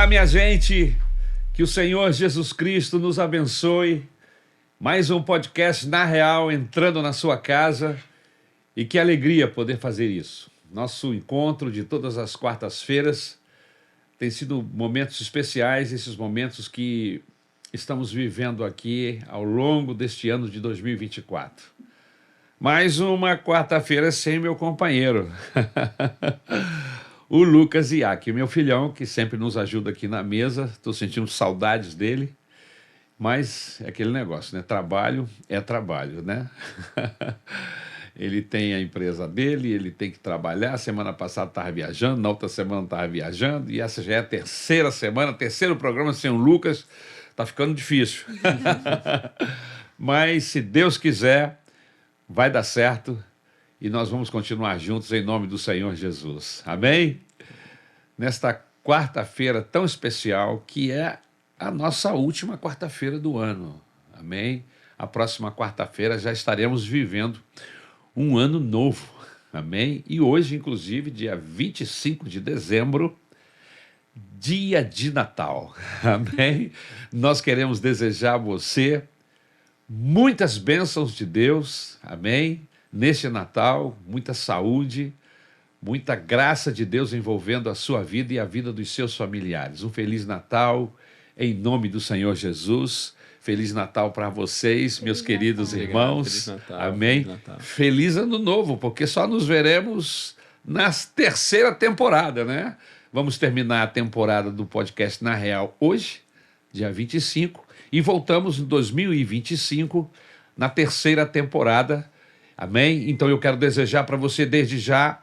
minha gente, que o Senhor Jesus Cristo nos abençoe. Mais um podcast Na Real entrando na sua casa, e que alegria poder fazer isso. Nosso encontro de todas as quartas-feiras tem sido momentos especiais, esses momentos que estamos vivendo aqui ao longo deste ano de 2024. Mais uma quarta-feira sem meu companheiro, o Lucas Iac, meu filhão, que sempre nos ajuda aqui na mesa. Estou sentindo saudades dele, mas é aquele negócio, né? Trabalho é trabalho, né? Ele tem a empresa dele, ele tem que trabalhar. Semana passada estava viajando, na outra semana estava viajando, e essa já é a terceira semana, terceiro programa sem o Lucas. Está ficando difícil. Mas, se Deus quiser, vai dar certo e nós vamos continuar juntos em nome do Senhor Jesus. Amém? Nesta quarta-feira tão especial, que é a nossa última quarta-feira do ano. Amém? A próxima quarta-feira já estaremos vivendo um ano novo. Amém? E hoje, inclusive, dia 25 de dezembro, dia de Natal. Amém? Nós queremos desejar a você muitas bênçãos de Deus. Amém? Neste Natal, muita saúde, muita graça de Deus envolvendo a sua vida e a vida dos seus familiares. Um Feliz Natal, em nome do Senhor Jesus. Feliz Natal para vocês, meus queridos irmãos. Feliz Natal, Amém? Feliz Natal. Feliz Ano Novo, porque só nos veremos na terceira temporada, né? Vamos terminar a temporada do podcast Na Real hoje, dia 25, e voltamos em 2025, na terceira temporada. Amém? Então eu quero desejar para você desde já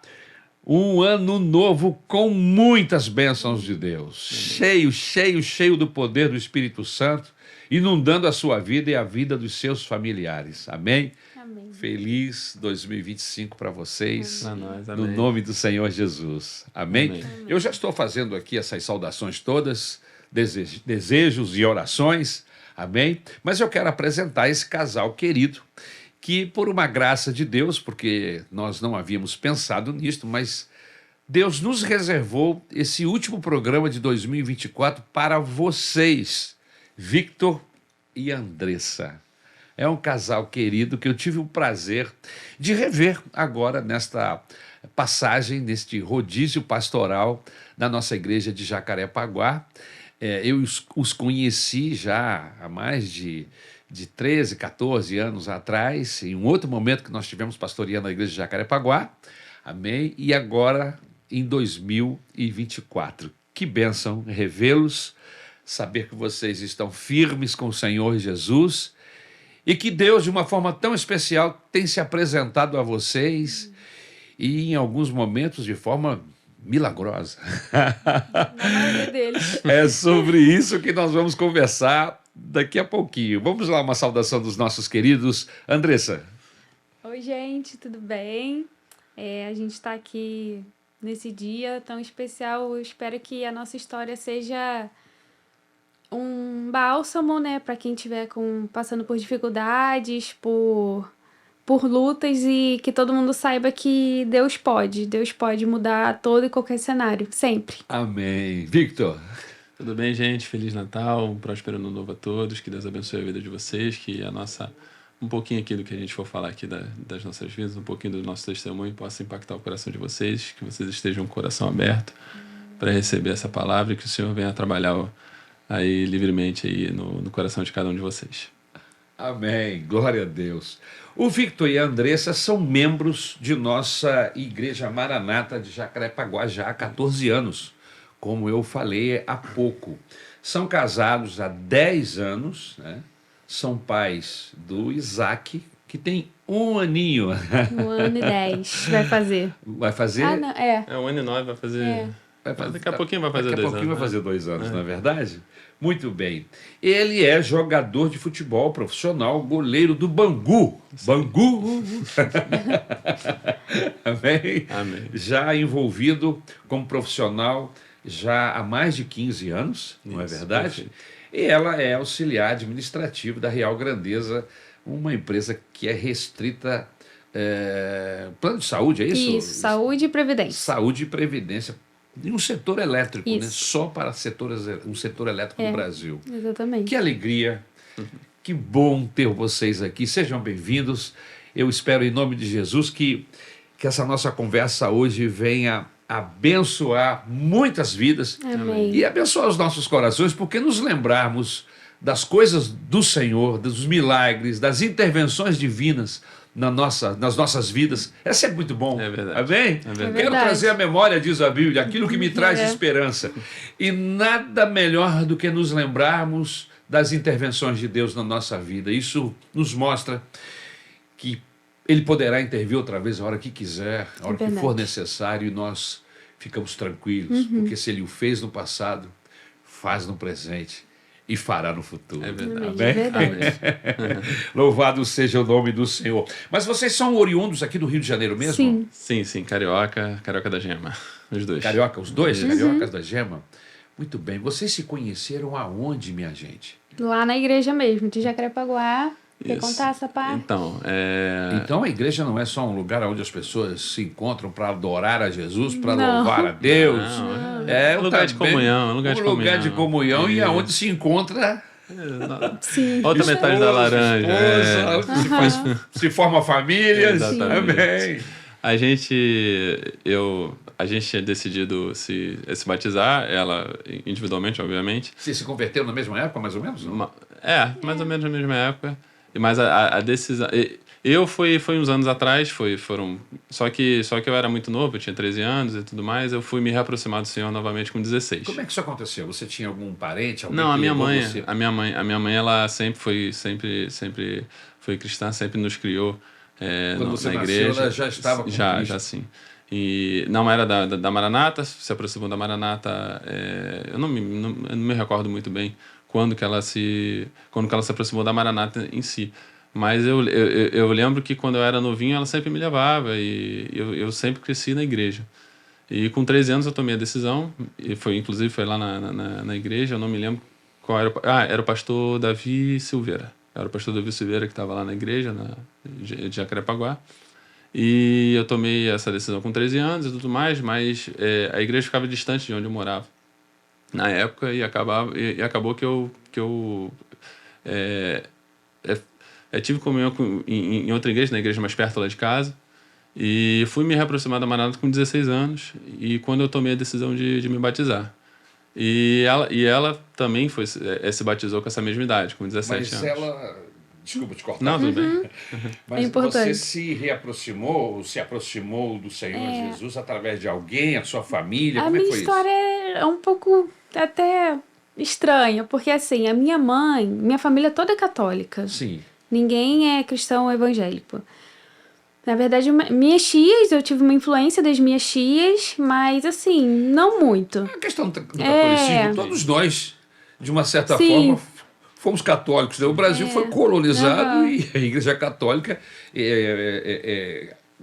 um ano novo com muitas bênçãos de Deus. Cheio, cheio, cheio do poder do Espírito Santo, inundando a sua vida e a vida dos seus familiares. Amém? Amém. Feliz 2025 para vocês, Pra nós, no amém. nome do Senhor Jesus. Amém? Amém. Eu já estou fazendo aqui essas saudações todas, desejos e orações. Amém? Mas eu quero apresentar esse casal querido, que por uma graça de Deus, porque nós não havíamos pensado nisto, mas Deus nos reservou esse último programa de 2024 para vocês, Victor e Andressa. É um casal querido que eu tive o prazer de rever agora nesta passagem, neste rodízio pastoral da nossa igreja de Jacarepaguá. Eu os conheci já há mais de 13, 14 anos atrás, em um outro momento que nós tivemos pastoreando a igreja de Jacarepaguá. Amém? E agora, em 2024. Que bênção revê-los, saber que vocês estão firmes com o Senhor Jesus e que Deus, de uma forma tão especial, tem se apresentado a vocês e, em alguns momentos, de forma milagrosa. Na maioria deles. É sobre isso que nós vamos conversar daqui a pouquinho. Vamos lá, uma saudação dos nossos queridos. Andressa. Oi, gente, tudo bem? A gente está aqui nesse dia tão especial. Eu espero que a nossa história seja um bálsamo, né, para quem estiver passando por dificuldades, por lutas, e que todo mundo saiba que Deus pode mudar todo e qualquer cenário, sempre. Amém. Victor. Tudo bem, gente? Feliz Natal, um próspero ano novo a todos, que Deus abençoe a vida de vocês, que um pouquinho aqui do que a gente for falar aqui das nossas vidas, um pouquinho do nosso testemunho possa impactar o coração de vocês, que vocês estejam com o coração aberto para receber essa palavra e que o Senhor venha trabalhar aí livremente aí no coração de cada um de vocês. Amém. Glória a Deus. O Victor e a Andressa são membros de nossa Igreja Maranata de Jacarepaguá já há 14 anos, como eu falei há pouco. São casados há 10 anos, né? São pais do Isaac, que tem um aninho. 1 ano e 10 vai fazer. Vai fazer? Ah, não, É 1 ano e 9, vai fazer... Daqui a pouquinho vai fazer 2 anos. Daqui a pouquinho vai fazer 2 anos, É. não é verdade? Muito bem. Ele é jogador de futebol profissional, goleiro do Bangu. Sim. Bangu! Amém? Amém. Já envolvido como profissional já há mais de 15 anos, não é verdade? Perfeito. E ela é auxiliar administrativo da Real Grandeza, uma empresa que é restrita... plano de saúde, é isso? Isso, saúde e previdência. Saúde e previdência E um setor elétrico, né? Isso. Só para um setor elétrico no Brasil. Exatamente. Que alegria, que bom ter vocês aqui. Sejam bem-vindos. Eu espero, em nome de Jesus, que essa nossa conversa hoje venha abençoar muitas vidas Amém. e abençoar os nossos corações, porque nos lembrarmos das coisas do Senhor, dos milagres, das intervenções divinas nas nossas vidas. Essa é muito bom. É verdade. Amém? É verdade. Quero trazer à memória, diz a Bíblia, aquilo que me traz É. esperança. E nada melhor do que nos lembrarmos das intervenções de Deus na nossa vida. Isso nos mostra que Ele poderá intervir outra vez a hora que quiser, a hora que verdade. for necessário, e nós ficamos tranquilos, porque se Ele o fez no passado, faz no presente e fará no futuro. É verdade. Amém. É verdade. Louvado seja o nome do Senhor. Mas vocês são oriundos aqui do Rio de Janeiro mesmo? Sim. Sim, sim, carioca da Gema. Os dois. Carioca, os dois? Isso. Cariocas da Gema? Muito bem. Vocês se conheceram aonde, minha gente? Lá na igreja mesmo, de Jacarepaguá. Quer Isso. contar essa parte? Então, Então a igreja não é só um lugar onde as pessoas se encontram para adorar a Jesus, para Não. louvar a Deus. Não, É um lugar de comunhão, um lugar de comunhão. e Isso. aonde se encontra Sim. Outra metade da laranja. esposa, se forma famílias. Exatamente. Amém. A gente tinha decidido se batizar, ela individualmente, obviamente. Você se converteu na mesma época, mais ou menos? Não? Mais ou menos na mesma época. Mas a decisão... Eu fui uns anos atrás, só que eu era muito novo, eu tinha 13 anos e tudo mais, eu fui me reaproximar do Senhor novamente com 16. Como é que isso aconteceu? Você tinha algum parente? Alguém Não, que a minha levou mãe, você? a minha mãe, ela sempre foi cristã, sempre nos criou Quando você na nasceu, igreja. ela já estava com Já Cristo. sim. E não era da Maranata, se aproximou da Maranata, eu não me recordo muito bem quando que ela se aproximou da Maranata em si. Mas eu lembro que quando eu era novinho, ela sempre me levava e eu sempre cresci na igreja. E com 13 anos eu tomei a decisão, e inclusive foi lá na igreja, eu não me lembro qual era. Era o pastor Davi Silveira. Era o pastor Davi Silveira que estava lá na igreja, de Jacarepaguá. E eu tomei essa decisão com 13 anos e tudo mais, mas a igreja ficava distante de onde eu morava na época e acabou que eu tive comunhão em outra igreja, na igreja mais perto lá de casa, e fui me reaproximar da Maranata com 16 anos, e quando eu tomei a decisão de me batizar. E ela também se batizou com essa mesma idade, com 17 Mas anos. ela... Desculpa te cortar. Não, tudo bem. Mas É importante. você se aproximou do Senhor Jesus através de alguém, a sua família? A Como é que minha foi história é um pouco até estranha, porque assim, a minha família toda é católica. isso? Sim. Ninguém é cristão evangélico. Na verdade, minhas tias, eu tive uma influência das minhas tias, mas assim, não muito. A questão do catolicismo, todos nós, de uma certa Sim. forma, fomos católicos. Né? O Brasil foi colonizado e a Igreja Católica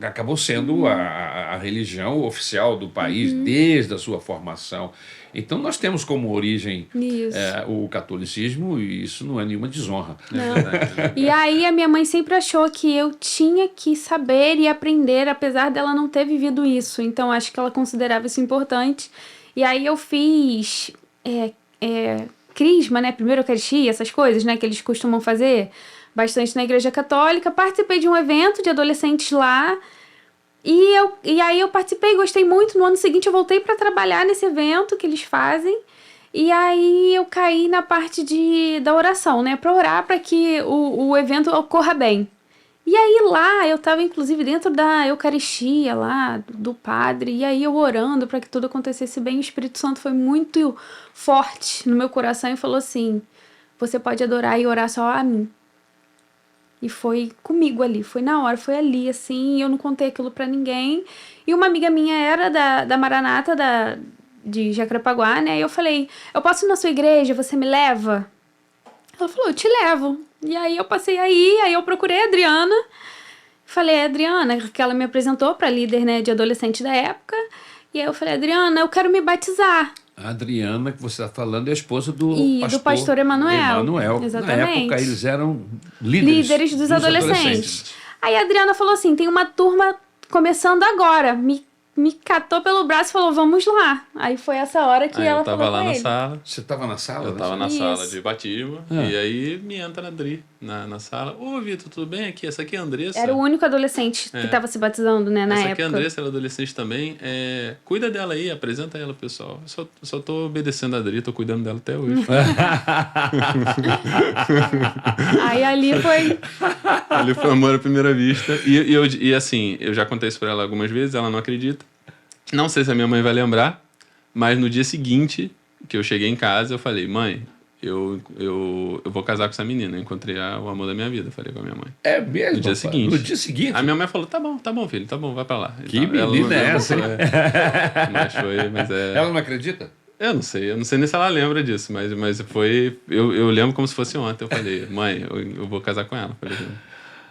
acabou sendo a religião oficial do país desde a sua formação. Então, nós temos como origem Isso. o catolicismo e isso não é nenhuma desonra. Não. E aí a minha mãe sempre achou que eu tinha que saber e aprender, apesar dela não ter vivido isso. Então acho que ela considerava isso importante. E aí eu fiz crisma, né? Primeira Eucaristia, essas coisas, né? Que eles costumam fazer bastante na Igreja Católica. Participei de um evento de adolescentes lá. E aí eu participei, gostei muito. No ano seguinte eu voltei para trabalhar nesse evento que eles fazem. E aí eu caí na parte da oração, né? Para orar para que o evento ocorra bem. E aí lá eu estava inclusive dentro da Eucaristia lá, do padre. E aí eu orando para que tudo acontecesse bem. O Espírito Santo foi muito forte no meu coração e falou assim: você pode adorar e orar só a mim. E foi comigo ali, foi na hora, foi ali, assim, e eu não contei aquilo pra ninguém. E uma amiga minha era da Maranata, de Jacarepaguá, né? E eu falei, eu posso ir na sua igreja, você me leva? Ela falou, eu te levo. E aí eu passei aí eu procurei a Adriana. Falei, Adriana, que ela me apresentou pra líder, né, de adolescente da época. E aí eu falei, Adriana, eu quero me batizar. A Adriana, que você está falando, é a esposa do pastor Emanuel. Exatamente. Na época, eles eram líderes dos adolescentes. Aí a Adriana falou assim, tem uma turma começando agora, me me catou pelo braço e falou, vamos lá. Aí foi essa hora que Aí ela eu tava falou lá com na ele. sala. Você estava na sala? Eu né? tava na Isso. sala de batismo. Ah. E aí me entra a Adri na sala. Ô, Vitor, tudo bem aqui? Essa aqui é a Andressa. Era o único adolescente que tava se batizando, né, na Essa época. aqui é a Andressa, ela é adolescente também. Cuida dela aí, apresenta ela, pessoal. Eu só tô obedecendo a Adri, tô cuidando dela até hoje. Aí ali foi... Ele foi amor à primeira vista. E assim, eu já contei isso pra ela algumas vezes, ela não acredita. Não sei se a minha mãe vai lembrar, mas no dia seguinte que eu cheguei em casa, eu falei, mãe, eu vou casar com essa menina. Eu encontrei o amor da minha vida, falei com a minha mãe. É mesmo? No dia rapaz? seguinte. No dia seguinte? A minha mãe falou, tá bom, filho, tá bom, vai pra lá. Que Então, ela não menina é lembra, essa, hein? Mas é... Ela não acredita? Eu não sei nem se ela lembra disso, mas foi... Eu lembro como se fosse ontem, eu falei, mãe, eu vou casar com ela. Falei,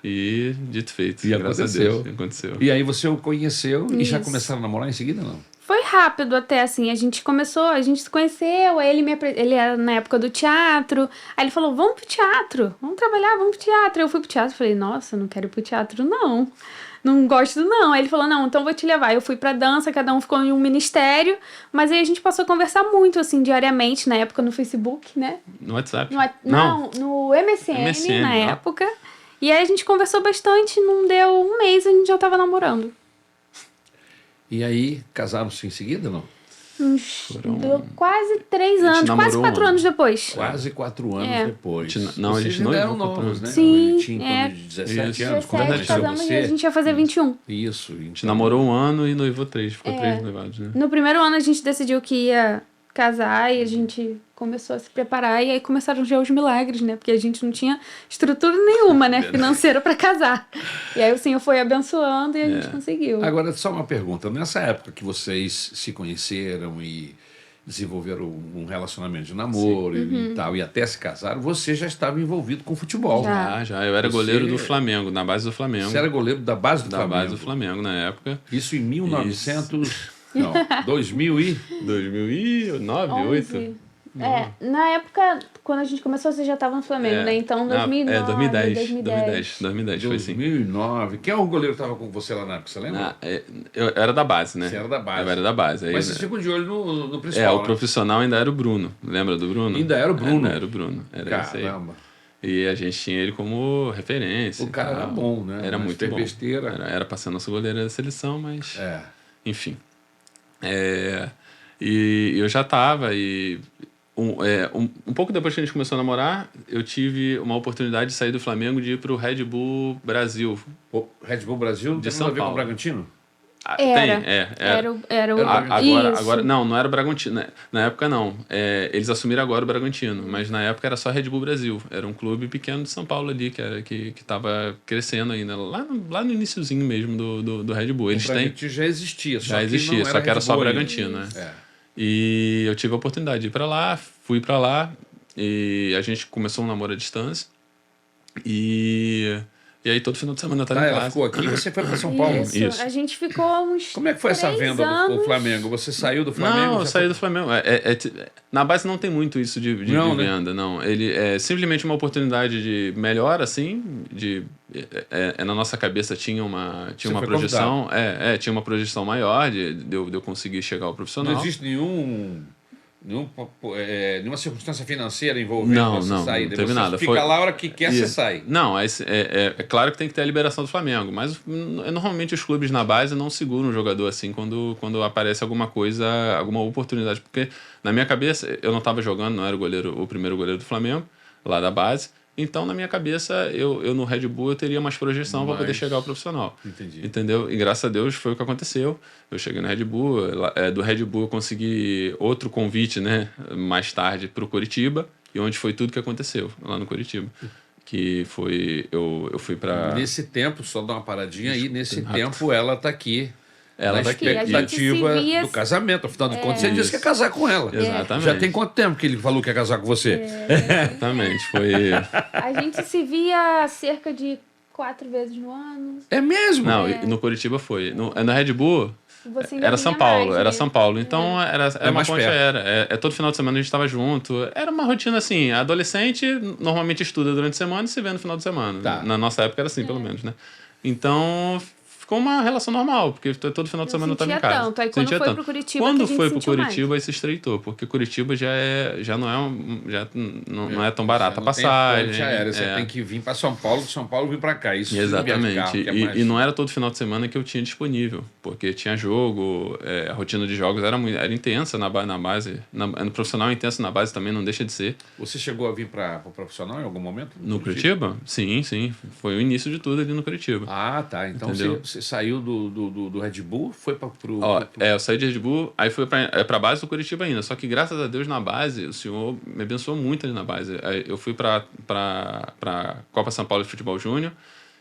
e dito e feito, E graças aconteceu. a Deus, aconteceu. E aí você o conheceu e já Isso. começaram a namorar em seguida, não? Foi rápido até, assim, a gente se conheceu, aí ele era na época do teatro, aí ele falou, vamos pro teatro, vamos trabalhar, vamos pro teatro. Eu fui pro teatro, falei, nossa, não quero ir pro teatro, não gosto não. Aí ele falou, não, então vou te levar. Eu fui pra dança, cada um ficou em um ministério, mas aí a gente passou a conversar muito, assim, diariamente, na época no Facebook, né? No WhatsApp? No MSN, MSN, na ó. época. E aí a gente conversou bastante, não deu um mês, a gente já tava namorando. E aí, casaram-se em seguida, não? Deu quase 3 anos, namorou quase 4 um ano. anos depois. Quase 4 anos É. depois. Não, a Vocês gente ainda noivou eram 4 novos, anos. né? Sim, Ele tinha em torno de 17 Isso. anos. Quando 17 conheceu casamos e a você? gente ia fazer 21. Isso. A gente Então, namorou 1 ano e noivou 3, ficou 3 noivados, né? No primeiro ano a gente decidiu que ia casar e a gente começou a se preparar e aí começaram já os milagres, né? Porque a gente não tinha estrutura nenhuma, né? Financeira pra casar. E aí o Senhor foi abençoando e a gente conseguiu. Agora, só uma pergunta. Nessa época que vocês se conheceram e desenvolveram um relacionamento de namoro e tal, e até se casaram, você já estava envolvido com futebol. Já. Já. Eu era Você- goleiro do Flamengo, na base do Flamengo. Você era goleiro da base do da Flamengo. base do Flamengo na época. Isso em 1900... Não, 2000 e... 2009, 11. 2008? Na época, quando a gente começou, você já estava no Flamengo, né? Então, 2009, 2010, foi assim. 2009. Quem é o goleiro que estava com você lá na época? Você lembra? Eu era da base, né? Você era da base. Eu era da base. Aí, Mas vocês ficam de olho no principal, o né? profissional ainda era o Bruno. Lembra do Bruno? Ainda era o Bruno? Ainda era o Bruno. Era esse aí. Caramba. E a gente tinha ele como referência. O cara e tal. era bom, né? Era Mas muito fez bom. besteira. Era pra ser nosso goleiro da seleção, mas... É. Enfim. E eu já tava, e um pouco depois que a gente começou a namorar, eu tive uma oportunidade de sair do Flamengo e de ir pro Red Bull Brasil. O Red Bull Brasil não De tem São nada a ver com o Paulo. Bragantino? Era o Agora, isso. não era o Bragantino. Na época, não. Eles assumiram agora o Bragantino, mas na época era só Red Bull Brasil. Era um clube pequeno de São Paulo ali, que tava crescendo ainda, lá no iniciozinho mesmo do Red Bull. Eles o têm... Bragantino já existia, só Já que existia, não só que era Red só Bull ainda. Bragantino, né? É. E eu tive a oportunidade de ir pra lá, fui pra lá, e a gente começou um namoro à distância. E aí todo final de semana eu tava Tá, em ela casa. ficou aqui e você foi para São Paulo. Isso. A gente ficou uns Como é que foi essa 3 venda anos. do Flamengo? Você saiu do Flamengo? Não, eu já saí foi- do Flamengo. Na base não tem muito isso de Não, né? venda, não. Ele é simplesmente uma oportunidade de melhor, assim, na nossa cabeça tinha uma Você uma foi projeção, tinha uma projeção maior de eu conseguir chegar ao profissional. Não existe nenhuma circunstância financeira envolvendo Não, essa não saída. teve Você nada. fica lá a hora que quer, você Isso. sai. Não, é claro que tem que ter a liberação do Flamengo, mas normalmente os clubes na base não seguram um jogador assim quando aparece alguma coisa, alguma oportunidade. Porque na minha cabeça, eu não estava jogando, não era o primeiro goleiro do Flamengo, lá da base. Então, na minha cabeça, eu no Red Bull eu teria mais projeção para poder chegar ao profissional. Entendi. Entendeu? E graças a Deus foi o que aconteceu. Eu cheguei no Red Bull, do Red Bull eu consegui outro convite, né, mais tarde para o Curitiba, e onde foi tudo que aconteceu lá no Curitiba. Que foi, eu fui para... Nesse tempo, só dar uma paradinha aí, nesse rápido. tempo ela tá aqui. Ela na tá aqui. expectativa A gente se via- do casamento. Afinal de contas, você disse que ia casar com ela. Exatamente. Já tem quanto tempo que ele falou que ia casar com você? Exatamente, foi... A gente se via cerca de 4 vezes no ano. É mesmo? Não, no Curitiba foi. No Red Bull... Você ainda Era vinha São Paulo, mais, era né? São Paulo. Então era uma mais ponte perto. aérea. Todo final de semana a gente estava junto. Era uma rotina assim. Adolescente normalmente estuda durante a semana e se vê no final de semana. Tá. Na nossa época era assim, pelo menos, né? Então ficou uma relação normal, porque todo final de semana eu estava em casa. Tanto. Aí quando Sentia foi tanto. pro Curitiba, Quando que a gente foi pro sentiu mais. Curitiba, aí se estreitou, porque Curitiba já não é não é tão Já barata a não tem passagem. ponte aérea, você tem que vir para São Paulo, de São Paulo vir para cá. Isso Exatamente. carro, que é mais... E não era todo final de semana que eu tinha disponível, porque tinha jogo, a rotina de jogos era intensa na base. No profissional é intensa, na base também não deixa de ser. Você chegou a vir para o profissional em algum momento? No Curitiba? Sim. Foi o início de tudo ali no Curitiba. Ah, tá. Então você saiu do Red Bull, foi para eu saí de Red Bull, aí fui pra base do Curitiba ainda. Só que graças a Deus na base, o senhor me abençoou muito ali na base. Aí eu fui pra Copa São Paulo de Futebol Júnior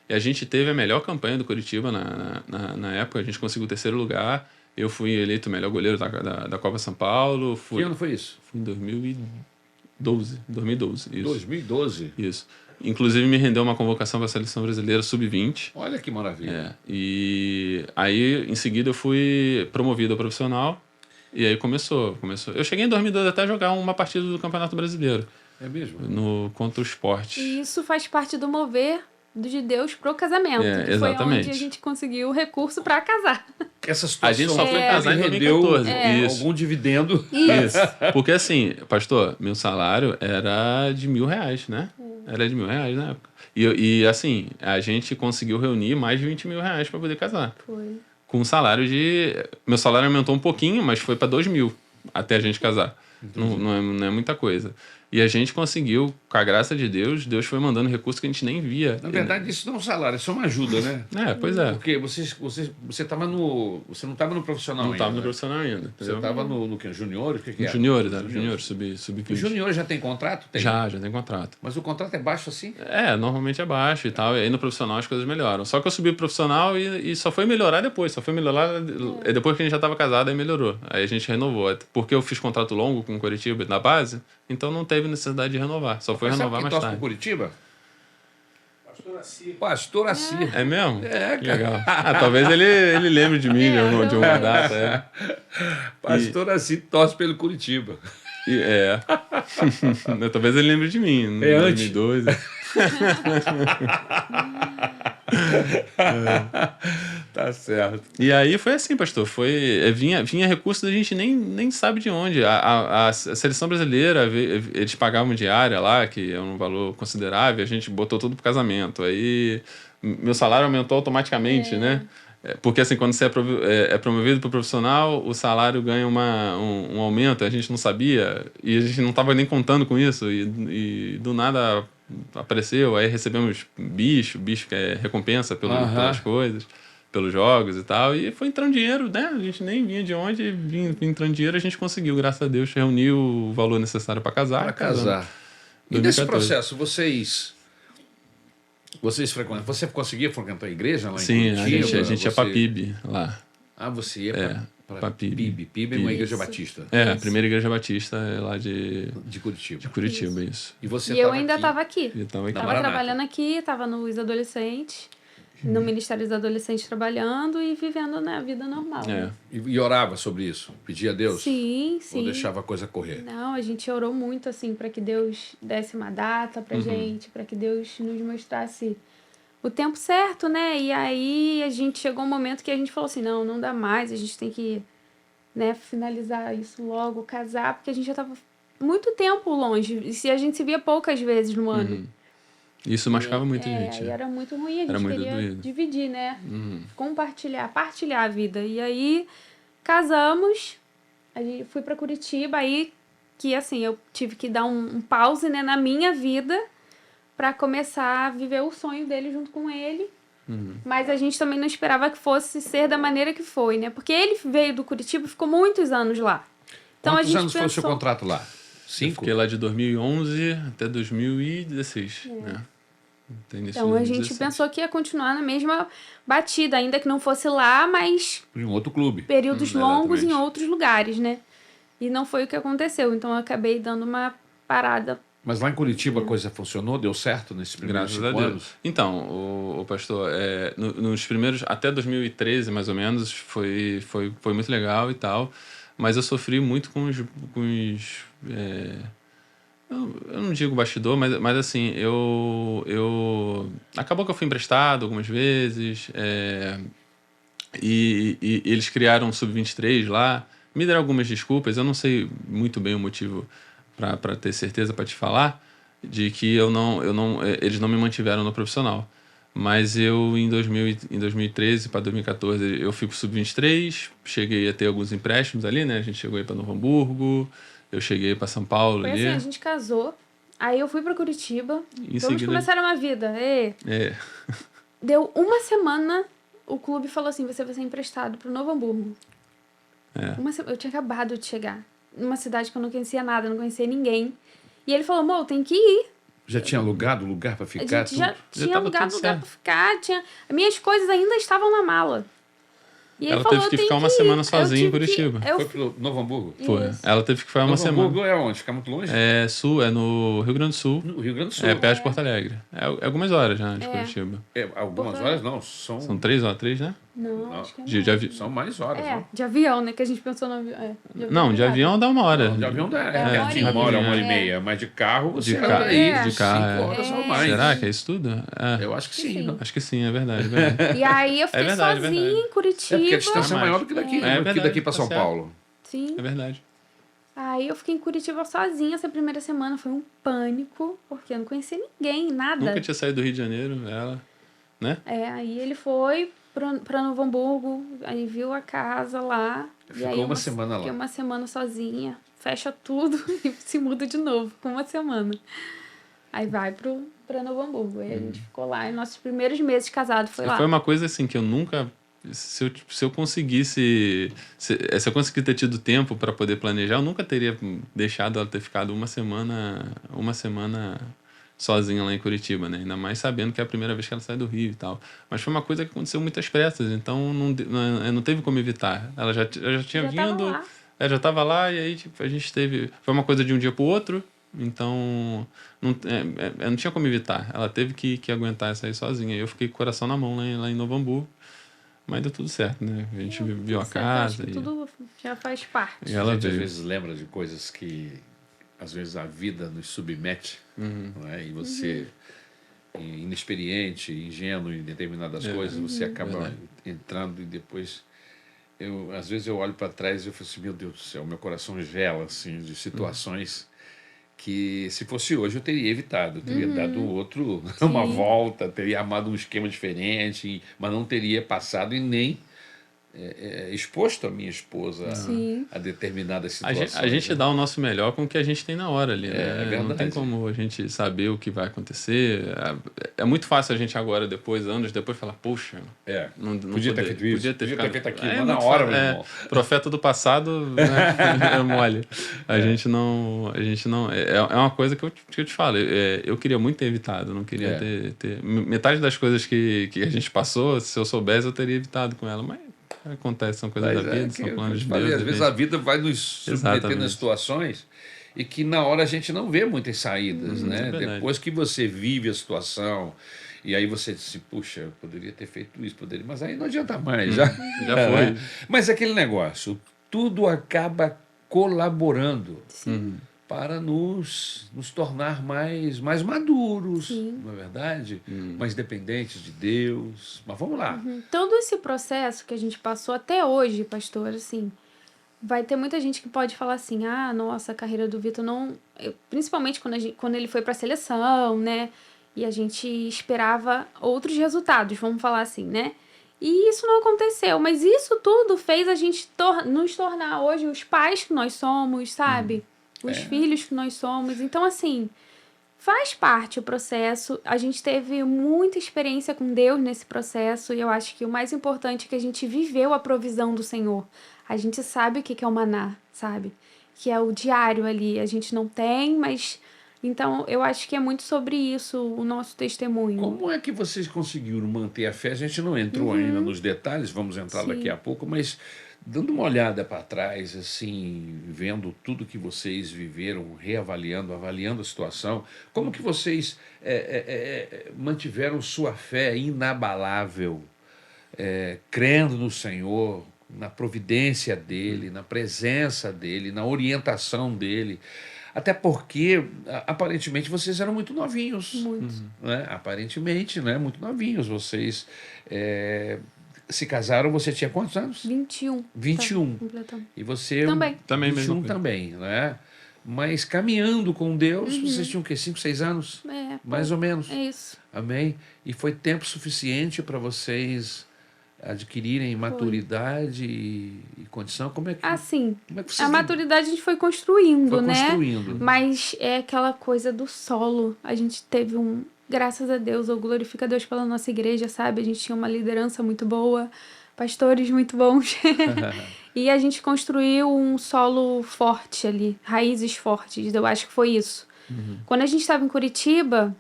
e a gente teve a melhor campanha do Curitiba na época. A gente conseguiu o 3º lugar. Eu fui eleito o melhor goleiro da Copa São Paulo. Que ano foi isso? Fui em 2012. Isso. 2012? Isso. Inclusive me rendeu uma convocação para a Seleção Brasileira Sub-20. Olha que maravilha. E aí, em seguida, eu fui promovido a profissional. E aí começou. Eu cheguei em 2012 até a jogar uma partida do Campeonato Brasileiro. É mesmo? Contra o Sport. E isso faz parte do mover de Deus pro casamento. Que exatamente. Foi onde a gente conseguiu o recurso para casar. Essa situação a gente só foi casar em 2014. Algum dividendo. Isso. Porque assim, pastor, meu salário era de R$1.000, né? Era de R$1.000 na época. E assim, a gente conseguiu reunir mais de R$20.000 para poder casar. Foi. Com um salário de... Meu salário aumentou um pouquinho, mas foi para R$2.000 até a gente casar. Não é muita coisa. E a gente conseguiu, com a graça de Deus, Deus foi mandando recursos que a gente nem via. Na verdade, isso não é um salário, isso é uma ajuda, né? Pois é. Porque você estava no... Você não estava no profissional ainda. Não estava no né? profissional ainda. Você estava no que? Junior? O que é? Juniores, sub-20. O Junior já tem contrato? Tem. Já tem contrato. Mas o contrato é baixo assim? Normalmente é baixo e tal. E aí no profissional as coisas melhoram. Só que eu subi pro profissional e só foi melhorar depois. Só foi melhorar depois que a gente já estava casado, aí melhorou. Aí a gente renovou. Porque eu fiz contrato longo com o Curitiba na base, então não teve necessidade de renovar. Só foi renovar mais tarde. Curitiba? Pastor Assir. Pastor Assir. É mesmo? É, cara. Legal. Talvez ele lembre de mim de uma data. Pastor Assir torce pelo Curitiba. Talvez ele lembre de mim. Em 2012. Tá certo. E aí foi assim, pastor. Vinha recurso da gente nem sabe de onde. A seleção brasileira, eles pagavam diária lá, que é um valor considerável, a gente botou tudo pro casamento. Aí meu salário aumentou automaticamente, né? Porque assim, quando você é promovido para o profissional, o salário ganha um aumento, a gente não sabia, e a gente não estava nem contando com isso, e do nada apareceu, aí recebemos bicho que é recompensa pelas coisas, pelos jogos e tal, e foi entrando dinheiro, né? A gente nem vinha de onde, vinha entrando dinheiro, a gente conseguiu, graças a Deus, reunir o valor necessário para casar. Para casar. E nesse processo, vocês frequentam? Você conseguia frequentar a igreja lá em Curitiba? Sim, a gente ia para PIB lá. Ah, você ia para PIB. PIB é uma igreja batista. A primeira igreja batista é lá de Curitiba. De Curitiba, isso. E eu ainda estava aqui. Estava trabalhando aqui, estava nos adolescentes, no Ministério dos Adolescentes trabalhando e vivendo a vida normal. Né? E orava sobre isso? Pedia a Deus? Sim. Ou deixava a coisa correr? Não, a gente orou muito assim para que Deus desse uma data pra gente, para que Deus nos mostrasse o tempo certo, né? E aí a gente chegou um momento que a gente falou assim, não dá mais, a gente tem que, né, finalizar isso logo, casar, porque a gente já estava muito tempo longe, e a gente se via poucas vezes no ano. Isso machucava muito a gente. E era muito ruim, a gente queria dividir, né? Partilhar a vida. E aí casamos, fui para Curitiba, aí que assim, eu tive que dar um pause, né, na minha vida, para começar a viver o sonho dele junto com ele. Mas a gente também não esperava que fosse ser da maneira que foi, né? Porque ele veio do Curitiba e ficou muitos anos lá. Então Quantos anos foi o seu contrato lá? 5? Eu fiquei lá de 2011 até 2016, né? Então a gente pensou que ia continuar na mesma batida, ainda que não fosse lá, mas em outro clube. Períodos longos em outros lugares, né? E não foi o que aconteceu. Então eu acabei dando uma parada. Mas lá em Curitiba a coisa funcionou? Deu certo nesses primeiros 5 anos? Então, o pastor, nos primeiros, até 2013 mais ou menos, foi muito legal e tal, mas eu sofri muito com os eu não digo bastidor, mas assim, acabou que eu fui emprestado algumas vezes, E eles criaram um Sub-23 lá. Me deram algumas desculpas, eu não sei muito bem o motivo para ter certeza para te falar de que eles não me mantiveram no profissional. Mas eu, em 2013 para 2014, eu fui pro Sub-23, cheguei a ter alguns empréstimos ali, né? A gente chegou aí para Novo Hamburgo, eu cheguei para São Paulo Foi ali. assim, a gente casou, aí eu fui pra Curitiba, vamos seguida- começar uma vida. É, Deu uma semana, o clube falou assim, você vai ser emprestado pro Novo Hamburgo. Eu tinha acabado de chegar, numa cidade que eu não conhecia nada, não conhecia ninguém. E ele falou, amor, tem que ir. Já tinha alugado lugar para A ficar? gente já Tudo? tinha tava alugado tudo lugar certo. pra ficar, minhas coisas ainda estavam na mala. E ele Ela falou, teve que "Tem ficar uma ir." semana Eu sozinha em tive que- Curitiba. eu Foi pro Novo Hamburgo? foi. Isso. Ela teve que ficar uma Novo semana. Hamburgo é onde? Fica muito longe? É sul, é no Rio Grande do Sul. No Rio Grande do Sul. É perto de Porto Alegre. É algumas horas já de É. Curitiba. Algumas Porto horas não, são... São 3 horas, 3, né? Não, acho que não. São mais horas, não? De avião, né? Que a gente pensou no avião. Não, de avião dá uma hora. Não, de avião dá, uma pertinho, horinha. uma hora e É. meia, mas de carro você De anda carro, aí é. de de carro, 5 é. horas ou mais. Será que é isso tudo? É. Eu acho que sim. Sim. Não? Acho que sim, é verdade. É verdade. E aí eu fiquei verdade, sozinha verdade. em Curitiba. É porque a distância é mais. maior do que daqui, É que verdade, daqui para tá São certo. Paulo. Sim. É verdade. Aí eu fiquei em Curitiba sozinha essa primeira semana. Foi um pânico, porque eu não conhecia ninguém, nada. Nunca tinha saído do Rio de Janeiro, ela, né? Aí ele foi pra Novo Hamburgo, aí viu a casa lá. Ficou e aí uma semana lá. Fiquei uma semana sozinha, fecha tudo e se muda de novo, com uma semana. Aí vai pra Novo Hamburgo. Aí a gente ficou lá, e nossos primeiros meses casados foi lá. Foi uma coisa assim que eu nunca... Se eu conseguisse... Se eu conseguisse ter tido tempo para poder planejar, eu nunca teria deixado ela ter ficado uma semana sozinha lá em Curitiba, né? Ainda mais sabendo que é a primeira vez que ela sai do Rio e tal. Mas foi uma coisa que aconteceu muitas pressas, então não teve como evitar. Ela já tinha Já tava vindo... lá. Já estava lá e aí tipo, a gente teve... Foi uma coisa de um dia pro outro, então não tinha como evitar. Ela teve que aguentar essa aí sozinha. Eu fiquei com o coração na mão lá em Novo Hamburgo. Mas deu tudo certo, né? A gente viu a Tudo certo, acho casa que e tudo já faz parte. E ela a gente às veio. vezes lembra de coisas que às vezes a vida nos submete, não é? E você, inexperiente, ingênuo em determinadas coisas, você acaba Verdade. entrando e depois... às vezes eu olho para trás e eu falo assim, meu Deus do céu, meu coração gela, assim, de situações que, se fosse hoje, eu teria evitado. Eu teria dado uma volta, teria armado um esquema diferente, mas não teria passado e nem exposto a minha esposa Sim. a determinadas A situações. gente né? dá o nosso melhor com o que a gente tem na hora ali, né? verdade. Não tem como a gente saber o que vai acontecer. É muito fácil a gente agora, anos depois, falar, poxa, não Podia ter feito isso, podia ter feito aquilo, mas na muito hora, fácil. meu irmão. Profeta do passado, né? É mole. A gente não... É uma coisa que eu te falo. Eu queria muito ter evitado, não queria ter... Metade das coisas que a gente passou, se eu soubesse, eu teria evitado com ela, mas... Acontece, são coisas Mas da vida, são planos de falei, Deus. às vezes a vida vai nos submeter Exatamente. nas situações e que na hora a gente não vê muitas saídas, né? é verdade. Depois que você vive a situação e aí você diz, puxa, eu poderia ter feito isso, mas aí não adianta mais, já foi. Mas aquele negócio, tudo acaba colaborando para nos tornar mais maduros, Sim. não é verdade? Mais dependentes de Deus. Mas vamos lá. Todo esse processo que a gente passou até hoje, pastor, assim, vai ter muita gente que pode falar assim, nossa, a carreira do Vitor não... Principalmente quando ele foi para a seleção, né? E a gente esperava outros resultados, vamos falar assim, né? E isso não aconteceu, mas isso tudo fez a gente nos tornar hoje os pais que nós somos, sabe? Os filhos que nós somos. Então, assim, faz parte o processo. A gente teve muita experiência com Deus nesse processo e eu acho que o mais importante é que a gente viveu a provisão do Senhor. A gente sabe o que é o maná, sabe? Que é o diário ali. A gente não tem, mas... Então, eu acho que é muito sobre isso o nosso testemunho. Como é que vocês conseguiram manter a fé? A gente não entrou ainda nos detalhes, vamos entrar daqui a pouco, mas dando uma olhada para trás, assim, vendo tudo que vocês viveram, avaliando a situação, como que vocês mantiveram sua fé inabalável, crendo no Senhor, na providência dEle, na presença dEle, na orientação dEle? Até porque, aparentemente, vocês eram muito novinhos. Muito. Né? Aparentemente, né? Muito novinhos. Vocês se casaram, você tinha quantos anos? 21. 21. Tá, completando. E você... Também. Também 21 mesmo. também, né? Mas caminhando com Deus, vocês tinham o quê? 5, 6 anos? Mais ou menos. É isso. Amém? E foi tempo suficiente para vocês adquirirem maturidade e condição? Como é que, Assim, como é que vocês a maturidade a gente foi construindo, foi né? construindo? Mas é aquela coisa do solo. A gente teve graças a Deus, eu glorifico a Deus pela nossa igreja, sabe? A gente tinha uma liderança muito boa, pastores muito bons. E a gente construiu um solo forte ali, raízes fortes. Eu acho que foi isso. Quando a gente estava em Curitiba,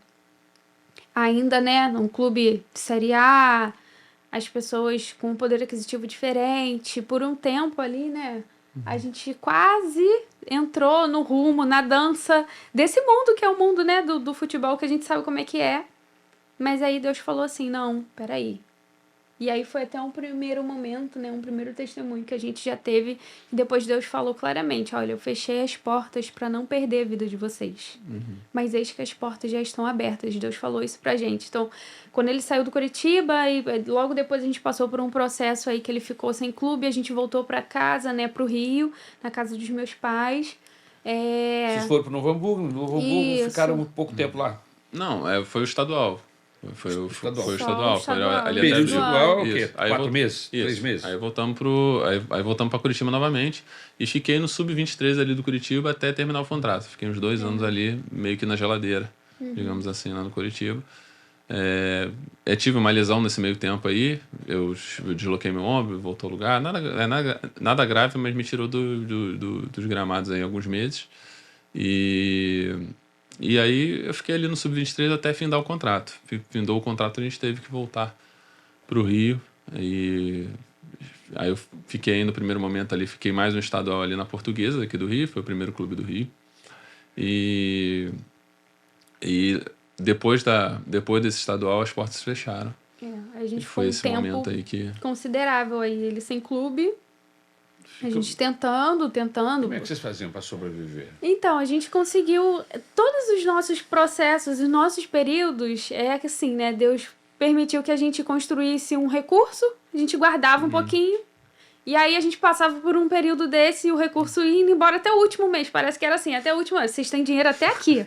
ainda, né, num clube de Série A, as pessoas com um poder aquisitivo diferente, por um tempo ali, né, a gente quase entrou no rumo, na dança desse mundo que é o mundo, né, do futebol, que a gente sabe como é que é. Mas aí Deus falou assim, não, peraí. E aí foi até um primeiro momento, né, um primeiro testemunho que a gente já teve. E depois Deus falou claramente, olha, eu fechei as portas para não perder a vida de vocês. Mas eis que as portas já estão abertas. Deus falou isso pra gente. Então, quando ele saiu do Curitiba, e logo depois a gente passou por um processo aí que ele ficou sem clube, a gente voltou para casa, né, pro Rio, na casa dos meus pais. Vocês foram para Novo Hamburgo, Isso. ficaram um pouco tempo lá. Não, foi o estadual. Foi o Estadual. Foi o Só estadual. o estadual. Ali Período até abril. estadual é o Isso. quê? Aí 4 vol- meses? Isso. 3 meses? Aí voltamos para Curitiba novamente e fiquei no sub-23 ali do Curitiba até terminar o contrato. Fiquei uns 2 anos ali, meio que na geladeira, digamos assim, lá no Curitiba. Tive uma lesão nesse meio tempo aí, eu desloquei meu ombro, voltou ao lugar. Nada grave, mas me tirou dos gramados aí alguns meses. E aí eu fiquei ali no Sub-23 até findar o contrato. Findou o contrato, a gente teve que voltar para o Rio. Aí eu fiquei aí no primeiro momento ali, fiquei mais um estadual ali na Portuguesa, aqui do Rio, foi o primeiro clube do Rio. E depois desse estadual as portas fecharam. A gente E foi foi um esse tempo momento aí que... considerável aí, ele sem clube. A gente tentando. Como é que vocês faziam para sobreviver? Então, a gente conseguiu todos os nossos processos, os nossos períodos, que assim, né, Deus permitiu que a gente construísse um recurso, a gente guardava um pouquinho, e aí a gente passava por um período desse e o recurso indo embora até o último mês. Parece que era assim, até o último mês. Vocês têm dinheiro até aqui.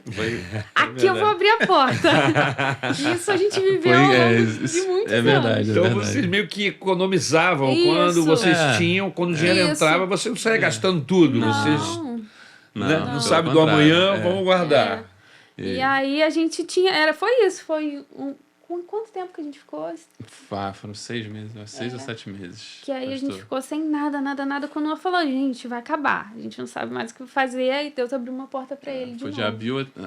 Aqui eu vou abrir a porta. Isso a gente viveu ao longo de muitos verdade. anos. Então vocês meio que economizavam Isso. quando vocês tinham, quando o dinheiro Isso. entrava, você não saia gastando tudo. Vocês não pelo sabem do contrário, amanhã, vamos guardar. E aí a gente tinha... Foi isso, foi quanto tempo que a gente ficou? Foram 6 meses, 6 ou 7 meses. Que aí a gente pastor. ficou sem nada. Quando ela falou, gente, vai acabar. A gente não sabe mais o que fazer. Aí Deus abriu uma porta pra ele de Foi novo. de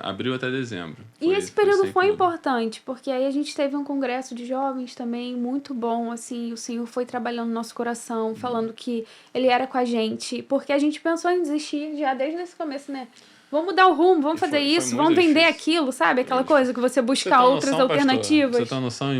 abril até dezembro. E esse período sem foi clube. importante, porque aí a gente teve um congresso de jovens também muito bom, assim, o Senhor foi trabalhando no nosso coração, falando que Ele era com a gente, porque a gente pensou em desistir já desde esse começo, né? Vamos mudar o rumo, vamos fazer Foi isso, muito vamos vender difícil. aquilo, sabe? Aquela Muito coisa que você Você buscar tem outras noção, alternativas. Pastor, você tem noção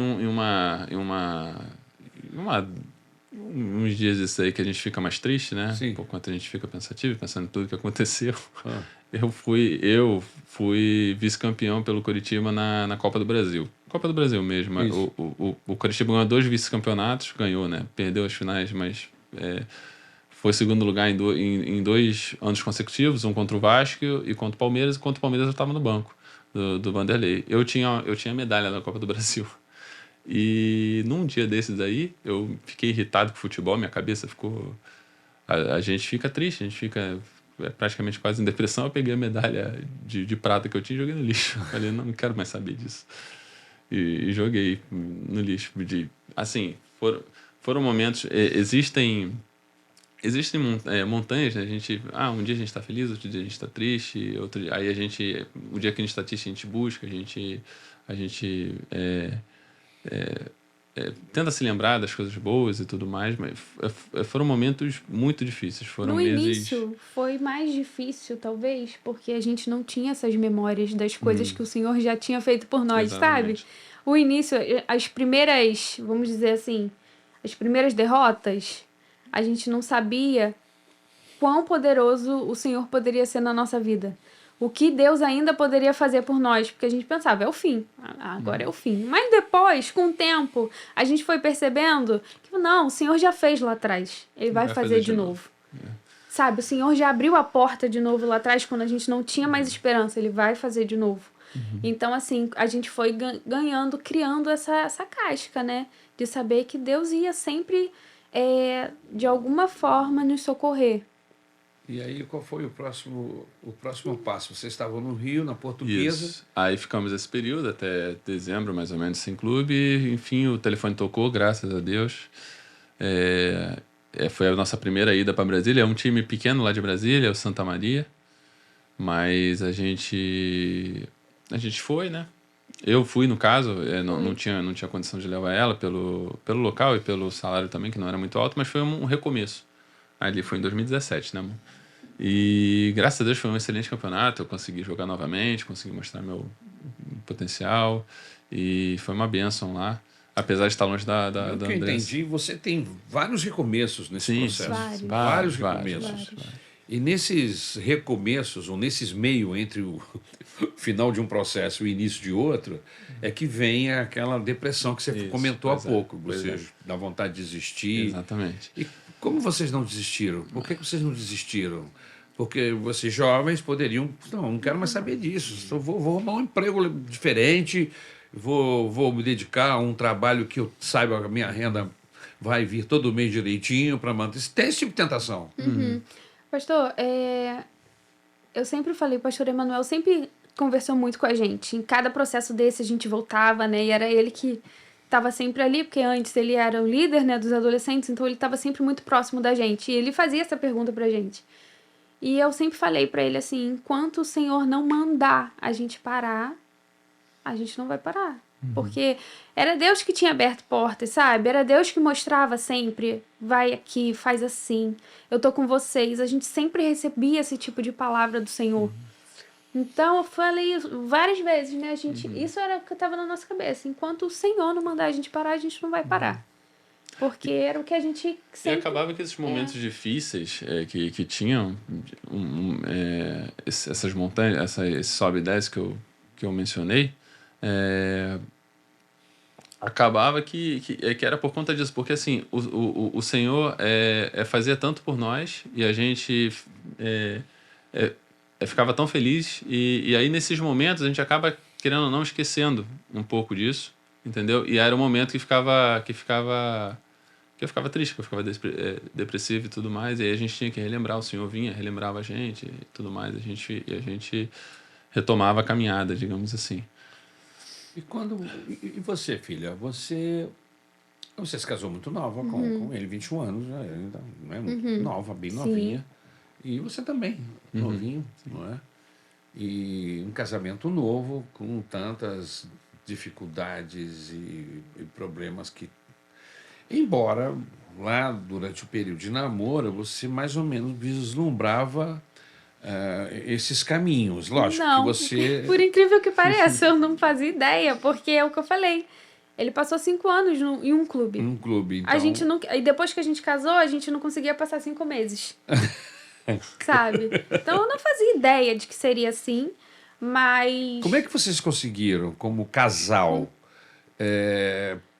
uns dias isso aí que a gente fica mais triste, né? Sim. Por quanto a gente fica pensativo, pensando em tudo que aconteceu. Ah. Eu fui vice-campeão pelo Curitiba na Copa do Brasil. Copa do Brasil mesmo. Isso. O Curitiba ganhou 2 vice-campeonatos, ganhou, né? Perdeu as finais, mas foi segundo lugar em 2 anos consecutivos, um contra o Vasco e contra o Palmeiras. E contra o Palmeiras eu estava no banco do Vanderlei. Eu tinha medalha na Copa do Brasil. E num dia desses aí, eu fiquei irritado com o futebol, minha cabeça ficou... A gente fica triste, a gente fica praticamente quase em depressão. Eu peguei a medalha de prata que eu tinha e joguei no lixo. Falei, não quero mais saber disso. E joguei no lixo. Assim, foram momentos... Existem montanhas, né? Um dia a gente está feliz, outro dia a gente está triste, aí o dia que a gente está triste a gente busca, a gente tenta se lembrar das coisas boas e tudo mais, mas foram momentos muito difíceis, foram No meses... início foi mais difícil, talvez, porque a gente não tinha essas memórias das coisas que o Senhor já tinha feito por nós, Exatamente. sabe? O início, as primeiras, vamos dizer assim, as primeiras derrotas, a gente não sabia quão poderoso o Senhor poderia ser na nossa vida. o que Deus ainda poderia fazer por nós, porque a gente pensava, é o fim, agora é o fim. Mas depois, com o tempo, a gente foi percebendo que não, o Senhor já fez lá atrás, Ele vai fazer de novo. Sabe, o Senhor já abriu a porta de novo lá atrás, quando a gente não tinha mais esperança, Ele vai fazer de novo. Então, assim, a gente foi ganhando, criando essa casca, né? De saber que Deus ia sempre, de alguma forma, nos socorrer. E aí, qual foi o próximo passo? Vocês estavam no Rio, na Portuguesa. Isso. Aí ficamos esse período, até dezembro, mais ou menos, sem clube. E, enfim, o telefone tocou, graças a Deus. Foi a nossa primeira ida para Brasília. É um time pequeno lá de Brasília, é o Santa Maria. Mas a gente foi, né? Eu fui, no caso, não tinha condição de levar ela pelo local e pelo salário também, que não era muito alto, mas foi um recomeço. Ali foi em 2017, né, amor? E graças a Deus foi um excelente campeonato, eu consegui jogar novamente, consegui mostrar meu potencial e foi uma bênção lá, apesar de estar longe da Eu Andressa. entendi, você tem vários recomeços nesse processo. Vários. Vários recomeços. E nesses recomeços, ou nesses meio entre o final de um processo e o início de outro, é que vem aquela depressão que você comentou há pouco. Você dá vontade de desistir. Exatamente. E como vocês não desistiram? Por que vocês não desistiram? Porque vocês jovens poderiam... Não quero mais saber disso. Eu vou arrumar um emprego diferente, vou me dedicar a um trabalho que eu saiba que a minha renda vai vir todo mês direitinho para manter. Tem esse tipo de tentação. Pastor, eu sempre falei, o pastor Emanuel sempre conversou muito com a gente. Em cada processo desse a gente voltava, né? E era ele que estava sempre ali, porque antes ele era o líder, né, dos adolescentes, então ele estava sempre muito próximo da gente. E ele fazia essa pergunta pra gente. E eu sempre falei pra ele assim, enquanto o Senhor não mandar a gente parar, a gente não vai parar. Porque era Deus que tinha aberto portas, sabe? Era Deus que mostrava sempre, vai aqui, faz assim, eu tô com vocês. A gente sempre recebia esse tipo de palavra do Senhor. Então, eu falei várias vezes, né? Isso era o que estava na nossa cabeça. Enquanto o Senhor não mandar a gente parar, a gente não vai parar. Porque era o que a gente sempre... E acabava que esses momentos difíceis que tinham, essas montanhas, esse sobe e desce que eu mencionei, acabava que era por conta disso. Porque, assim, o Senhor fazia tanto por nós e a gente... ficava tão feliz e aí nesses momentos a gente acaba querendo ou não esquecendo um pouco disso, entendeu? E era um momento que eu ficava triste, que eu ficava depressivo e tudo mais, e aí a gente tinha que relembrar, o Senhor vinha, relembrava a gente e tudo mais, a gente retomava a caminhada, digamos assim. E você, filha? Você se casou muito nova com ele, 21 anos, né? Ainda não é muito nova, bem novinha. E você também, novinho, não é? E um casamento novo, com tantas dificuldades e problemas que... Embora lá, durante o período de namoro, você mais ou menos vislumbrava esses caminhos. Lógico que você... Por incrível que pareça, eu não fazia ideia, porque é o que eu falei. Ele passou 5 anos em um clube. Um clube, então... A gente não... E depois que a gente casou, a gente não conseguia passar 5 meses. Sabe? Então eu não fazia ideia de que seria assim, mas... Como é que vocês conseguiram, como casal?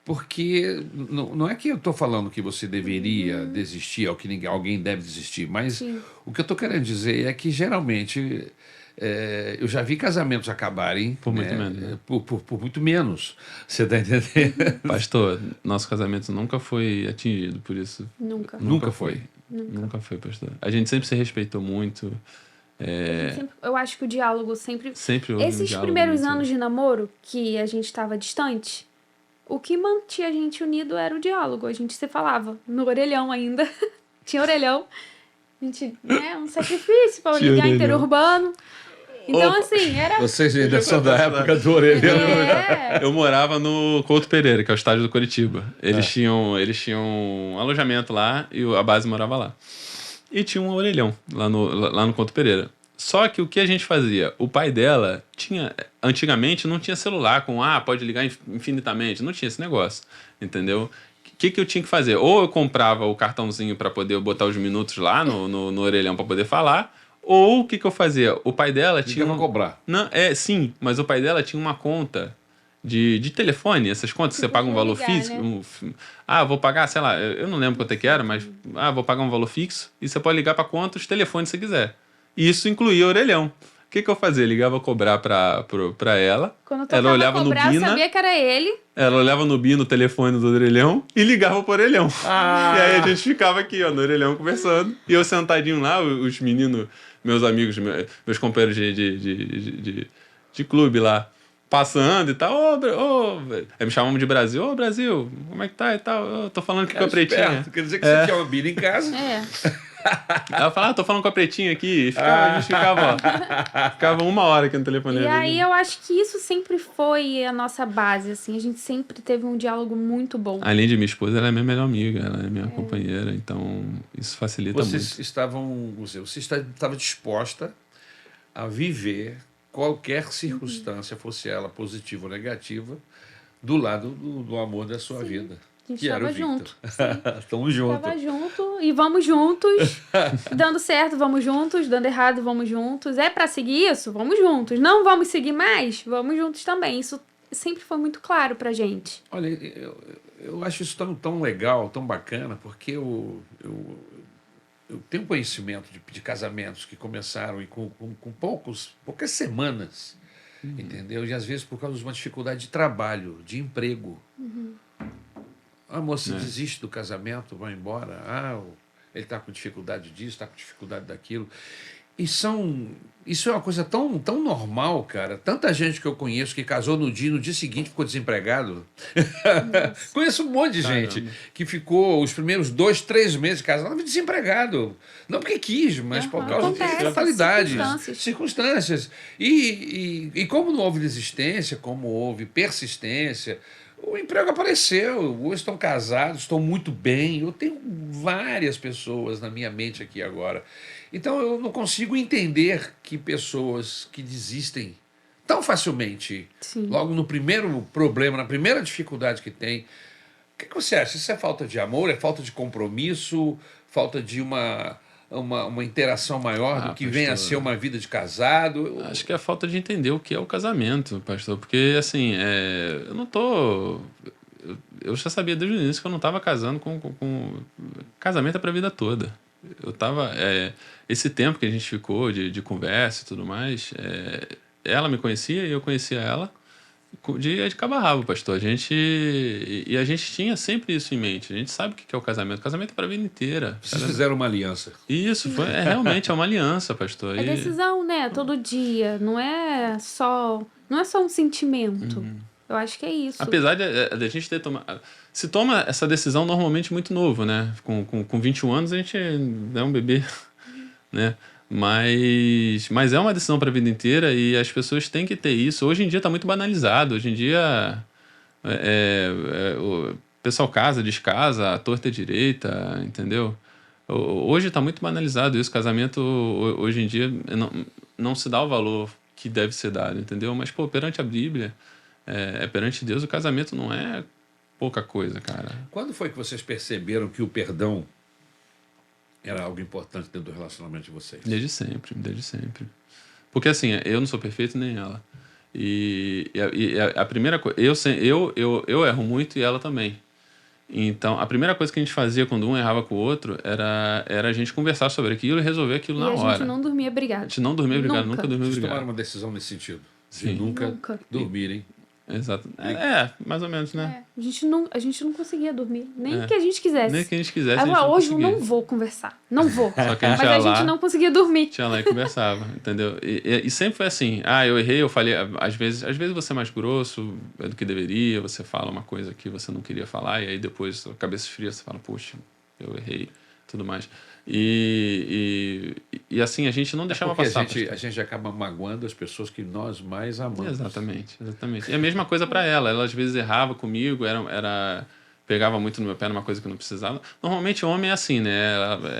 Porque não é que eu estou falando que você deveria desistir, ou que alguém deve desistir, mas o que eu estou querendo dizer é que geralmente eu já vi casamentos acabarem por muito menos, né? por muito menos. Você está entendendo? Pastor, nosso casamento nunca foi atingido por isso. Nunca foi. Nunca foi, pastor. A gente sempre se respeitou muito. Eu acho que o diálogo sempre houve esses diálogo primeiros muito. anos de namoro, que a gente estava distante, o que mantinha a gente unido era o diálogo. A gente se falava no orelhão ainda. Tinha orelhão. A gente, um sacrifício para ligar interurbano. Então, assim, era... Vocês ainda são da época do orelhão. Eu morava no Couto Pereira, que é o estádio do Coritiba. Eles tinham um alojamento lá e a base morava lá. E tinha um orelhão lá no Couto Pereira. Só que o que a gente fazia? O pai dela antigamente não tinha celular com pode ligar infinitamente. Não tinha esse negócio, entendeu? O que eu tinha que fazer? Ou eu comprava o cartãozinho para poder botar os minutos lá no orelhão para poder falar, Ou o que eu fazia? O pai dela tinha... Tinha que cobrar. Não, sim, mas o pai dela tinha uma conta de telefone, essas contas que você paga um podia valor ligar, físico. né? Vou pagar, sei lá, eu não lembro quanto é que era, mas vou pagar um valor fixo e você pode ligar para quantos telefones você quiser. E isso incluía orelhão. O que eu fazia? Ligava a cobrar pra ela. Quando eu Ela tocava olhava no cobrar, eu Bina. sabia que era ele. Ela olhava no Bina, no telefone do orelhão e ligava pro orelhão. E aí a gente ficava aqui, ó, no orelhão conversando. E eu sentadinho lá, os meninos, meus amigos, meus companheiros de clube lá, passando e tal. Aí me chamavam de Brasil. Ô, Brasil, como é que tá e tal? Eu tô falando aqui com a Pretinha. Esperto. Quer dizer que você tinha uma Bíblia em casa? É. Ela falava, tô falando com a Pretinha aqui. A gente ficava, ó, ficava 1 hora aqui no telefone. E aí eu acho que isso sempre foi a nossa base, assim. A gente sempre teve um diálogo muito bom. Além de minha esposa, ela é minha melhor amiga, ela é minha companheira, então isso facilita muito. Você estava disposta a viver qualquer circunstância, fosse ela positiva ou negativa, do lado do amor da sua vida. A gente Que era o estava Victor. junto. Estamos juntos. Tava junto e vamos juntos. Dando certo, vamos juntos. Dando errado, vamos juntos. É pra seguir isso? Vamos juntos. Não vamos seguir mais? Vamos juntos também. Isso sempre foi muito claro pra gente. Olha, eu acho isso tão legal, tão bacana, porque eu tenho conhecimento de casamentos que começaram e com poucas semanas, entendeu? E às vezes por causa de uma dificuldade de trabalho, de emprego. A moça desiste do casamento, vai embora. Ele está com dificuldade disso, está com dificuldade daquilo. Isso é uma coisa tão normal, cara. Tanta gente que eu conheço que casou no dia seguinte ficou desempregado. Conheço um monte de gente que ficou os primeiros 2, 3 meses de casado desempregado. Não porque quis, mas por causa de fatalidades, circunstâncias. E como não houve desistência, como houve persistência, o emprego apareceu. Hoje estão casados, estão muito bem. Eu tenho várias pessoas na minha mente aqui agora. Então eu não consigo entender que pessoas que desistem tão facilmente, logo no primeiro problema, na primeira dificuldade que tem. O que você acha? Isso é falta de amor? É falta de compromisso? Falta de uma interação maior do que pastor, vem a ser uma vida de casado? Acho que é a falta de entender o que é o casamento, pastor. Porque, assim, eu não tô... Eu já sabia desde o início que eu não estava casando com... Casamento é pra vida toda. Eu tava... esse tempo que a gente ficou de conversa e tudo mais, ela me conhecia e eu conhecia ela de cabo a rabo, pastor. A gente tinha sempre isso em mente. A gente sabe o que é o casamento. O casamento é para a vida inteira. Vocês fizeram uma aliança. Isso, realmente é uma aliança, pastor. É decisão, né? Todo dia. Não é só um sentimento. Eu acho que é isso. Apesar de a gente ter tomado... Se toma essa decisão normalmente muito novo, né? Com 21 anos a gente é um bebê, né? Mas é uma decisão para a vida inteira e as pessoas têm que ter isso. Hoje em dia está muito banalizado. Hoje em dia o pessoal casa, descasa, a torta é direita, entendeu? Hoje está muito banalizado isso. Casamento, hoje em dia, não se dá o valor que deve ser dado, entendeu? Mas, perante a Bíblia, perante Deus, o casamento não é pouca coisa, cara. Quando foi que vocês perceberam que o perdão era algo importante dentro do relacionamento de vocês? Desde sempre. Porque, assim, eu não sou perfeito, nem ela. E a primeira coisa... Eu erro muito e ela também. Então, a primeira coisa que a gente fazia quando um errava com o outro era a gente conversar sobre aquilo e resolver aquilo na hora. A gente não dormia brigado. A gente não dormia brigado, nunca dormia Vocês brigado. tomaram uma decisão nesse sentido? Sim. De nunca dormirem. Exato. Mais ou menos, né? A gente não conseguia dormir. Nem que a gente quisesse. Nem que a gente quisesse. Aí hoje eu não vou conversar. Não vou. Só que a gente Mas a gente não conseguia dormir. Tinha lá e conversava, entendeu? E sempre foi assim. Eu errei, eu falei. Às vezes você é mais grosso do que deveria, você fala uma coisa que você não queria falar, e aí depois, a cabeça esfria, você fala, poxa, eu errei, tudo mais. E assim, a gente não deixava passar. A gente acaba magoando as pessoas que nós mais amamos. Exatamente. E a mesma coisa para ela. Ela às vezes errava comigo, pegava muito no meu pé numa coisa que não precisava. Normalmente homem é assim, né?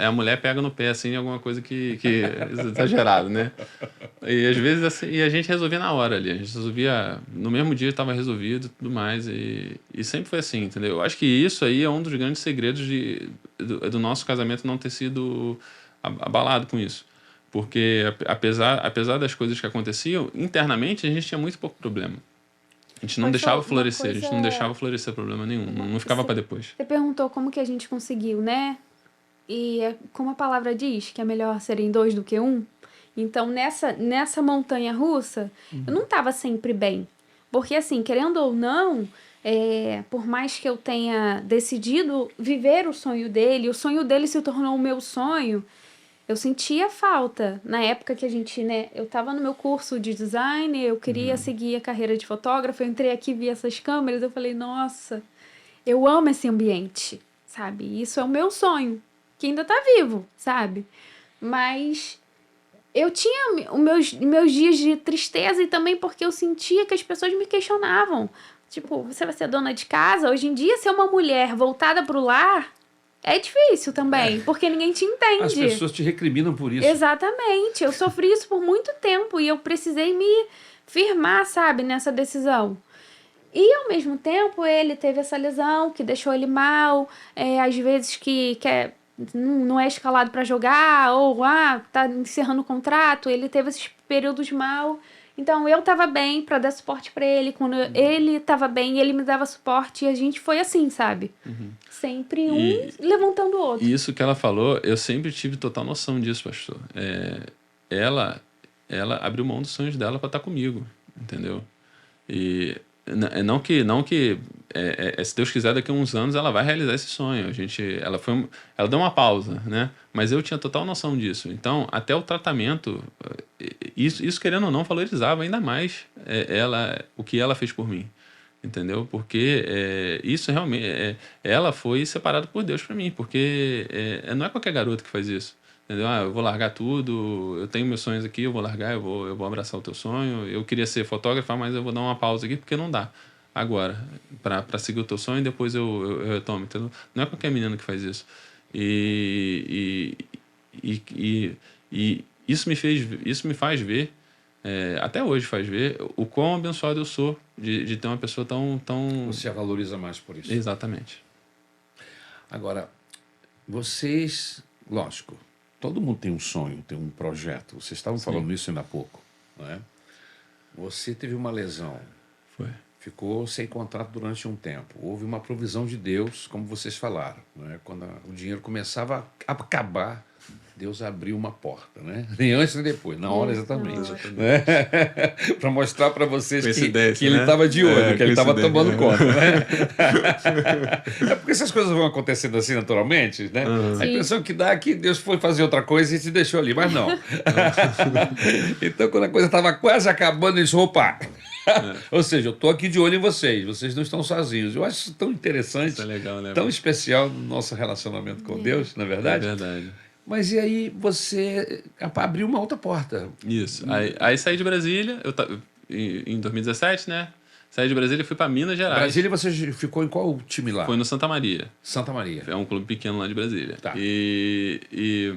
A mulher pega no pé, assim, alguma coisa que é exagerado, né? E às vezes assim, e a gente resolvia na hora ali. A gente resolvia... No mesmo dia estava resolvido e tudo mais. E sempre foi assim, entendeu? Eu acho que isso aí é um dos grandes segredos do nosso casamento não ter sido abalado com isso. Porque apesar das coisas que aconteciam, internamente a gente tinha muito pouco problema. A gente não Pastor, deixava uma florescer, a gente não coisa- deixava florescer problema nenhum, não ficava para depois. Você perguntou como que a gente conseguiu, né? E como a palavra diz, que é melhor serem dois do que um. Então, nessa montanha russa, eu não estava sempre bem. Porque, assim, querendo ou não, por mais que eu tenha decidido viver o sonho dele se tornou o meu sonho, eu sentia falta. Na época que a gente, né, eu estava no meu curso de design, eu queria seguir a carreira de fotógrafa, eu entrei aqui, vi essas câmeras, eu falei, nossa, eu amo esse ambiente, sabe? Isso é o meu sonho, que ainda tá vivo, sabe? Mas eu tinha os meus dias de tristeza e também porque eu sentia que as pessoas me questionavam. Tipo, você vai ser dona de casa? Hoje em dia, ser uma mulher voltada pro lar é difícil também, porque ninguém te entende. As pessoas te recriminam por isso. Exatamente. Eu sofri isso por muito tempo e eu precisei me firmar, sabe, nessa decisão. E, ao mesmo tempo, ele teve essa lesão que deixou ele mal, às vezes que não é escalado para jogar, ou tá encerrando o contrato, ele teve esses períodos mal. Então, eu tava bem para dar suporte para ele, quando ele tava bem, ele me dava suporte, e a gente foi assim, sabe? Sempre um levantando o outro. E isso que ela falou, eu sempre tive total noção disso, pastor. Ela abriu mão dos sonhos dela para estar comigo, entendeu? E não que se Deus quiser, daqui a uns anos ela vai realizar esse sonho. Ela deu uma pausa, né? Mas eu tinha total noção disso. Então, até o tratamento, isso querendo ou não, valorizava ainda mais o que ela fez por mim. Entendeu? Porque isso realmente... ela foi separada por Deus para mim, porque não é qualquer garoto que faz isso. Entendeu? Eu vou largar tudo, eu tenho meus sonhos aqui, eu vou largar, eu vou abraçar o teu sonho. Eu queria ser fotógrafa, mas eu vou dar uma pausa aqui porque não dá agora para seguir o teu sonho e depois eu retomo, entendeu? Não é qualquer menino que faz isso. E isso me faz ver, até hoje faz ver, o quão abençoado eu sou de ter uma pessoa tão... Você a valoriza mais por isso. Exatamente. Agora, vocês, lógico, todo mundo tem um sonho, tem um projeto. Vocês estavam falando isso ainda há pouco, não é? Você teve uma lesão. Foi. Ficou sem contrato durante um tempo. Houve uma provisão de Deus, como vocês falaram, né? Quando o dinheiro começava a acabar, Deus abriu uma porta, né? Nem antes nem depois, na hora exatamente. Né? Para mostrar para vocês que ele estava de olho, que ele estava tomando conta. Né? É porque essas coisas vão acontecendo assim naturalmente, né? A impressão que dá é que Deus foi fazer outra coisa e te deixou ali, mas não. Então, quando a coisa estava quase acabando, ele disse, opa... Ou seja, eu estou aqui de olho em vocês não estão sozinhos. Eu acho isso tão interessante, isso é legal, né, tão especial no nosso relacionamento com Deus, não é verdade? É verdade. Mas e aí você abriu uma outra porta. Isso. Aí saí de Brasília, em 2017, né? Saí de Brasília e fui para Minas Gerais. Brasília, você ficou em qual time lá? Foi no Santa Maria. Santa Maria. É um clube pequeno lá de Brasília. Tá. E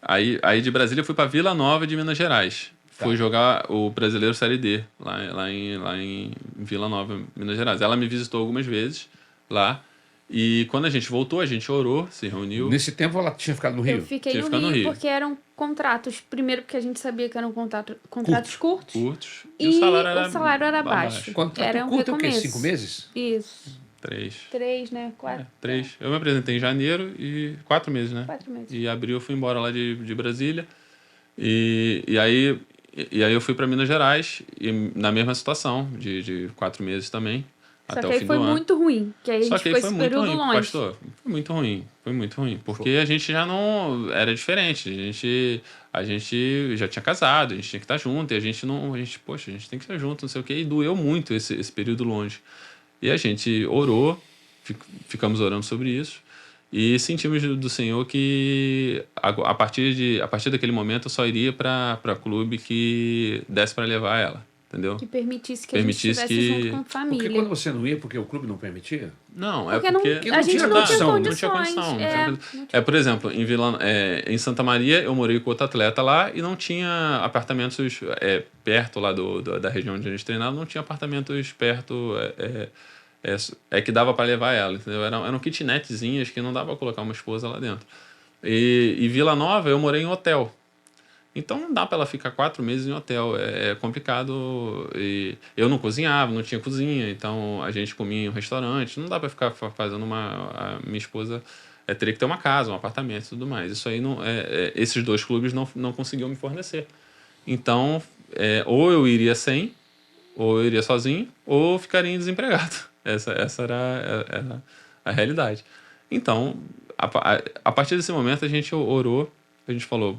aí de Brasília eu fui para Vila Nova de Minas Gerais. Tá. Fui jogar o Brasileiro Série D, lá em Vila Nova, Minas Gerais. Ela me visitou algumas vezes lá. E quando a gente voltou, a gente orou, se reuniu. Nesse tempo ela tinha ficado no Rio? Eu fiquei Tinha no ficado Rio, no Rio. porque eram contratos. Primeiro, porque a gente sabia que eram contratos curtos. Curtos. E o salário era baixo. Contrato Era um curto é o quê? recomeço. 5 meses? Isso. 3. 3, né? 4. 3. Eu me apresentei em janeiro e 4 meses, né? 4 meses. E abril eu fui embora lá de Brasília. E aí eu fui para Minas Gerais, e na mesma situação, de 4 meses também, Só até que o aí fim foi do ano. muito ruim. Que aí a Só gente que aí foi foi esse muito período ruim, longe. pastor. Foi muito ruim. Porque a gente já não... Era diferente. A gente já tinha casado, a gente tinha que estar junto. E a gente tem que estar junto, não sei o quê. E doeu muito esse período longe. E a gente orou, ficamos orando sobre isso. E sentimos do Senhor que a partir daquele momento eu só iria para clube que desse para levar ela, entendeu? Que permitisse que a gente estivesse junto com a Porque família. quando você não ia, porque o clube não permitia? Não, Porque é a gente tinha não tinha condição, condições. não tinha condição. não tinha- Por exemplo, em Santa Maria eu morei com outro atleta lá e não tinha apartamentos perto lá da região onde a gente treinava, não tinha apartamentos perto que dava para levar ela, entendeu? Eram kitnetzinhas que não dava para colocar uma esposa lá dentro. E Vila Nova eu morei em hotel. Então não dá para ela ficar 4 meses em hotel, é complicado. E eu não cozinhava, não tinha cozinha, então a gente comia em um restaurante. Não dá para ficar fazendo a minha esposa teria que ter uma casa, um apartamento e tudo mais. Isso aí não esses 2 clubes não conseguiam me fornecer. Então ou eu iria sem, ou eu iria sozinho, ou ficaria desempregado. Essa era a realidade. Então, a partir desse momento, a gente orou, a gente falou,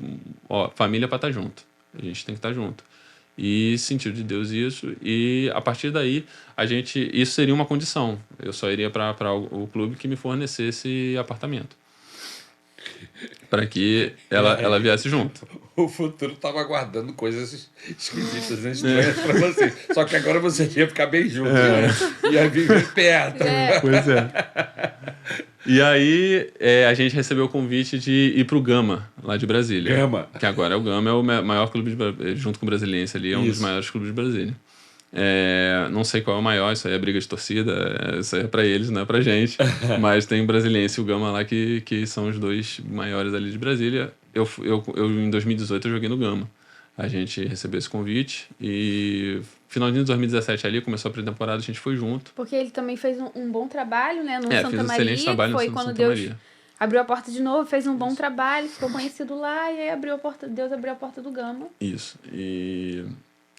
ó, família para estar junto. A gente tem que estar junto. E sentiu de Deus isso. E a partir daí, isso seria uma condição. Eu só iria para o clube que me fornecesse apartamento. Para que ela viesse junto. O futuro estava aguardando coisas esquisitas, estranhas para você. Só que agora você ia ficar bem junto. Ia viver perto. Pois é. E aí a gente recebeu o convite de ir pro Gama, lá de Brasília. Gama. Que agora o Gama é o maior clube, junto com o Brasiliense ali, é um dos maiores clubes de Brasília. Não sei qual é o maior, isso aí é briga de torcida, isso aí é pra eles, não é pra gente. Mas tem o Brasiliense e o Gama lá que são os 2 maiores ali de Brasília. Eu em 2018 eu joguei no Gama. A gente recebeu esse convite e finalzinho de 2017 ali, começou a pré-temporada, a gente foi junto. Porque ele também fez um bom trabalho, né? No Santa fez um Maria, excelente trabalho foi no quando Santa Deus Maria. abriu a porta de novo, fez um bom trabalho, ficou conhecido lá, e aí Deus abriu a porta do Gama. Isso.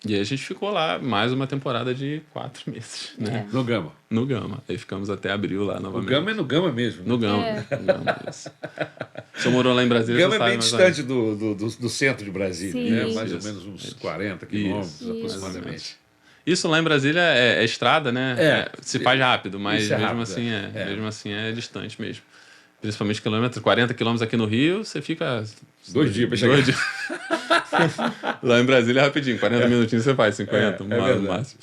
E aí a gente ficou lá mais uma temporada de 4 meses, né? No Gama. No Gama. Aí ficamos até abril lá O novamente. Gama é no Gama mesmo. No Gama. No Gama, isso. Você morou lá em O Brasília, Gama você é sabe bem mais distante do centro de Brasília, Sim. né? Mais ou Isso. menos uns 40 quilômetros Isso. aproximadamente. Isso lá em Brasília é estrada, né? Se faz rápido, mas Isso é mesmo, rápido, assim mesmo assim é distante mesmo. Principalmente 40 quilômetros aqui no Rio, você fica 2 dias para chegar. 2 dias. Lá em Brasília é rapidinho, 40 minutinhos você faz, 50 no verdade. máximo.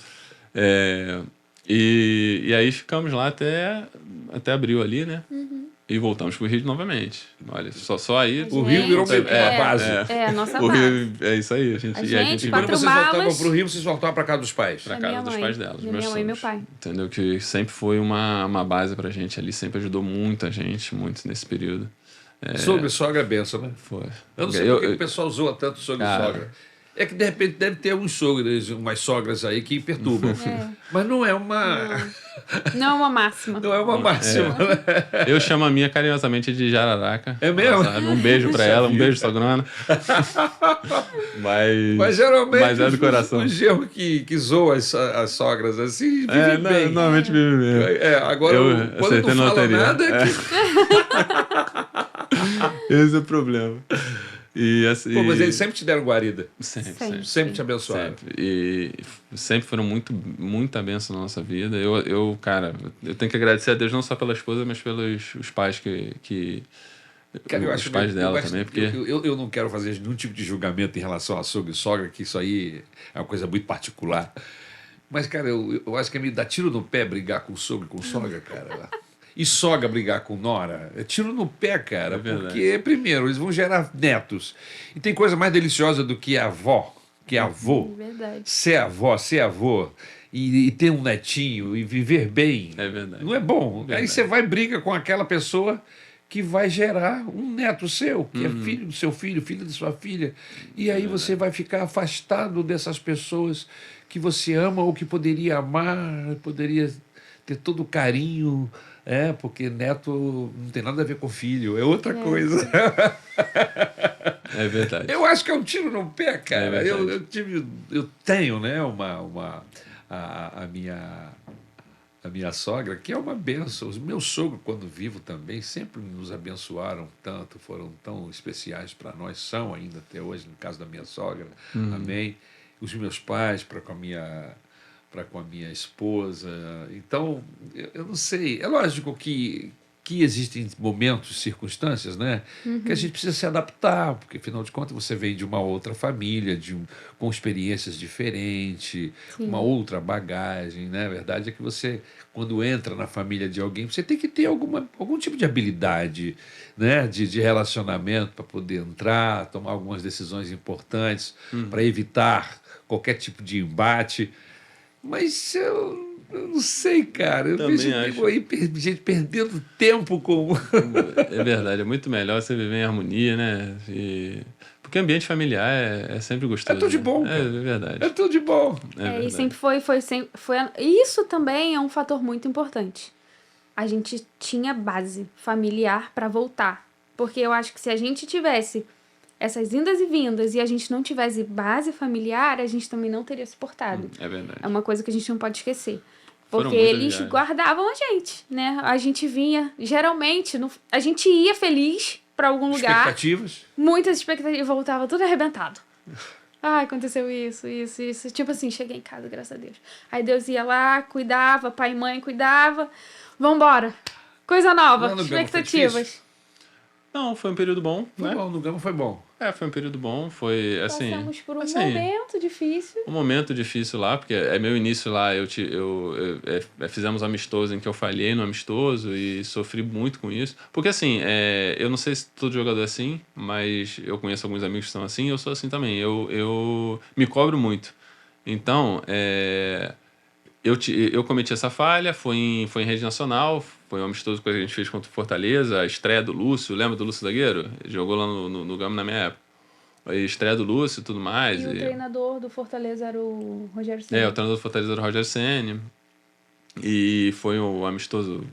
E aí ficamos lá até abril ali, né? E voltamos pro Rio novamente. Olha, só aí... O Rio virou uma base. A nossa O base. Rio, é isso aí. A gente gente, Quando 4 vocês voltavam malas. para o Rio, vocês voltavam para casa dos pais. pra Da casa minha dos mãe. pais dela, dos Da meus minha mãe e meu sogros. pai. Entendeu? Que sempre foi uma base pra gente ali, sempre ajudou muita gente, muito nesse período. Sogro e sogra é benção, né? Foi. Eu não sei por que o pessoal zoa tanto sogro e Cara. sogra. É que de repente deve ter uns sogros, umas sogras aí que perturbam. Mas não é uma. Não é uma máxima. Não é uma máxima. Né? Eu chamo a minha carinhosamente de Jararaca. É mesmo? Sabe? Um beijo pra ela, um beijo, sogrona. Mas geralmente Mas é do coração. o genro que zoa as sogras assim, vive bem. Normalmente vive bem. Agora, quando acertei não na fala loteria. nada, é que... Esse é o problema. E, assim, Pô, mas eles sempre te deram guarida. Sempre Te abençoaram. Sempre. E sempre foram muita bênção na nossa vida. Cara, eu tenho que agradecer a Deus não só pela esposa, mas pelos os pais Cara, eu os acho pais que- dela eu acho- também, porque... eu não quero fazer nenhum tipo de julgamento em relação a sogro e sogra, que isso aí é uma coisa muito particular. Mas, cara, eu acho que é me dar tiro no pé brigar com sogro e com sogra, cara. E sogra brigar com nora, é tiro no pé, cara. É verdade. Porque, primeiro, eles vão gerar netos. E tem coisa mais deliciosa do que a avó, que é avô. Verdade. Ser avó, ser avô. E ter um netinho e viver bem. É verdade. Não é bom. Verdade. Aí você vai e briga com aquela pessoa que vai gerar um neto seu, que é filho do seu filho, filho da sua filha. E aí você vai ficar afastado dessas pessoas que você ama ou que poderia amar, poderia ter todo o carinho, porque neto não tem nada a ver com filho, é outra coisa. É verdade. Eu acho que é um tiro no pé, cara. É eu tenho, né, a minha sogra, que é uma benção. Os meus sogros, quando vivo também, sempre nos abençoaram tanto, foram tão especiais para nós, são ainda até hoje, no caso da minha sogra. Amém. Os meus pais, para com a minha esposa. Então, eu não sei. É lógico que existem momentos, circunstâncias, né, que a gente precisa se adaptar, porque, afinal de contas, você vem de uma outra família, com experiências diferentes, uma outra bagagem, né? A verdade é que você, quando entra na família de alguém, você tem que ter algum tipo de habilidade, né, de relacionamento para poder entrar, tomar algumas decisões importantes, para evitar qualquer tipo de embate. Mas Eu não sei, cara. Eu Também vejo acho. nego aí, gente perdendo tempo com. É verdade, é muito melhor você viver em harmonia, né? Porque ambiente familiar é sempre É gostoso. tudo de né? bom, É, cara. é verdade. É tudo de bom. É E verdade. sempre foi sempre isso também é um fator muito importante. A gente tinha base familiar para voltar, porque eu acho que se a gente tivesse essas indas e vindas e a gente não tivesse base familiar, a gente também não teria suportado. É verdade. É uma coisa que a gente não pode esquecer. Foram Porque muitas eles viagens. guardavam a gente, né? A gente vinha, geralmente, a gente ia feliz para algum lugar, Expectativas. muitas expectativas, e voltava tudo arrebentado. Ah, aconteceu isso. Tipo assim, cheguei em casa, graças a Deus. Aí Deus ia lá, cuidava, pai e mãe cuidava. Vambora. Coisa nova, Lá no Gama foi expectativas. Não, foi um período bom, Foi né? bom, no Gama foi bom. Foi um período bom. Foi, assim... Passamos por um assim, momento difícil. um momento difícil lá, porque é meu início lá, fizemos um amistoso em que eu falhei no amistoso e sofri muito com isso. Porque assim, eu não sei se todo jogador é assim, mas eu conheço alguns amigos que são assim e eu sou assim também. Eu me cobro muito. Então, eu cometi essa falha, foi em rede nacional, foi um amistoso que a gente fez contra o Fortaleza, a estreia do Lúcio, lembra do Lúcio Zagueiro? Ele jogou lá no Gama na minha época. A estreia do Lúcio e tudo mais. E o treinador do Fortaleza era o Rogério Ceni. O treinador do Fortaleza era o Rogério Ceni. E foi um amistoso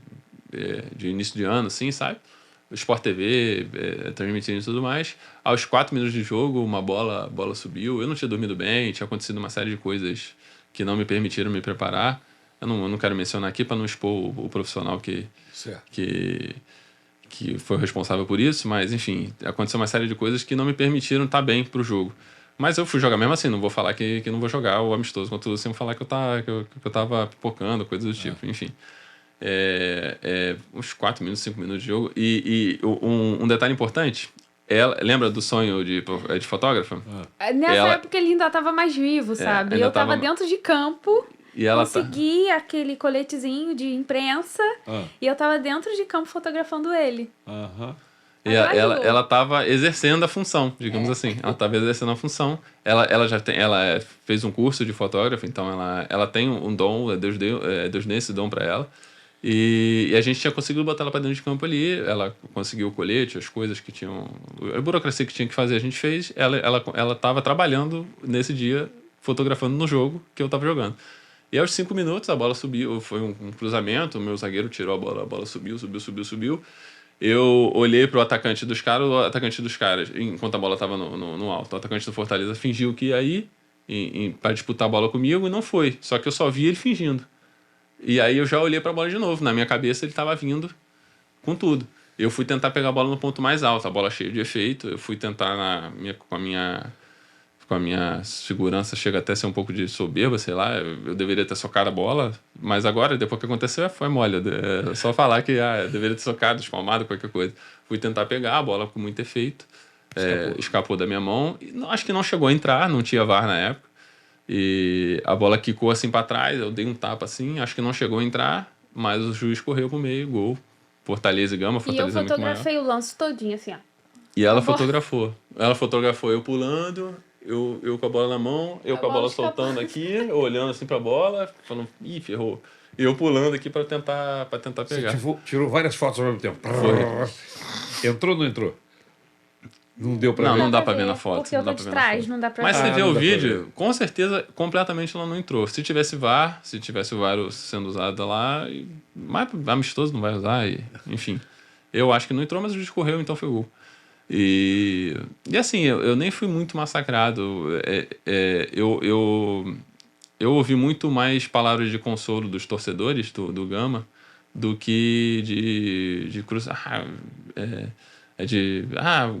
de início de ano, assim, sabe? O Sport TV transmitindo e tudo mais. Aos 4 minutos de jogo, a bola subiu. Eu não tinha dormido bem, tinha acontecido uma série de coisas que não me permitiram me preparar. Eu não quero mencionar aqui para não expor o profissional Certo. que foi o responsável por isso, mas enfim, aconteceu uma série de coisas que não me permitiram estar bem pro jogo. Mas eu fui jogar mesmo assim, não vou falar que não vou jogar o amistoso contra o Lúcio, falar que eu tava pipocando, coisas do tipo, enfim. Uns 4 minutos, 5 minutos de jogo. E um detalhe importante, lembra do sonho de fotógrafa? Nessa época ele ainda tava mais vivo, sabe? ainda Eu tava tava- dentro de campo, E ela consegui aquele coletezinho de imprensa e eu tava dentro de campo fotografando ele. Aham. E Atrás do gol. ela estava exercendo a função, digamos assim. Ela estava exercendo a função. Ela fez um curso de fotógrafo, então ela tem um dom, Deus deu esse dom para ela. E a gente tinha conseguido botar ela para dentro de campo ali. Ela conseguiu o colete, as coisas que tinham, a burocracia que tinha que fazer, a gente fez. Ela estava trabalhando nesse dia, fotografando no jogo que eu estava jogando. E aos 5 minutos a bola subiu, foi um cruzamento, o meu zagueiro tirou a bola subiu. Eu olhei pro atacante dos caras, enquanto a bola estava no alto, o atacante do Fortaleza fingiu que ia ir para disputar a bola comigo e não foi. Só que eu só vi ele fingindo. E aí eu já olhei para a bola de novo. Na minha cabeça ele estava vindo com tudo. Eu fui tentar pegar a bola no ponto mais alto, a bola cheia de efeito. Eu fui tentar com a minha segurança, chega até a ser um pouco de soberba, sei lá. Eu deveria ter socado a bola, mas agora, depois que aconteceu, foi mole. É só falar que eu deveria ter socado, espalmado, qualquer coisa. Fui tentar pegar a bola com muito efeito. Escapou da minha mão. Acho que não chegou a entrar, não tinha VAR na época. E a bola quicou assim para trás, eu dei um tapa assim, acho que não chegou a entrar, mas o juiz correu pro meio, gol. Fortaleza e Gama, E eu Fortaleza é muito maior. fotografei o lance todinho, assim, ó. E ela fotografou. Ela fotografou eu pulando, eu com a bola na mão, eu com a bola soltando aqui, eu olhando assim pra bola, falando, ih, ferrou. E eu pulando aqui pra tentar pegar. Você tirou várias fotos ao mesmo tempo. Foi. Entrou ou não entrou? Não deu pra ver. Não dá pra ver na foto. Porque eu tô de trás, não dá pra Mas ver. se vê não o dá pra vídeo, com certeza, completamente ela não entrou. Se tivesse o VAR sendo usado lá, mas amistoso não vai usar, enfim. Eu acho que não entrou, mas o juiz correu, então foi gol. E assim, eu nem fui muito massacrado. Eu ouvi muito mais palavras de consolo dos torcedores do Gama do que de cruz.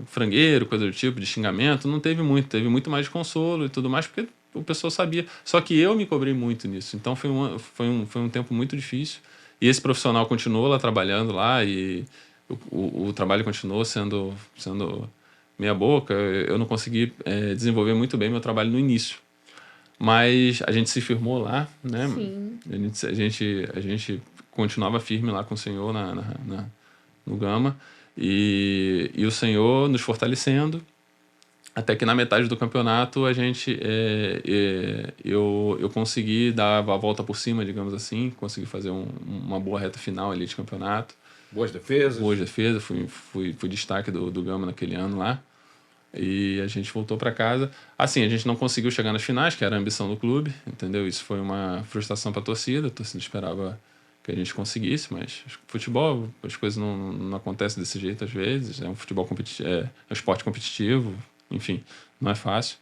Frangueiro, coisa do tipo, de xingamento. Não teve muito, teve muito mais de consolo e tudo mais, porque o pessoal sabia. Só que eu me cobrei muito nisso. Então foi um tempo muito difícil. E esse profissional continuou lá trabalhando lá e o trabalho continuou sendo meia boca. Eu não consegui desenvolver muito bem meu trabalho no início. Mas a gente se firmou lá, né? Sim. A gente continuava firme lá com o Senhor no Gama. E o Senhor nos fortalecendo. Até que na metade do campeonato eu consegui dar a volta por cima, digamos assim, consegui fazer uma boa reta final ali de campeonato. Boas defesas. Boas defesas, fui destaque do Gama naquele ano lá. E a gente voltou para casa. Assim, a gente não conseguiu chegar nas finais, que era a ambição do clube, entendeu? Isso foi uma frustração para a torcida esperava que a gente conseguisse, mas futebol, as coisas não acontecem desse jeito às vezes. É um futebol competitivo, é um esporte competitivo, enfim, não é fácil.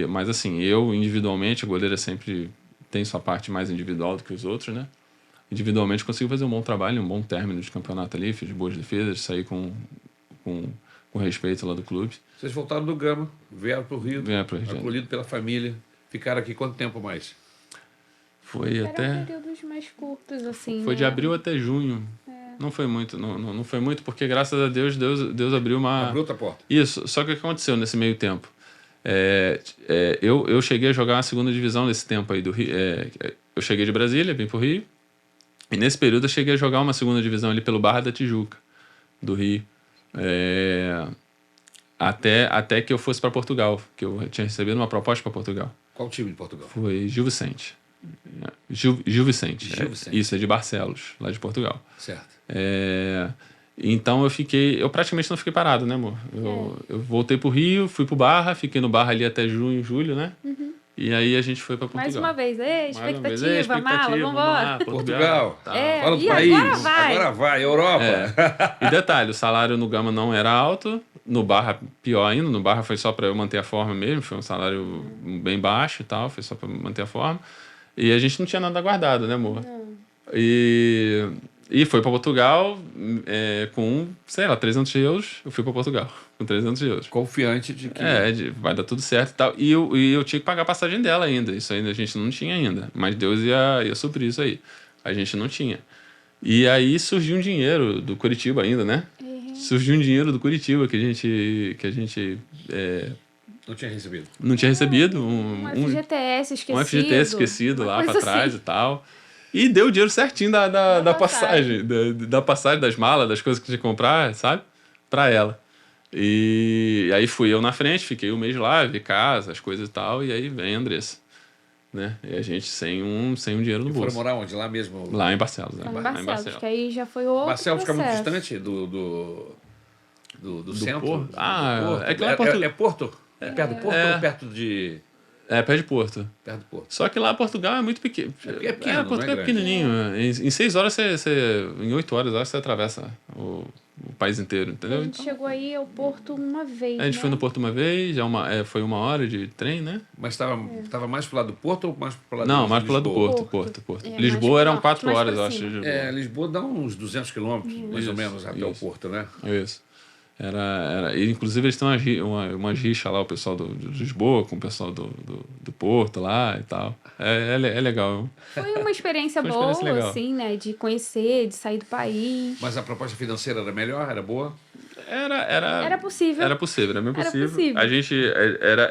Mas assim, eu individualmente, a goleira sempre tem sua parte mais individual do que os outros, né? Individualmente consigo fazer um bom trabalho, um bom término de campeonato ali, fiz boas defesas, saí com respeito lá do clube. Vocês voltaram do Gama, vieram para o Rio, acolhido pela família. Ficaram aqui quanto tempo mais? Foi Eram até... períodos mais curtos, assim, Foi né? de abril até junho. Não foi muito, não foi muito, porque graças a Deus abriu uma... Abriu outra porta. Isso, só que o que aconteceu nesse meio tempo? Eu cheguei a jogar na segunda divisão nesse tempo aí do Rio. Eu cheguei de Brasília, vim pro Rio, e nesse período eu cheguei a jogar uma segunda divisão ali pelo Barra da Tijuca, do Rio. Até que eu fosse para Portugal, que eu tinha recebido uma proposta para Portugal. Qual time de Portugal? Foi Gil Vicente. Gil Vicente. Gil Vicente. Isso, é de Barcelos, lá de Portugal. Certo. Então eu praticamente não fiquei parado, né, amor? Eu voltei pro Rio, fui pro Barra, fiquei no Barra ali até junho, julho, né? E aí a gente foi para Portugal. Mais uma vez, expectativa, mala, vamos vambora. Portugal. Tá. Fala do E país. agora vai. Europa. E detalhe, o salário no Gama não era alto, no Barra pior ainda, no Barra foi só para eu manter a forma mesmo, foi um salário bem baixo e tal, foi só para manter a forma. E a gente não tinha nada guardado, né, amor? Não. E foi para Portugal com, sei lá, 300 euros, eu fui para Portugal com 300 euros. Confiante de que... Vai dar tudo certo e tal. E eu tinha que pagar a passagem dela ainda, isso ainda a gente não tinha ainda, mas Deus ia suprir isso aí. A gente não tinha. E aí surgiu um dinheiro do Curitiba ainda, né? Surgiu um dinheiro do Curitiba que a gente não tinha recebido. Não tinha recebido. Um FGTS esquecido. Um FGTS esquecido lá para trás e tal. E deu o dinheiro certinho da passagem. Da passagem, das malas, das coisas que tinha que comprar, sabe? Pra ela. E aí fui eu na frente, fiquei um mês lá, vi casa, as coisas e tal. E aí vem a Andressa. Né? E a gente sem um dinheiro no bolso. Foram morar onde? Lá mesmo? Lá em Barcelos. Lá em Barcelos, que aí já foi outro Barcelos fica muito processo. distante do centro? Porto? Porto. É que lá é Porto? É perto do Porto ou perto de... perto de Porto. Perto do Porto. Só que lá Portugal é muito pequeno. É pequeno, Portugal não é pequenininho. Em 6 horas, em 8 horas, eu acho que você atravessa o país inteiro, entendeu? A gente chegou aí ao Porto uma vez, A gente foi no Porto uma vez, foi 1 hora de trem, né? Mas estava mais pro lado do Porto ou mais pro lado Não, mais pro lado do Porto. Lisboa eram 4 horas, eu acho. Lisboa dá uns 200 quilômetros, mais ou menos, até o Porto, né? Isso. Inclusive, eles têm uma rixa lá, o pessoal de Lisboa com o pessoal do Porto lá e tal. É legal. Foi uma experiência boa, assim, né? De conhecer, de sair do país. Mas a proposta financeira era melhor? Era boa? Era possível. Era possível, era bem possível. A gente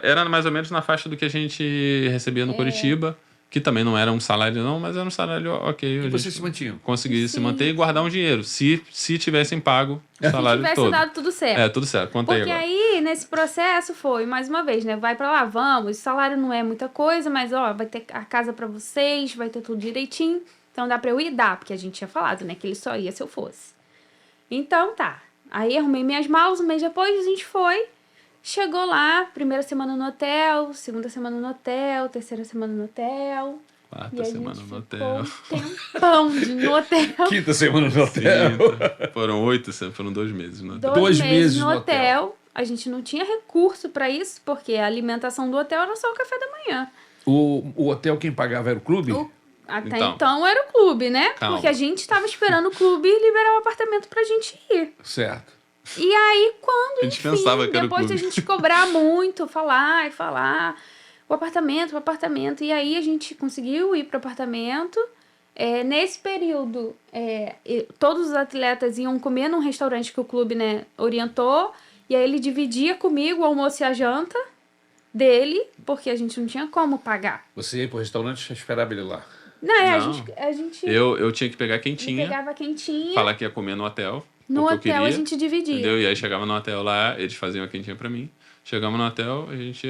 era mais ou menos na faixa do que a gente recebia no Curitiba, que também não era um salário não, mas era um salário ok. E vocês se mantinham? Conseguir se manter e guardar um dinheiro, se tivessem pago o salário todo. Se tivesse dado tudo certo. Tudo certo. Conta aí agora. Porque aí, nesse processo, foi, mais uma vez, né? Vai pra lá, vamos. O salário não é muita coisa, mas, vai ter a casa pra vocês, vai ter tudo direitinho. Então, dá pra eu ir? Dá, porque a gente tinha falado, né? Que ele só ia se eu fosse. Então, tá. Aí, arrumei minhas malas, um mês depois, a gente foi. Chegou lá, primeira semana no hotel, segunda semana no hotel, terceira semana no hotel. Quarta semana no hotel. Tempão no hotel. Quinta semana no hotel. Foram 2 meses no hotel. 2 meses no hotel. A gente não tinha recurso para isso, porque a alimentação do hotel era só o café da manhã. O hotel quem pagava era o clube? Até então era o clube, né? Calma. Porque a gente estava esperando o clube liberar o apartamento pra gente ir. Certo. E aí, quando, a gente pensava que era depois da gente cobrar muito, falar, o apartamento. E aí a gente conseguiu ir pro apartamento. Nesse período, todos os atletas iam comer num restaurante que o clube, né, orientou. E aí ele dividia comigo o almoço e a janta dele, porque a gente não tinha como pagar. Você ia pro restaurante e esperava ele lá? Não, Não. a gente Eu tinha que pegar quentinha. pegava quentinha. Falar que ia comer no hotel. No o que eu hotel queria, a gente dividia. Entendeu? E aí chegava no hotel lá, eles faziam a quentinha pra mim. Chegamos no hotel, a gente,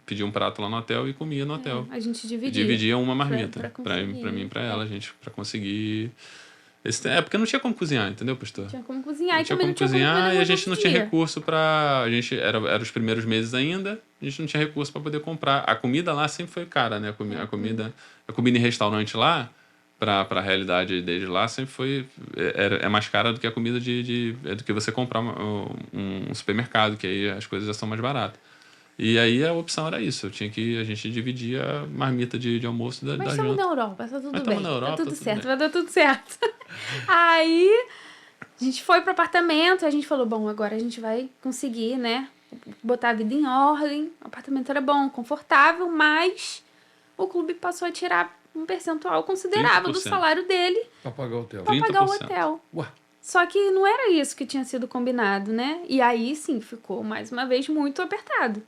pedia um prato lá no hotel e comia no hotel. A gente dividia. Dividia uma marmita, Pra pra conseguir. mim e pra ela, a gente, pra conseguir... porque não tinha como cozinhar, entendeu, pastor? Não tinha como cozinhar. Não E tinha também como não tinha como cozinhar comer e a no gente outro não tinha dia. recurso pra... Era os primeiros meses ainda, a gente não tinha recurso pra poder comprar. A comida lá sempre foi cara, né? A comida em restaurante lá, pra realidade deles lá, sempre foi... É mais cara do que a comida do que você comprar um supermercado, que aí as coisas já são mais baratas. E aí a opção era isso. A gente dividia a marmita de almoço da Mas janta. estamos na Europa, tá tudo Mas bem. estamos na Europa, tá tudo tá tudo certo, bem. vai dar tudo certo. Aí a gente foi pro apartamento, a gente falou, bom, agora a gente vai conseguir, né, botar a vida em ordem. O apartamento era bom, confortável, mas o clube passou a tirar um percentual considerável do 30%. salário dele Pra pagar o hotel. pra pagar o 30%. hotel. Ué, Só que não era isso que tinha sido combinado, né? E aí, sim, ficou, mais uma vez, muito apertado.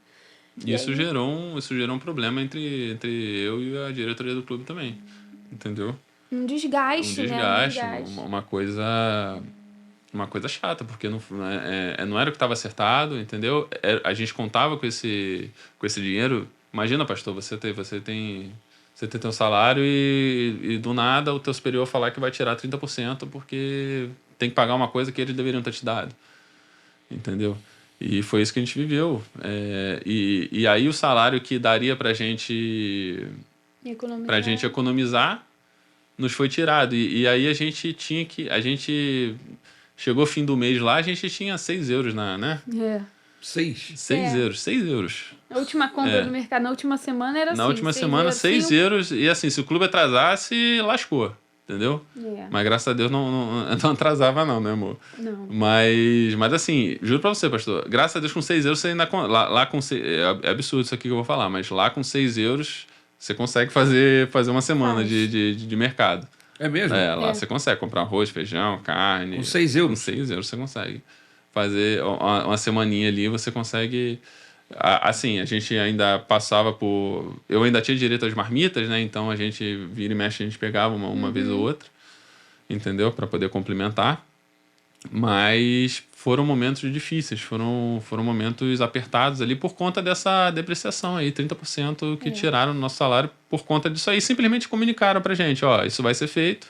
Isso gerou um problema entre eu e a diretoria do clube também. Entendeu? Um Um desgaste, né? Um desgaste, desgaste. uma coisa chata, porque não era o que estava acertado, entendeu? A gente contava com esse dinheiro. Imagina, pastor, você tem teu salário e do nada o teu superior falar que vai tirar 30% porque tem que pagar uma coisa que eles deveriam ter te dado. Entendeu? E foi isso que a gente viveu. E aí o salário que daria pra gente economizar nos foi tirado. E aí a gente tinha que... A gente chegou fim do mês lá, a gente tinha 6 euros né? É. 6. 6 euros. 6 euros. A última compra do mercado, na última semana era assim. Na última 6 semana, euros. 6 euros. E assim, se o clube atrasasse, lascou. Entendeu? É. Mas graças a Deus não atrasava não, né, amor? Não. Mas assim, juro pra você, pastor, graças a Deus com 6 euros você ainda... Lá com 6, é absurdo isso aqui que eu vou falar, mas lá com 6 euros você consegue fazer uma semana Faz. de mercado. É mesmo? Lá É. você consegue comprar arroz, feijão, carne. Com 6 euros? Com 6 euros você consegue. Fazer uma semaninha ali, você consegue... Assim, a gente ainda passava por... Eu ainda tinha direito às marmitas, né? Então a gente vira e mexe, a gente pegava uma vez ou outra. Entendeu? Para poder complementar. Mas foram momentos difíceis, foram momentos apertados ali por conta dessa depreciação aí, 30% que tiraram do nosso salário por conta disso aí. Simplesmente comunicaram pra gente, ó, isso vai ser feito,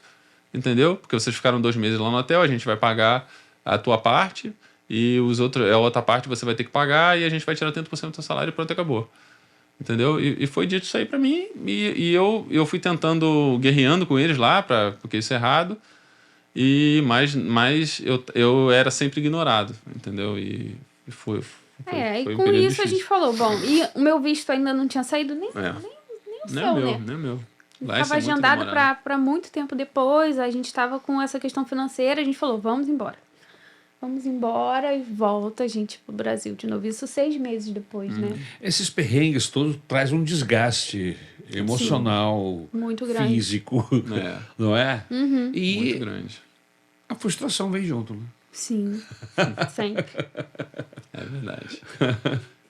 entendeu? Porque vocês ficaram 2 meses lá no hotel, a gente vai pagar a tua parte e a outra parte você vai ter que pagar e a gente vai tirar 30% do seu salário e pronto, acabou. Entendeu? E foi dito isso aí pra mim e eu fui tentando, guerreando com eles lá, porque isso é errado. Mas eu era sempre ignorado, entendeu? E foi E um com período isso a difícil. gente falou, bom, e o meu visto ainda não tinha saído nem o Nem seu, o meu, né? nem o meu. Lá isso Estava é muito agendado demorado. para muito tempo depois, a gente estava com essa questão financeira, a gente falou, vamos embora. Vamos embora e volta a gente pro Brasil de novo. Isso 6 meses depois, né? Esses perrengues todos trazem um desgaste emocional, Muito grande. físico, É. não é? E Muito grande. a frustração vem junto, né? Sim, sempre. É verdade.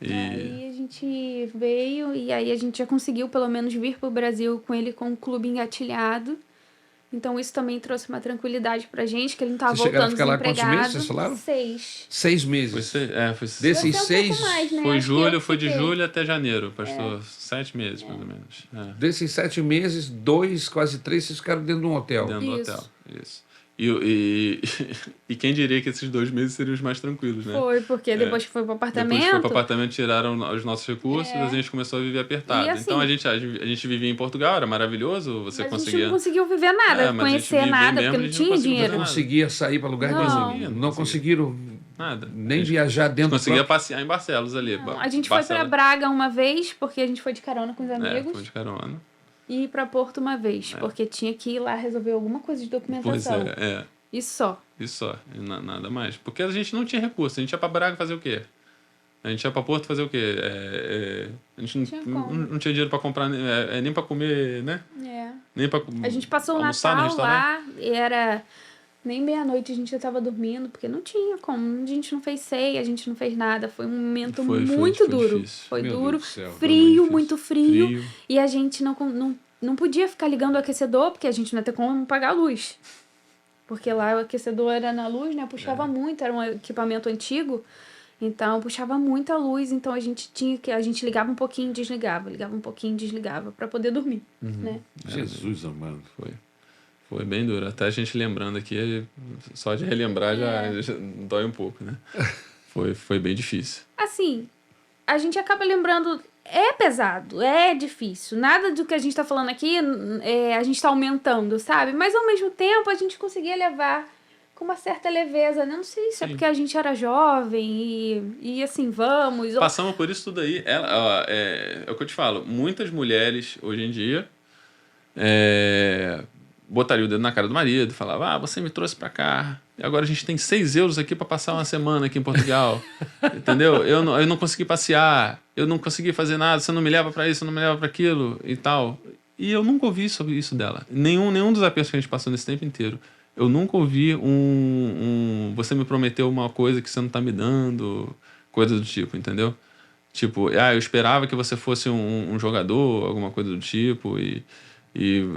Aí a gente veio e aí a gente já conseguiu pelo menos vir pro Brasil com ele com o clube engatilhado. Então isso também trouxe uma tranquilidade pra gente, que ele não tava Vocês chegaram a voltando ficar lá quantos meses, desempregado. vocês falaram? 6. 6 Foi, meses. Você Desses um 6, pouco mais, né? foi Acho que eu julho, foi de fiquei. julho até janeiro, pastor. 7 meses, mais ou menos. É. desses 7 meses, 2, quase 3, vocês ficaram dentro de um hotel. Dentro do Isso. hotel. Isso. E quem diria que esses 2 meses seriam os mais tranquilos, né? Foi, porque depois que foi pro apartamento. Depois que foi pro apartamento, tiraram os nossos recursos e a gente começou a viver apertado. E assim- Então a gente vivia em Portugal, era maravilhoso, você Mas a gente conseguia... não conseguiu viver nada, mas a gente conhecer viver nada, mesmo, porque a não gente tinha não conseguia dinheiro. fazer Não conseguia sair para lugar Não. nenhum. Conseguia, Não conseguiram Nada. nem viajar A gente dentro conseguia do passear em Barcelos ali. A gente foi pra Braga uma vez, porque a gente foi de carona com os amigos. Foi de carona. E pra Porto uma vez, porque tinha que ir lá resolver alguma coisa de Pois documentação. é. E só. Isso só, e nada mais. Porque a gente não tinha recurso. A gente ia pra Braga fazer o quê? A gente ia pra Porto fazer o quê? A gente Tinha como. não tinha dinheiro pra comprar, nem pra comer, né? É. Nem pra A gente passou o almoçar no Natal restaurante. lá e era nem meia-noite a gente já tava dormindo, porque não tinha como. A gente não fez ceia, a gente não fez nada. Foi um momento Foi muito duro. difícil. Foi Meu duro, Deus do céu, foi frio, muito muito frio. Frio. E a gente não podia ficar ligando o aquecedor, porque a gente não ia ter como pagar a luz. Porque lá o aquecedor era na luz, né? Puxava muito, era um equipamento antigo. Então, puxava muita luz, então a gente ligava um pouquinho, desligava, ligava um pouquinho, desligava, para poder dormir, né? Jesus amado. Foi bem duro. Até a gente lembrando aqui, só de relembrar já dói um pouco, né? Foi bem difícil. Assim, a gente acaba lembrando, é pesado, é difícil. Nada do que a gente tá falando aqui, a gente tá aumentando, sabe? Mas ao mesmo tempo a gente conseguia levar com uma certa leveza, né? Não sei se é porque a gente era jovem e assim, vamos. Passamos por isso tudo aí. É o que eu te falo. Muitas mulheres, hoje em dia, botariam o dedo na cara do marido e falavam, você me trouxe pra cá, e agora a gente tem 6 euros aqui pra passar uma semana aqui em Portugal. Entendeu? Eu não consegui passear, eu não consegui fazer nada, você não me leva pra isso, você não me leva pra aquilo e tal. E eu nunca ouvi sobre isso dela. Nenhum dos apertos que a gente passou nesse tempo inteiro. Eu nunca ouvi você me prometeu uma coisa que você não tá me dando, coisa do tipo, entendeu? Tipo, eu esperava que você fosse um jogador, alguma coisa do tipo, e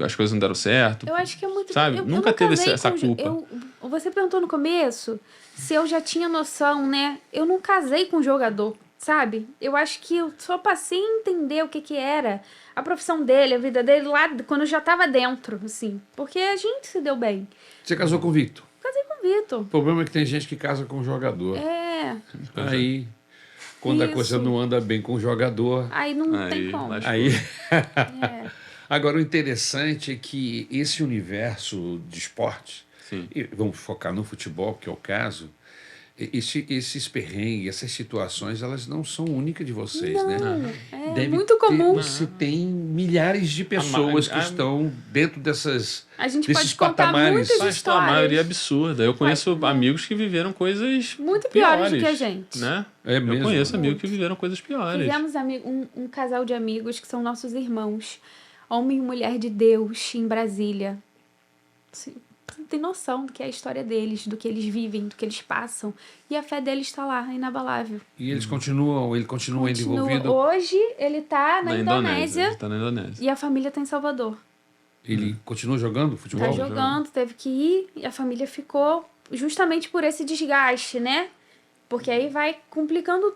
as coisas não deram certo. Eu acho que é muito... Sabe? Nunca teve essa culpa. Você perguntou no começo se eu já tinha noção, né? Eu não casei com jogador, sabe? Eu acho que eu só passei a entender o que era a profissão dele, a vida dele lá quando eu já tava dentro, assim. Porque a gente se deu bem. Você casou com o Victor? Casei com o Vitor. O problema é que tem gente que casa com jogador. Aí, quando a coisa não anda bem com o jogador... Aí não tem como. Aí... Agora, o interessante é que esse universo de esporte, e vamos focar no futebol, que é o caso, esses perrengues, essas situações, elas não são únicas de vocês, não, né? É muito comum. Você tem milhares de pessoas que estão dentro desses A gente desses pode contar patamares. muitas histórias. A maioria é absurda. Eu conheço amigos que viveram coisas muito piores do que a gente. Né? É mesmo? Eu conheço amigos que viveram coisas piores. Fizemos um casal de amigos que são nossos irmãos. Homem e mulher de Deus em Brasília. Você não tem noção do que é a história deles, do que eles vivem, do que eles passam. E a fé deles está lá, inabalável. E ele continua ainda envolvido? Hoje ele está na Indonésia. Ele tá na Indonésia. E a família está em Salvador. Ele continua jogando futebol? Tá jogando, teve que ir. E a família ficou justamente por esse desgaste, né? Porque aí vai complicando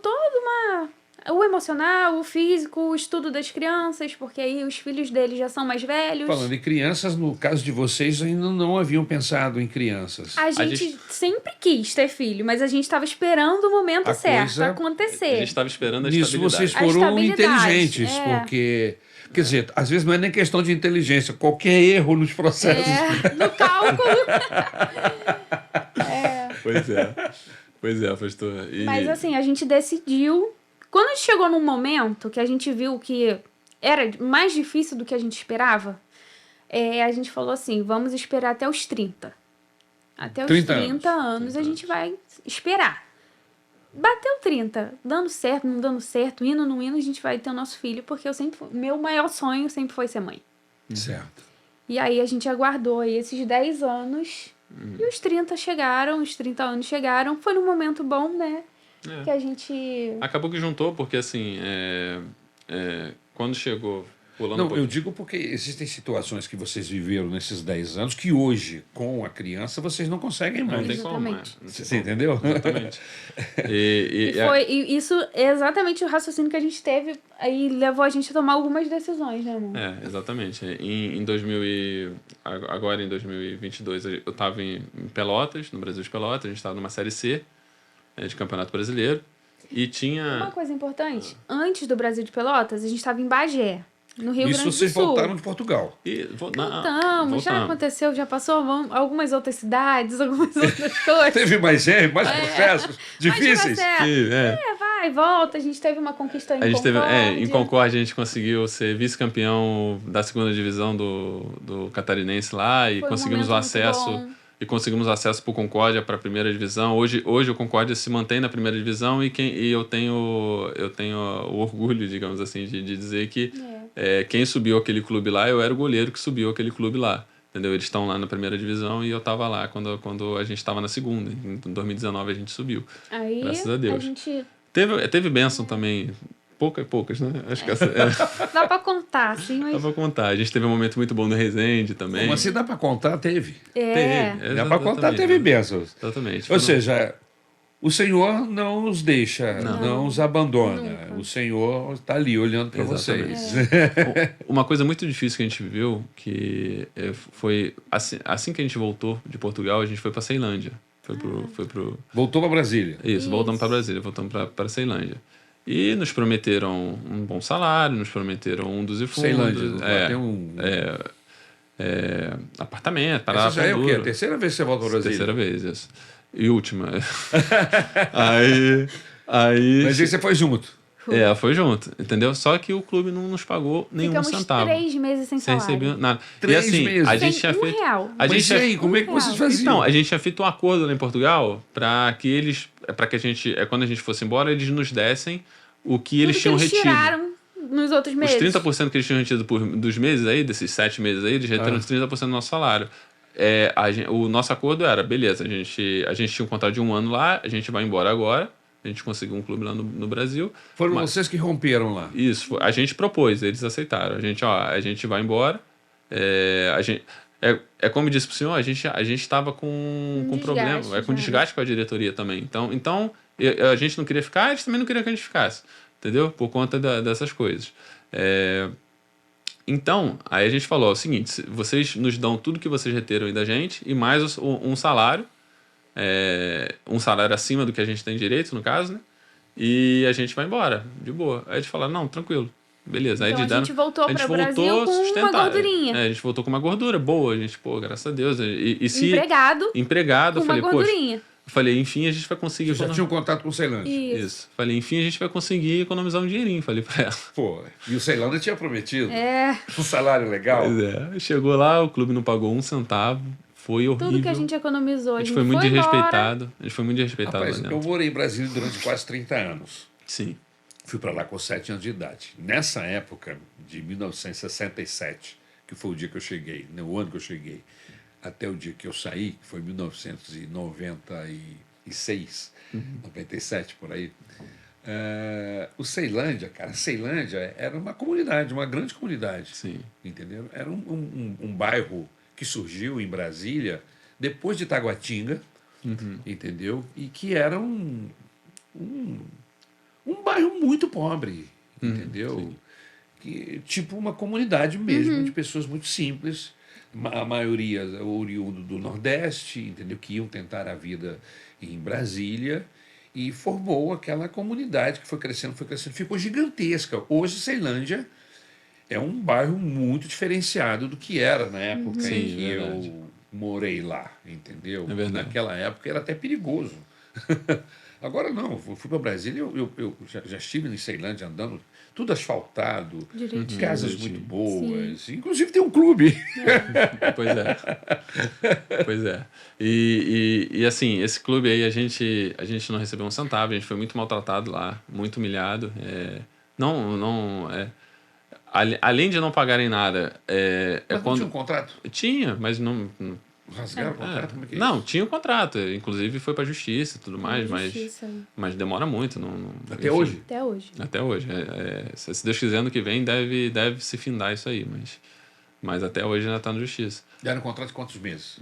o emocional, o físico, o estudo das crianças, porque aí os filhos deles já são mais velhos. Falando em crianças, no caso de vocês, ainda não haviam pensado em crianças. A gente sempre quis ter filho, mas a gente estava esperando o momento certo acontecer. A gente estava esperando a Nisso estabilidade. vocês foram inteligentes, porque... Quer dizer, às vezes não é nem questão de inteligência, qualquer erro nos processos. No cálculo. Pois é, pastor. Mas assim, a gente decidiu... Quando a gente chegou num momento que a gente viu que era mais difícil do que a gente esperava, a gente falou assim, vamos esperar até os 30. Até os 30 anos a gente vai esperar. Bateu 30, dando certo, não dando certo, indo, não indo, a gente vai ter o nosso filho, porque meu maior sonho sempre foi ser mãe. Certo. E aí a gente aguardou aí esses 10 anos, e os 30 anos chegaram, foi num momento bom, né? Que a gente... Acabou que juntou, porque assim, quando chegou... Não, eu digo porque existem situações que vocês viveram nesses 10 anos que hoje, com a criança, vocês não conseguem mais. Não tem como. Você entendeu? Exatamente. E isso é exatamente o raciocínio que a gente teve, aí levou a gente a tomar algumas decisões, né, amor? Exatamente. Agora em 2022, eu estava em Pelotas, no Brasil de Pelotas, a gente estava numa Série C de Campeonato Brasileiro, e tinha... Uma coisa importante, antes do Brasil de Pelotas, a gente estava em Bagé, no Rio Grande do Sul. Isso vocês voltaram de Portugal. Voltamos, já aconteceu, já passou algumas outras cidades, algumas outras coisas. Teve mais processos difíceis? Vai, volta, a gente teve uma conquista em Concórdia. Em Concórdia a gente conseguiu ser vice-campeão da segunda divisão do Catarinense lá, e conseguimos o acesso... E conseguimos acesso para o Concórdia, para a primeira divisão. Hoje o Concórdia se mantém na primeira divisão e eu tenho o orgulho, digamos assim, de dizer que quem subiu aquele clube lá, eu era o goleiro que subiu aquele clube lá. Entendeu? Eles estão lá na primeira divisão e eu estava lá quando a gente estava na segunda. Em 2019 a gente subiu. Aí, graças a Deus. A gente... Teve bênção também. Poucas, né? Acho que dá pra contar, sim, mas... Dá pra contar. A gente teve um momento muito bom no Resende também. Como assim dá pra contar? Teve. Teve. Dá pra contar, teve bênçãos. Exatamente. Ou seja, o Senhor não nos deixa, Não. não nos abandona. Nunca. O Senhor está ali olhando para Exatamente. vocês. Uma coisa muito difícil que a gente viveu, que foi assim que a gente voltou de Portugal, a gente foi para Ceilândia. Foi pro Voltou para Brasília. Isso, voltamos Isso. para Brasília, voltamos para Ceilândia. E nos prometeram um bom salário, nos prometeram um dos fundos. Ceilândia, lá tem um... Apartamento, Essa parada já é o quê? A dura. terceira vez que você volta para Brasília? Terceira vez, isso. E última. aí Mas aí você foi junto. foi junto, entendeu? Só que o clube não nos pagou nenhum Ficamos centavo. 3 meses sem Sem salário. receber nada. 3 e assim, meses. a Sem gente tinha um feito. real. A Mas gente e aí, tinha, como é que vocês Então, faziam? então, a gente tinha feito um acordo lá em Portugal para que eles. Para que a gente. Quando a gente fosse embora, eles nos dessem o que eles Tudo tinham que eles retido. tiraram nos outros Os meses. 30% que eles tinham retido dos meses aí, desses 7 meses aí, eles retiram os 30% do nosso salário. O nosso acordo era, beleza, a gente tinha um contrato de 1 ano lá, a gente vai embora agora, a gente conseguiu um clube lá no Brasil. Foram vocês que romperam lá. Isso, a gente propôs, eles aceitaram. A gente vai embora. Como eu disse pro senhor, a gente estava com desgaste, problema, com né? desgaste com a diretoria também. Então a gente não queria ficar, eles também não queriam que a gente ficasse, entendeu? Por conta dessas coisas. Então, aí a gente falou o seguinte: vocês nos dão tudo que vocês reteram aí da gente e mais um salário, um salário acima do que a gente tem direito, no caso, né? E a gente vai embora, de boa. Aí eles falaram, não, tranquilo, beleza. Aí Então eles a gente voltou a gente para o Brasil com uma sustentável. gordurinha. A gente voltou com uma gordura boa, a gente, pô, graças a Deus. E se Empregado eu com falei, uma poxa, gordurinha. eu falei, enfim, a gente vai conseguir. Já tinha um contato com o Ceilândia. Isso. Falei, enfim, a gente vai conseguir economizar um dinheirinho, falei pra ela. Pô, e o Ceilândia tinha prometido É, um salário legal. Pois é. Chegou lá, o clube não pagou um centavo, foi horrível. tudo que a gente economizou, A gente foi muito desrespeitado. A gente foi muito desrespeitado Rapaz, lá eu dentro. morei em Brasília durante quase 30 anos. Sim. Fui para lá com 7 anos de idade. Nessa época, de 1967, que foi o dia que eu cheguei, né, o ano que eu cheguei, até o dia que eu saí, que foi 1996, 97, por aí, o Ceilândia, cara, Ceilândia era uma comunidade, uma grande comunidade. Sim. Entendeu? Era um bairro que surgiu em Brasília depois de Taguatinga, entendeu? E que era um bairro muito pobre, entendeu? sim. Que, tipo uma comunidade mesmo, de pessoas muito simples, a maioria oriundo do Nordeste, entendeu? Que iam tentar a vida em Brasília, e formou aquela comunidade que foi crescendo, ficou gigantesca. Hoje, Ceilândia é um bairro muito diferenciado do que era na época Sim, em que verdade. eu morei lá, entendeu? É verdade. Naquela época era até perigoso. Agora não, eu fui para Brasília, eu já estive em Ceilândia andando, tudo asfaltado, direitinho. casas Direitinho. muito boas, inclusive tem um clube. Pois é. Pois é. E assim, esse clube aí a gente não recebeu um centavo, a gente foi muito maltratado lá, muito humilhado. Além de não pagarem nada, Mas não tinha um contrato? Tinha, mas não. Rasgaram o contrato? Como é que é Não, isso? tinha o contrato. Inclusive foi pra justiça e tudo mais, Justiça. mas demora muito. Até enfim, hoje? Até hoje. Até hoje. Se Deus quiser, ano que vem deve se findar isso aí, mas até hoje ainda tá na justiça. Deram um contrato de quantos meses?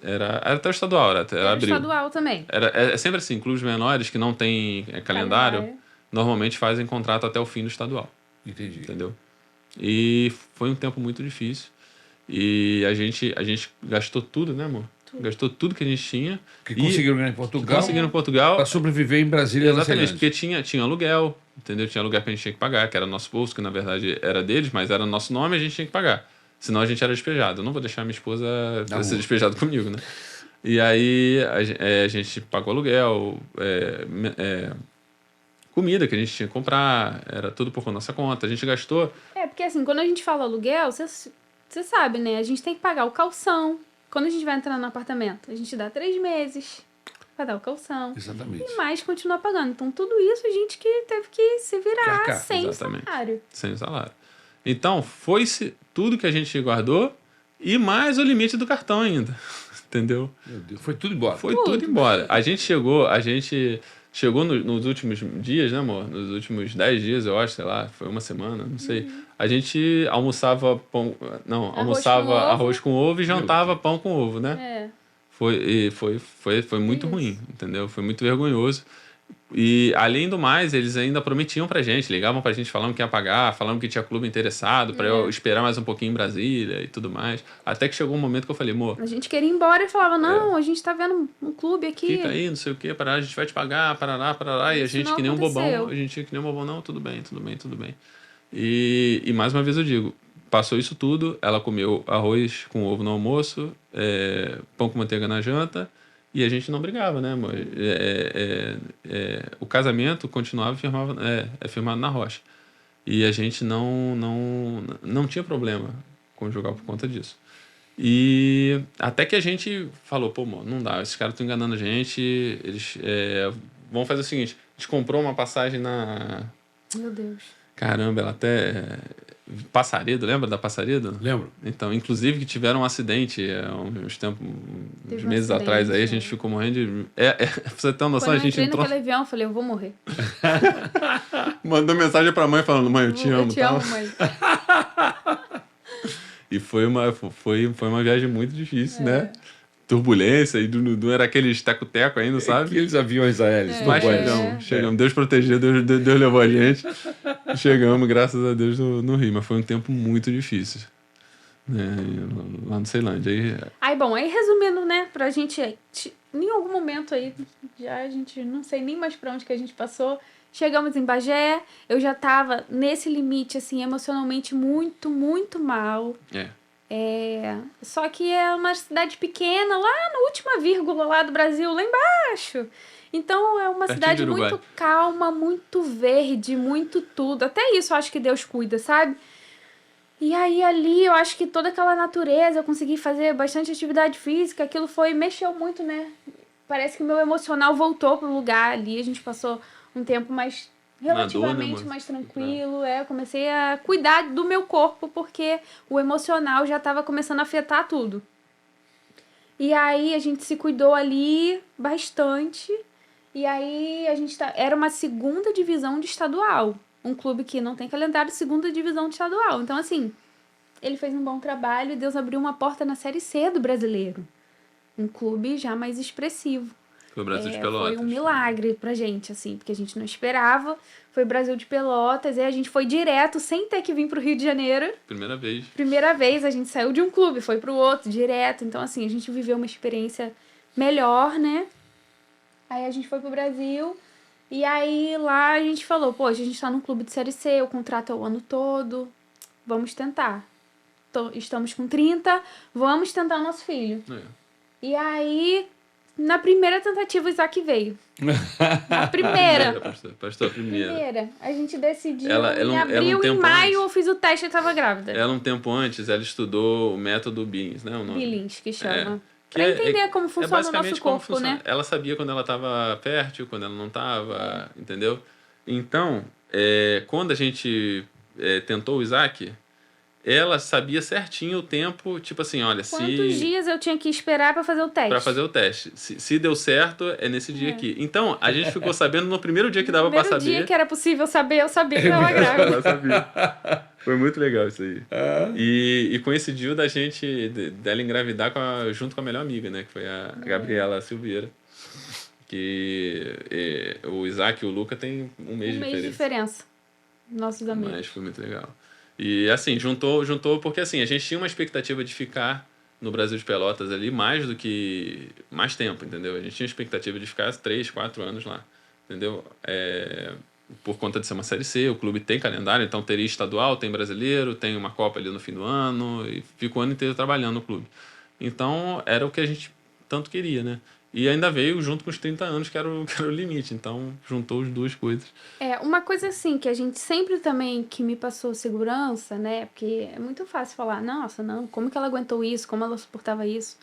Era até o estadual, era Era abril. estadual também. É sempre assim, clubes menores que não têm calendário, normalmente fazem contrato até o fim do estadual, Entendi. entendeu? E foi um tempo muito difícil. E a gente gastou tudo, né, amor? Gastou tudo que a gente tinha. Que E conseguiram ganhar em Portugal conseguiram em Portugal. para sobreviver em Brasília. na Exatamente, Ceilândia. porque tinha aluguel, entendeu? Tinha aluguel que a gente tinha que pagar, que era nosso bolso, que na verdade era deles, mas era nosso nome e a gente tinha que pagar. Senão a gente era despejado. Eu não vou deixar minha esposa Na ser rua. despejada comigo, né? E aí a gente pagou aluguel, comida que a gente tinha que comprar, era tudo por nossa conta. A gente gastou. Porque assim, quando a gente fala aluguel, você sabe, né? A gente tem que pagar o calção. Quando a gente vai entrar no apartamento, a gente dá 3 meses pra dar o calção. Exatamente. E mais continuar pagando. Então, tudo isso a gente que teve que se virar Arcar, sem exatamente. salário. Sem salário. Então, foi-se tudo que a gente guardou e mais o limite do cartão ainda. Entendeu? Meu Deus, foi tudo embora. Foi tudo embora. A gente chegou nos últimos dias, né, amor? Nos últimos 10 dias, eu acho, sei lá, foi uma semana, não sei. A gente almoçava pão. Não, almoçava com ovo. arroz com ovo e jantava pão com ovo, né? Foi muito ruim, entendeu? Foi muito vergonhoso. E, além do mais, eles ainda prometiam pra gente, ligavam pra gente falando que ia pagar, falando que tinha clube interessado, pra eu esperar mais um pouquinho em Brasília e tudo mais. Até que chegou um momento que eu falei, amor, A gente queria ir embora e falava, não, a gente tá vendo um clube aqui. fica aí, não sei o que, parará, a gente vai te pagar, parará, e a Isso gente não que nem um bobão, aconteceu. a gente que nem um bobão, não, tudo bem. E mais uma vez eu digo, passou isso tudo, ela comeu arroz com ovo no almoço, pão com manteiga na janta, e a gente não brigava, né, amor? O casamento continuava firmado na rocha. E a gente não tinha problema conjugal por conta disso. E até que a gente falou, pô, mano, não dá, esses caras estão enganando a gente, eles vão fazer o seguinte, a gente comprou uma passagem na... Meu Deus. Caramba, ela até... Passaredo, lembra da Passaredo? Lembro. Então, inclusive que tiveram um acidente uns meses um atrás aí, a acidente, gente ficou morrendo de... pra você ter uma noção, Quando a eu gente entrei entrou... naquele avião, eu falei, eu vou morrer. Mandou mensagem pra mãe falando, mãe, eu te amo, Eu te tá? amo, mãe. E foi uma viagem muito difícil, né? Turbulência, e Dudu era aquele teco-teco ainda, sabe? Aqueles aviões aéreos. Mas chegamos. Deus protegeu, Deus levou a gente. Chegamos, graças a Deus, no Rio. Mas foi um tempo muito difícil. Né? Lá no Ceilândia. Aí resumindo, né, pra gente, em algum momento aí, já a gente não sei nem mais pra onde que a gente passou, chegamos em Bagé, eu já tava nesse limite, assim, emocionalmente muito, muito mal. Só que é uma cidade pequena, lá na última vírgula lá do Brasil, lá embaixo. Então é uma Pertinho cidade de Uruguai. muito calma, muito verde, muito tudo. Até isso eu acho que Deus cuida, sabe? E aí ali eu acho que toda aquela natureza, eu consegui fazer bastante atividade física, aquilo mexeu muito, né? Parece que o meu emocional voltou pro lugar ali, a gente passou um tempo mais relativamente amor? mais tranquilo, eu comecei a cuidar do meu corpo, porque o emocional já estava começando a afetar tudo. E aí a gente se cuidou ali bastante, e aí a gente era uma segunda divisão de estadual, um clube que não tem calendário de segunda divisão de estadual. Então, assim, ele fez um bom trabalho e Deus abriu uma porta na Série C do Brasileiro. Um clube já mais expressivo. Foi o Brasil de Pelotas. Foi um milagre pra gente, assim, porque a gente não esperava. Foi Brasil de Pelotas, e a gente foi direto, sem ter que vir pro Rio de Janeiro. Primeira vez a gente saiu de um clube, foi pro outro, direto. Então, assim, a gente viveu uma experiência melhor, né? Aí a gente foi pro Brasil, e aí lá a gente falou, poxa, a gente tá num clube de Série C, o contrato é o ano todo, vamos tentar. Estamos com 30, vamos tentar o nosso filho. E aí... Na primeira tentativa, o Isaac veio. Na primeira. Pastor, primeira. A gente decidiu em abril, em maio eu fiz o teste e estava grávida. Ela, um tempo antes, ela estudou o método Billings, né? O nome. Billings, que chama. Pra entender como funciona o nosso corpo, né? Ela sabia quando ela estava fértil, quando ela não estava, entendeu? Então, quando a gente tentou o Isaac... Ela sabia certinho o tempo, tipo assim, olha, Quantos dias eu tinha que esperar pra fazer o teste? Pra fazer o teste. Se deu certo, é nesse dia aqui. Então, a gente ficou sabendo no primeiro dia que dava pra saber. No primeiro dia que era possível saber, eu sabia que eu tava grávida. Ela sabia. Foi muito legal isso aí. E coincidiu dela engravidar junto com a melhor amiga, né? Que foi a Gabriela Silveira. Que o Isaac e o Luca tem um mês de diferença. Nossos amigos. Mas foi muito legal. E assim, juntou porque assim, a gente tinha uma expectativa de ficar no Brasil de Pelotas ali mais tempo, entendeu? A gente tinha expectativa de ficar 3, 4 anos lá, entendeu? Por conta de ser uma Série C, o clube tem calendário, então teria estadual, tem brasileiro, tem uma Copa ali no fim do ano, e fica o ano inteiro trabalhando no clube. Então, era o que a gente tanto queria, né? E ainda veio junto com os 30 anos, que era o limite. Então, juntou as duas coisas. Uma coisa assim, que a gente sempre também, que me passou segurança, né? Porque é muito fácil falar, nossa, não, como que ela aguentou isso? Como ela suportava isso?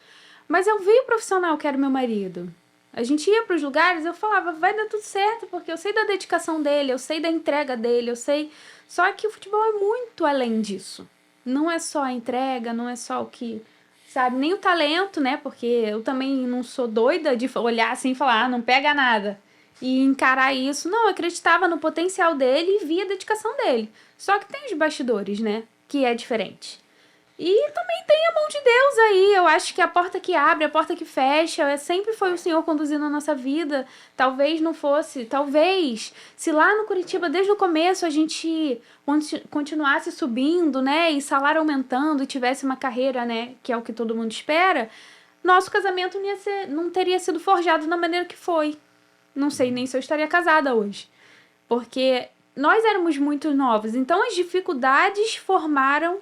Mas eu vi o profissional que era o meu marido. A gente ia pros lugares, eu falava, vai dar tudo certo, porque eu sei da dedicação dele, eu sei da entrega dele, eu sei... Só que o futebol é muito além disso. Não é só a entrega, não é só o que... Sabe, nem o talento, né? Porque eu também não sou doida de olhar assim e falar, não pega nada. E encarar isso. Não, eu acreditava no potencial dele e via a dedicação dele. Só que tem os bastidores, né? Que é diferente. E também tem a mão de Deus aí. Eu acho que a porta que abre, a porta que fecha, sempre foi o Senhor conduzindo a nossa vida. Talvez não fosse. Talvez, se lá no Curitiba, desde o começo, a gente continuasse subindo, né? E salário aumentando, e tivesse uma carreira, né? Que é o que todo mundo espera, nosso casamento não teria sido forjado da maneira que foi. Não sei nem se eu estaria casada hoje. Porque nós éramos muito novos. Então, as dificuldades formaram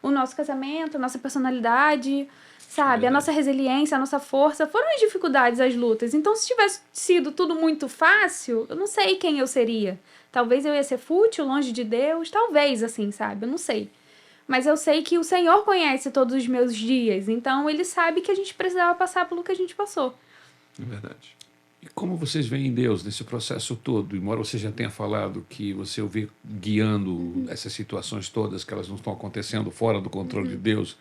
o nosso casamento, a nossa personalidade, sabe? A nossa resiliência, a nossa força. Foram as dificuldades, as lutas. Então, se tivesse sido tudo muito fácil, eu não sei quem eu seria. Talvez eu ia ser fútil, longe de Deus. Talvez, assim, sabe? Eu não sei. Mas eu sei que o Senhor conhece todos os meus dias. Então, Ele sabe que a gente precisava passar pelo que a gente passou. É verdade. E como vocês veem Deus nesse processo todo? Embora você já tenha falado que você o vê guiando essas situações todas, que elas não estão acontecendo fora do controle de Deus,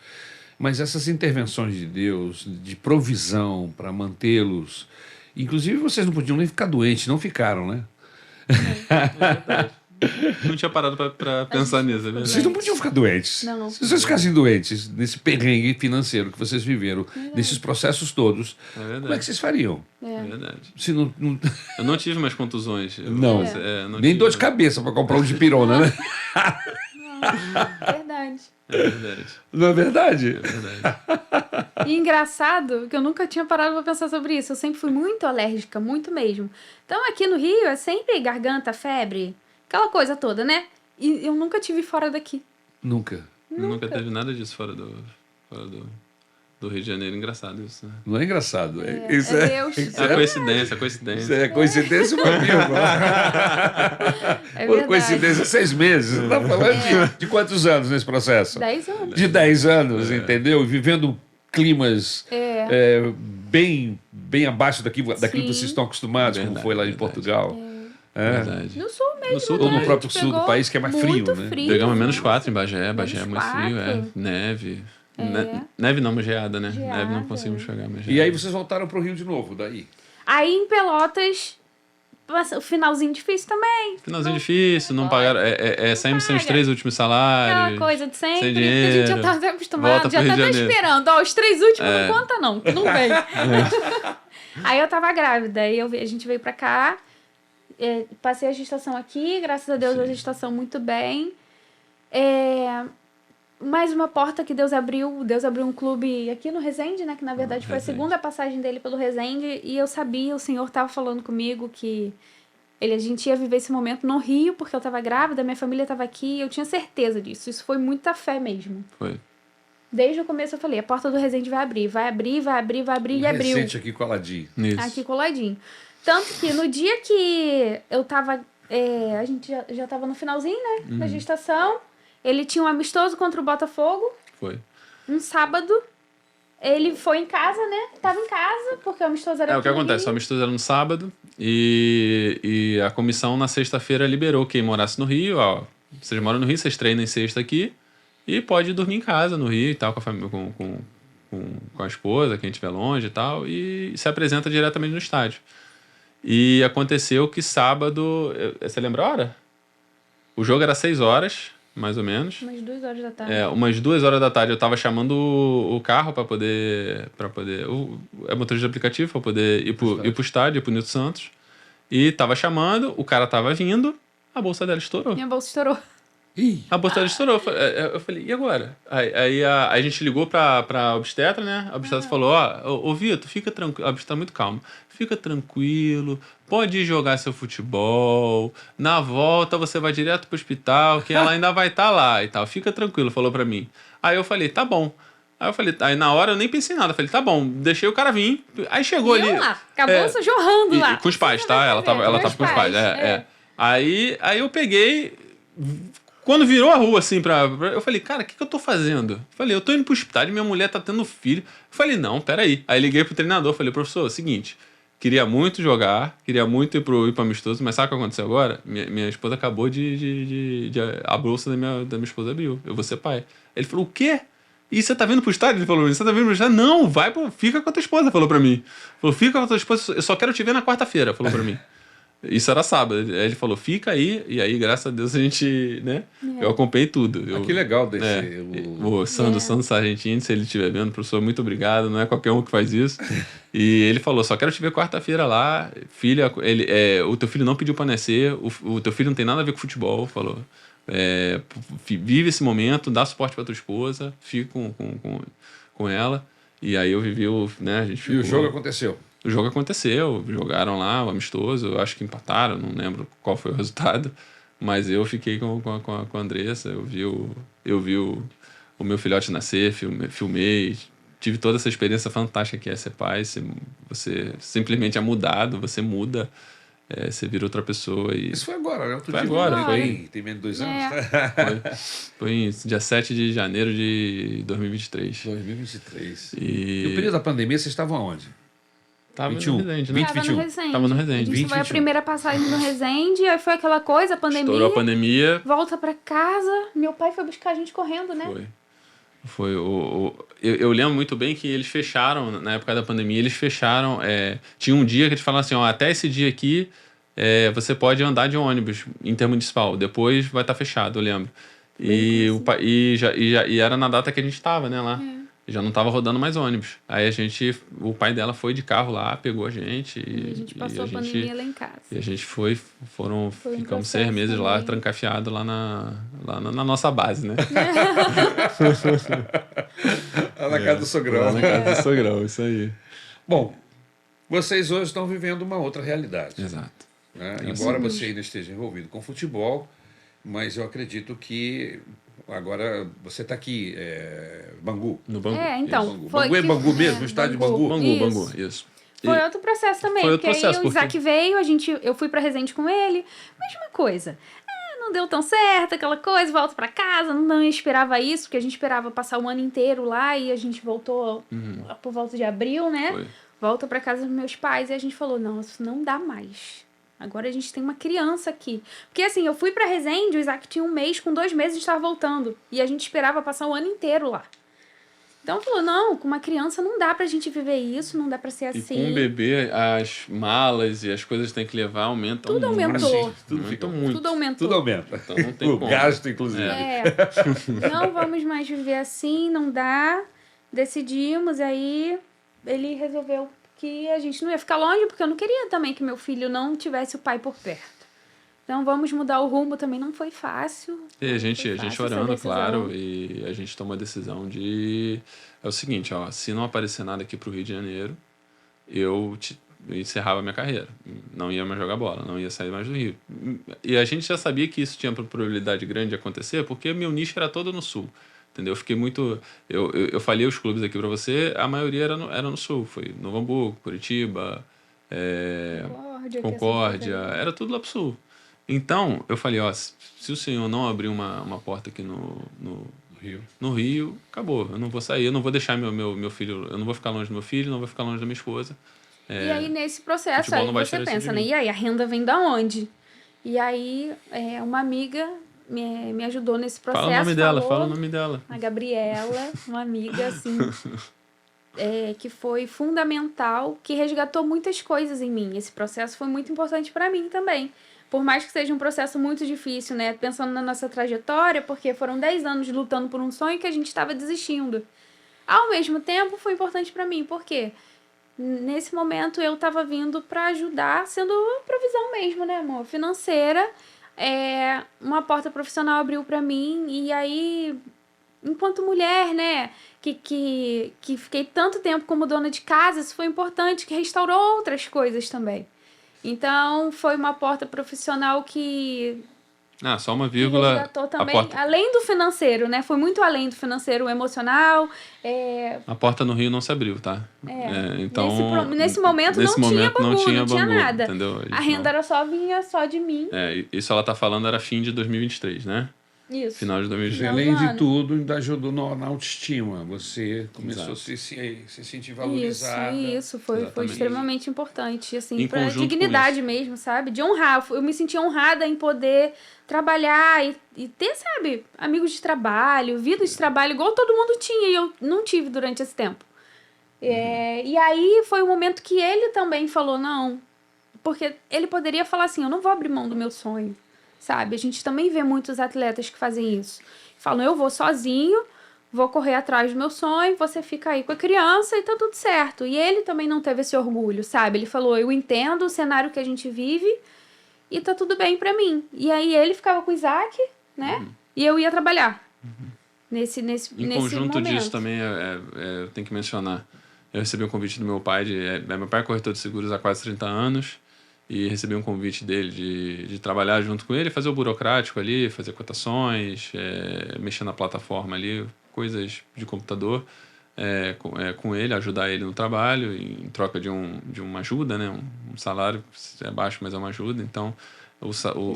mas essas intervenções de Deus, de provisão para mantê-los, inclusive vocês não podiam nem ficar doentes, não ficaram, né? Não tinha parado pra pensar nisso, é verdade. Vocês não podiam ficar doentes. Não. Se vocês ficassem doentes nesse perrengue financeiro que vocês viveram, nesses processos todos, É verdade. como é que vocês fariam? É verdade. Se não, Eu não tive mais contusões. Não. Não nem tive dor de mais. cabeça para comprar um dipirona, né? Verdade. É verdade. Não é verdade? É verdade. E engraçado que eu nunca tinha parado pra pensar sobre isso. Eu sempre fui muito alérgica, muito mesmo. Então, aqui no Rio, é sempre garganta, febre, aquela coisa toda, né? E eu nunca tive fora daqui. Nunca. Nunca teve nada disso fora do Rio de Janeiro. Engraçado isso, né? Não é engraçado. Isso é Deus. Isso É é, coincidência, isso é coincidência, meu amigo. É Por verdade. coincidência, 6 meses. Você está falando de quantos anos nesse processo? 10 anos. De 10 anos, entendeu? Vivendo climas bem abaixo daquilo que Sim. vocês estão acostumados, como Verdade, foi lá em verdade. Portugal. É. Verdade. No sul mesmo. No sul né? Ou no A próprio gente sul do pegou país, que é mais frio, muito né? frio. Pegamos -4 em Bagé. Bagé é muito -4. frio, é. Neve. É. Neve não, mas geada, né? Geada. Neve não conseguimos pegar, mas E aí vocês voltaram para o Rio de novo, daí? Aí em Pelotas, o finalzinho difícil também. Finalzinho difícil, não pagaram. Saímos sem os paga. 3 últimos salários. Aquela coisa de sempre. sem Que a gente já dinheiro, tá até acostumado, volta já pro tá Rio até de Janeiro. esperando. Ó, os 3 últimos não conta não, que não vem. Aí eu tava grávida, aí a gente veio pra cá, passei a gestação aqui, graças a Deus a gestação muito bem. Mais uma porta que Deus abriu um clube aqui no Resende, né? Que na verdade foi a Resende. segunda passagem dele pelo Resende. E eu sabia, o Senhor tava falando comigo que a gente ia viver esse momento no Rio, porque eu tava grávida, minha família tava aqui, eu tinha certeza disso. Isso foi muita fé mesmo. Foi. Desde o começo eu falei, a porta do Resende vai abrir, vai abrir, vai abrir, vai abrir, e abriu. Recente aqui coladinho. Isso. Aqui coladinho. Tanto que no dia que eu tava... a gente já tava no finalzinho, né? Da gestação. Ele tinha um amistoso contra o Botafogo. Foi. Um sábado. Ele foi em casa, né? Tava em casa, porque o amistoso era O aqui que no acontece? O Rio. amistoso era no sábado e a comissão na sexta-feira liberou quem morasse no Rio. Ó, vocês moram no Rio, vocês treinam em sexta aqui e pode dormir em casa no Rio e tal, com a família, com a esposa, quem estiver longe e tal, e se apresenta diretamente no estádio. E aconteceu que sábado... Você lembra a hora? O jogo era 6 horas, mais ou menos. Umas 2 horas da tarde. Umas 2 horas da tarde eu tava chamando o carro pra poder é motorista de aplicativo pra poder ir pro estádio, ir pro Nilton Santos. E tava chamando, o cara tava vindo, a bolsa dela estourou. Minha bolsa estourou. Ih, A bolsa dela estourou. Eu falei, e agora? Aí a gente ligou pra obstetra, né? A obstetra falou, ô Vitor, fica tranquilo. A obstetra muito calma. Fica tranquilo, pode ir jogar seu futebol. Na volta você vai direto pro hospital, que ela ainda vai estar lá e tal. Fica tranquilo, falou pra mim. Aí eu falei, tá bom. Aí na hora eu nem pensei em nada. Eu falei, tá bom, deixei o cara vir. Aí chegou E ali. eu lá, com a bolsa jorrando lá. Com os pais, tá? Ela tava com os pais. Aí eu peguei. Quando virou a rua, assim, eu falei, cara, o que eu tô fazendo? Eu falei, eu tô indo pro hospital e minha mulher tá tendo filho. Eu falei, não, peraí. Aí liguei pro treinador, falei, professor, é o seguinte, queria muito jogar, queria muito ir pro amistoso, mas sabe o que aconteceu agora? Minha esposa acabou a bolsa da minha esposa abriu. Eu vou ser pai. Ele falou, o quê? E você tá vindo pro estádio? Ele falou, você tá vindo pro estádio? Não, fica com a tua esposa, falou pra mim. Falou, fica com a tua esposa, eu só quero te ver na quarta-feira, falou pra mim. Isso era sábado. Aí ele falou, fica aí. E aí, graças a Deus, a gente, né? Eu acompanhei tudo. Que legal desse... O Sandro Sargentini, se ele estiver vendo, professor, muito obrigado. Não é qualquer um que faz isso. E ele falou, só quero te ver quarta-feira lá. Filha, o teu filho não pediu pra nascer. O teu filho não tem nada a ver com futebol, falou. Vive esse momento, dá suporte pra tua esposa, fica com ela. E aí eu vivi a gente ficou... E o jogo aconteceu? O jogo aconteceu, jogaram lá, o amistoso, eu acho que empataram, não lembro qual foi o resultado, mas eu fiquei com a Andressa, eu vi o meu filhote nascer, filmei, tive toda essa experiência fantástica que é ser pai, você simplesmente é mudado, você muda, você vira outra pessoa. Isso foi agora, né? Foi agora. Tem menos de 2 anos, Foi em dia 7 de janeiro de 2023. 2023. E o período da pandemia, vocês estavam aonde? Tava 21. no Resende, né? 20, Tava no Resende. A gente foi a primeira passagem no Resende, aí foi aquela coisa, a pandemia. Estourou a pandemia. Volta pra casa. Meu pai foi buscar a gente correndo, né? Foi. Eu lembro muito bem que eles fecharam, na época da pandemia, eles fecharam. Tinha um dia que eles falaram assim: ó, até esse dia aqui você pode andar de ônibus intermunicipal, depois vai estar fechado, eu lembro. E era na data que a gente estava, né, lá. Já não estava rodando mais ônibus. Aí o pai dela foi de carro lá, pegou a gente. E a gente passou a pandemia lá em casa. E a gente ficamos 6 meses também lá, trancafiados lá na nossa base, né? Lá na casa do sogrão. Lá na casa do sogrão, isso aí. Bom, vocês hoje estão vivendo uma outra realidade. Exato. Né? Embora você ainda esteja envolvido com futebol, mas eu acredito que... Agora, você está aqui, Bangu. No Bangu. Então. Bangu. Bangu é Bangu mesmo? O estádio de Bangu? Bangu, isso. Foi outro processo também, foi outro porque processo, aí o Isaac veio, eu fui pra Resende com ele, mesma coisa. Não deu tão certo, aquela coisa, volto pra casa, não esperava isso, porque a gente esperava passar o ano inteiro lá e a gente voltou por volta de abril, né? Foi. Volta pra casa dos meus pais e a gente falou, não, isso não dá mais. Agora a gente tem uma criança aqui. Porque assim, eu fui pra Resende, o Isaac tinha 1 mês, com 2 meses a gente tava voltando. E a gente esperava passar o ano inteiro lá. Então falou, não, com uma criança não dá pra gente viver isso, não dá pra ser assim. E com um bebê, as malas e as coisas que tem que levar aumentam Tudo muito. aumentou. Muito. Tudo aumentou. Tudo aumenta. Então não tem o como. gasto, inclusive. Não vamos mais viver assim, não dá. Decidimos, aí ele resolveu que a gente não ia ficar longe, porque eu não queria também que meu filho não tivesse o pai por perto. Então vamos mudar o rumo, também não foi fácil. E a gente orando, claro, e e a gente tomou a decisão de... É o seguinte, ó, se não aparecer nada aqui pro Rio de Janeiro, eu encerrava a minha carreira. Não ia mais jogar bola, não ia sair mais do Rio. E a gente já sabia que isso tinha probabilidade grande de acontecer, porque meu nicho era todo no Sul. Entendeu? Eu fiquei muito... Eu falei os clubes aqui para você, a maioria era no Sul. Foi Novo Hamburgo, Curitiba, Concórdia, era tudo lá pro Sul. Então, eu falei, ó, se o senhor não abrir uma porta aqui no Rio, acabou. Eu não vou sair, eu não vou deixar meu filho... Eu não vou ficar longe do meu filho, não vou ficar longe da minha esposa. E aí, nesse processo, aí você pensa, né? E aí, a renda vem da onde? E aí, uma amiga... Me ajudou nesse processo. Fala o nome dela. A Gabriela, uma amiga, assim, que foi fundamental, que resgatou muitas coisas em mim. Esse processo foi muito importante para mim também. Por mais que seja um processo muito difícil, né? Pensando na nossa trajetória, porque foram 10 anos lutando por um sonho que a gente estava desistindo. Ao mesmo tempo, foi importante para mim, porque nesse momento eu estava vindo para ajudar, sendo provisão mesmo, né, amor? Financeira. Uma porta profissional abriu para mim, e aí, enquanto mulher, né, que fiquei tanto tempo como dona de casa, isso foi importante, que restaurou outras coisas também. Então, foi uma porta profissional que... só uma vírgula. Resgatou também, além do financeiro, né? Foi muito além do financeiro, o emocional. A porta no Rio não se abriu, tá? Então, nesse momento não tinha Bangu, não tinha nada. Entendeu? A renda vinha só de mim. Isso ela tá falando era fim de 2023, né? Isso. Final de 2023. Além de tudo, ainda ajudou na autoestima. Você começou a se sentir valorizada. Isso. Foi extremamente importante, assim, pra conjunto dignidade mesmo, sabe? De honrar. Eu me senti honrada em poder trabalhar e ter, sabe, amigos de trabalho, vida de trabalho, igual todo mundo tinha, e eu não tive durante esse tempo. E aí foi o momento que ele também falou, não, Porque ele poderia falar assim, eu não vou abrir mão do meu sonho, sabe? A gente também vê muitos atletas que fazem isso. Falam, eu vou sozinho, vou correr atrás do meu sonho, você fica aí com a criança e tá tudo certo. E ele também não teve esse orgulho, sabe? Ele falou, eu entendo o cenário que a gente vive e tá tudo bem pra mim. E aí ele ficava com o Isaac, né? E eu ia trabalhar. Nesse Conjunto momento. disso também, eu tenho que mencionar. Eu recebi um convite do meu pai. Meu pai é corretor de seguros há quase 30 anos. E recebi um convite dele de trabalhar junto com ele, fazer o burocrático ali, fazer cotações, mexer na plataforma ali, coisas de computador com ele, ajudar ele no trabalho, em troca de uma ajuda, né? Um salário é baixo, mas é uma ajuda. Então,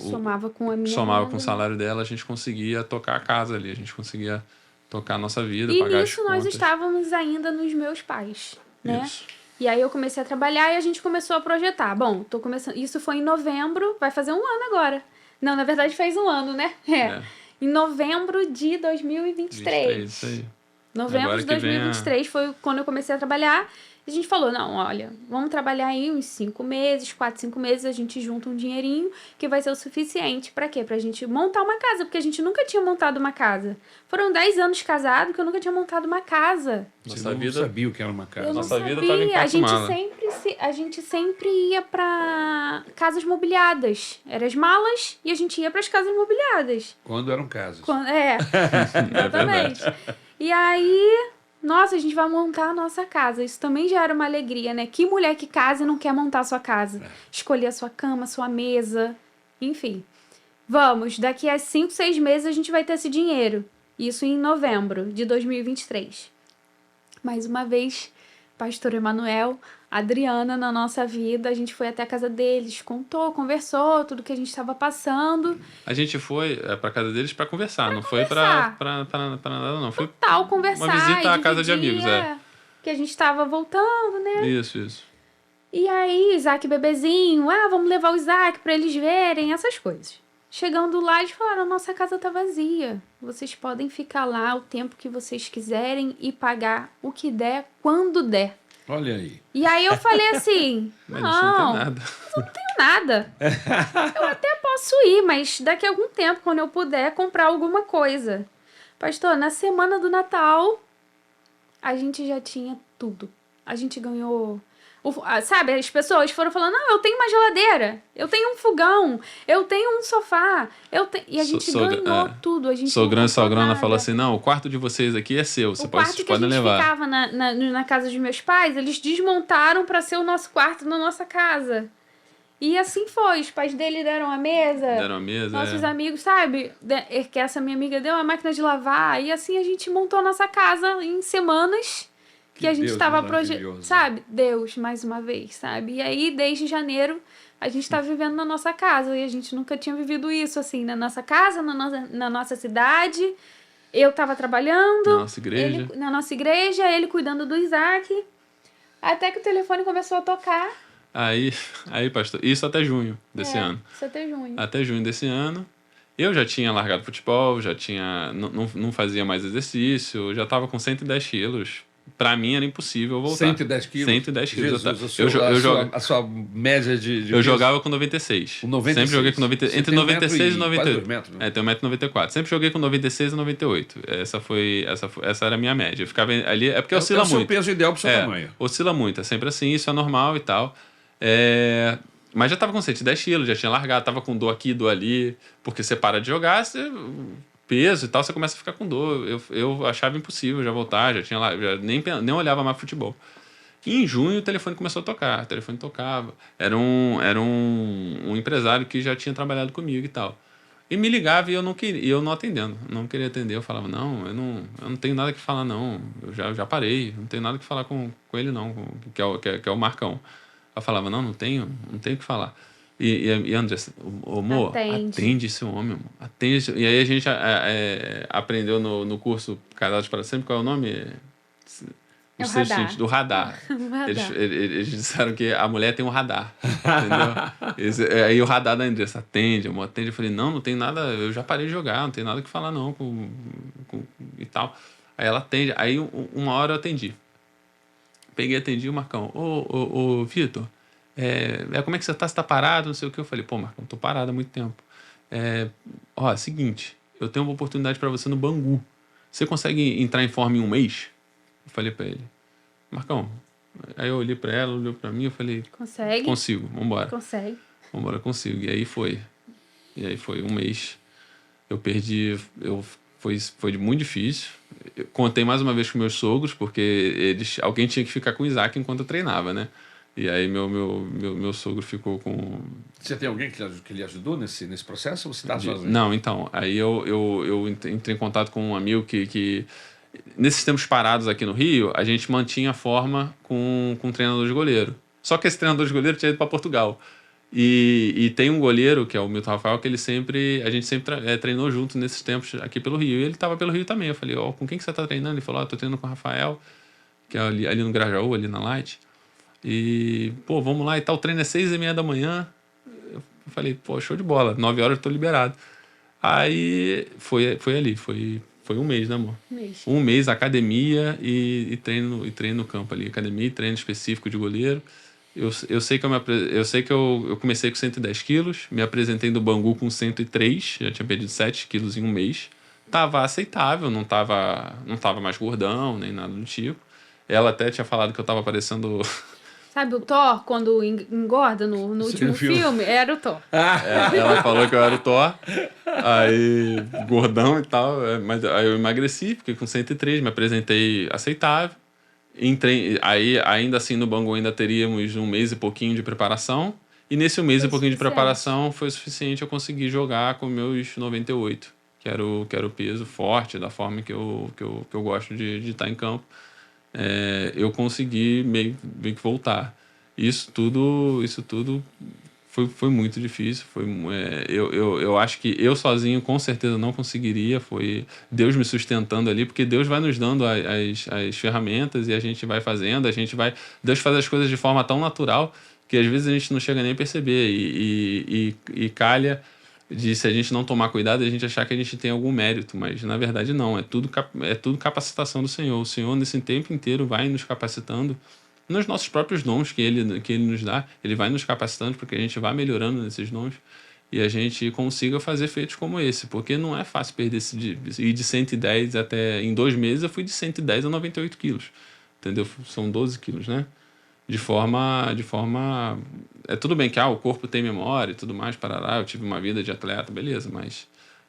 somava com a minha somava renda, com o salário dela, a gente conseguia tocar a casa ali, a gente conseguia tocar a nossa vida, e pagar as nisso nós contas. estávamos ainda nos meus pais, né? Isso. E aí eu comecei a trabalhar e a gente começou a projetar. Bom, tô começando. Isso foi em novembro, vai fazer 1 ano agora. Não, na verdade fez 1 ano, né? Em novembro de 2023. Isso aí. Novembro Agora de que vem 2023 foi quando eu comecei a trabalhar. E a gente falou, não, olha, vamos trabalhar aí uns 5 meses, 4, 5 meses, a gente junta um dinheirinho que vai ser o suficiente. Pra quê? Pra gente montar uma casa, porque a gente nunca tinha montado uma casa. Foram 10 anos casados que eu nunca tinha montado uma casa. Você não sabia o que era uma casa. Eu não Nossa vida sabia. tava em a gente mala. a gente sempre ia pra casas mobiliadas. Eram as malas e a gente ia pras casas mobiliadas. Quando eram casas. Exatamente. E aí, nossa, a gente vai montar a nossa casa. Isso também já era uma alegria, né? Que mulher que casa e não quer montar a sua casa? Escolher a sua cama, a sua mesa, enfim. Vamos, daqui a 5, 6 meses a gente vai ter esse dinheiro. Isso em novembro de 2023. Mais uma vez, pastor Emanuel, Adriana na nossa vida, a gente foi até a casa deles, conversou tudo que a gente estava passando. A gente foi pra casa deles pra conversar, não foi conversar. pra nada, não. Foi Tal, conversar. uma visita à casa de dividir, amigos, que a gente estava voltando, né? Isso. E aí, Isaac bebezinho, vamos levar o Isaac pra eles verem, essas coisas. Chegando lá, eles falaram, nossa casa tá vazia. Vocês podem ficar lá o tempo que vocês quiserem e pagar o que der, quando der. Olha aí. E aí eu falei assim, Mas isso não tem nada. eu não tenho nada. Eu até posso ir, mas daqui a algum tempo, quando eu puder, comprar alguma coisa. Pastor, na semana do Natal, a gente já tinha tudo. A gente ganhou... Sabe, as pessoas foram falando, não, eu tenho uma geladeira, eu tenho um fogão, eu tenho um sofá, e a gente ganhou tudo. A gente Sogrão e Sogrona nada. falou assim, não, o quarto de vocês aqui é seu, vocês quarto podem que a gente levar. ficava na casa dos meus pais, eles desmontaram para ser o nosso quarto na nossa casa. E assim foi, os pais dele deram a mesa. Nossos amigos, sabe? Que essa minha amiga deu a máquina de lavar. E assim a gente montou a nossa casa em semanas que a gente estava projetando. Sabe? Deus, mais uma vez, sabe? E aí, desde janeiro, a gente está vivendo na nossa casa. E a gente nunca tinha vivido isso, assim, na nossa casa, na nossa cidade. Eu estava trabalhando. Na nossa igreja, ele cuidando do Isaac. Até que o telefone começou a tocar. Aí, pastor, isso até junho desse ano. Isso até junho. Até junho desse ano. Eu já tinha largado futebol, não fazia mais exercício, já estava com 110 quilos. Pra mim era impossível voltar. 110 quilos? 110 quilos. Jesus, a sua média de eu jogava com 96. Com 96. Sempre joguei com 96. Entre 96 e 98. Metros, né? Tenho 1,94 m. Sempre joguei com 96 e 98. Essa era a minha média. Eu ficava ali. É porque oscila muito. É o seu peso ideal pro seu tamanho. Oscila muito. É sempre assim, isso é normal e tal. Mas já tava com 110 quilos, já tinha largado, tava com dor aqui, dor ali. Porque você para de jogar, peso e tal, você começa a ficar com dor. Eu achava impossível já voltar, já nem olhava mais futebol. E em junho o telefone começou a tocar, o telefone tocava. Era um empresário que já tinha trabalhado comigo e tal. E me ligava e eu não atendendo, não queria atender. Eu falava, não, eu não tenho nada que falar, não. Eu já parei, não tenho nada que falar com ele, não, que é o Marcão. Eu falava, não tenho o que falar. E André, amor, atende esse homem, amor. Atende. E aí a gente aprendeu no curso Casados para Sempre, qual é o nome? O radar. Do radar. Eles disseram que a mulher tem um radar, entendeu? Aí o radar da Andressa, atende, amor, atende. Eu falei, não tem nada, eu já parei de jogar, não tem nada que falar não, e tal. Aí ela atende, aí uma hora eu atendi. Peguei, atendi o Marcão. Ô, Vitor, Como é que você tá? Você tá parado? Não sei o que. Eu falei, pô, Marcão, tô parado há muito tempo. Seguinte, eu tenho uma oportunidade para você no Bangu. Você consegue entrar em forma em um mês? Eu falei para ele, Marcão. Aí eu olhei para ela, olhou para mim, eu falei, Consegue? consigo, vambora. Consegue. Vambora, consigo. E aí foi. Um mês. Eu perdi. Foi muito difícil. Eu contei mais uma vez com meus sogros, porque alguém tinha que ficar com o Isaac enquanto eu treinava, né? E aí meu sogro ficou com. Você tem alguém que lhe ajudou nesse processo ou você está sozinho? Não, então. Aí eu entrei em contato com um amigo que nesses tempos parados aqui no Rio, a gente mantinha a forma com um treinador de goleiro. Só que esse treinador de goleiro tinha ido para Portugal. E tem um goleiro, que é o Milton Rafael, que a gente sempre treinou junto nesses tempos aqui pelo Rio. E ele estava pelo Rio também. Eu falei, com quem que você está treinando? Ele falou, tô treinando com o Rafael, que é ali no Grajaú, ali na Light. E, pô, vamos lá e tal. O treino é 6h30 da manhã. Eu falei, pô, show de bola. 9 horas eu tô liberado. Aí foi ali, foi um mês, né, amor? Um mês, academia e treino no campo ali. Academia e treino específico de goleiro. Eu sei que eu comecei com 110 quilos, me apresentei no Bangu com 103, já tinha perdido 7 quilos em um mês. Tava aceitável, não tava mais gordão, nem nada do tipo. Ela até tinha falado que eu tava parecendo. Sabe o Thor, quando engorda no último filme? Era o Thor. Ela falou que eu era o Thor, aí gordão e tal, mas aí eu emagreci, fiquei com 103, me apresentei aceitável. Aí, ainda assim, no Bangu ainda teríamos um mês e pouquinho de preparação. E nesse mês e pouquinho de preparação foi suficiente eu conseguir jogar com meus 98, que era o peso forte, da forma que eu gosto de estar em campo. Eu consegui meio que voltar. Isso tudo foi muito difícil. Eu acho que eu sozinho com certeza não conseguiria. Foi Deus me sustentando ali, porque Deus vai nos dando as ferramentas e a gente vai fazendo, Deus faz as coisas de forma tão natural que às vezes a gente não chega nem a perceber e calha de, se a gente não tomar cuidado, a gente achar que a gente tem algum mérito, mas na verdade não, é tudo capacitação do Senhor. O Senhor nesse tempo inteiro vai nos capacitando nos nossos próprios dons que ele nos dá. Ele vai nos capacitando para que a gente vá melhorando nesses dons e a gente consiga fazer feitos como esse, porque não é fácil perder ir de 110 até... Em 2 meses eu fui de 110 a 98 quilos, entendeu? São 12 quilos, né? De forma tudo bem que o corpo tem memória e tudo mais, parará, eu tive uma vida de atleta, beleza, mas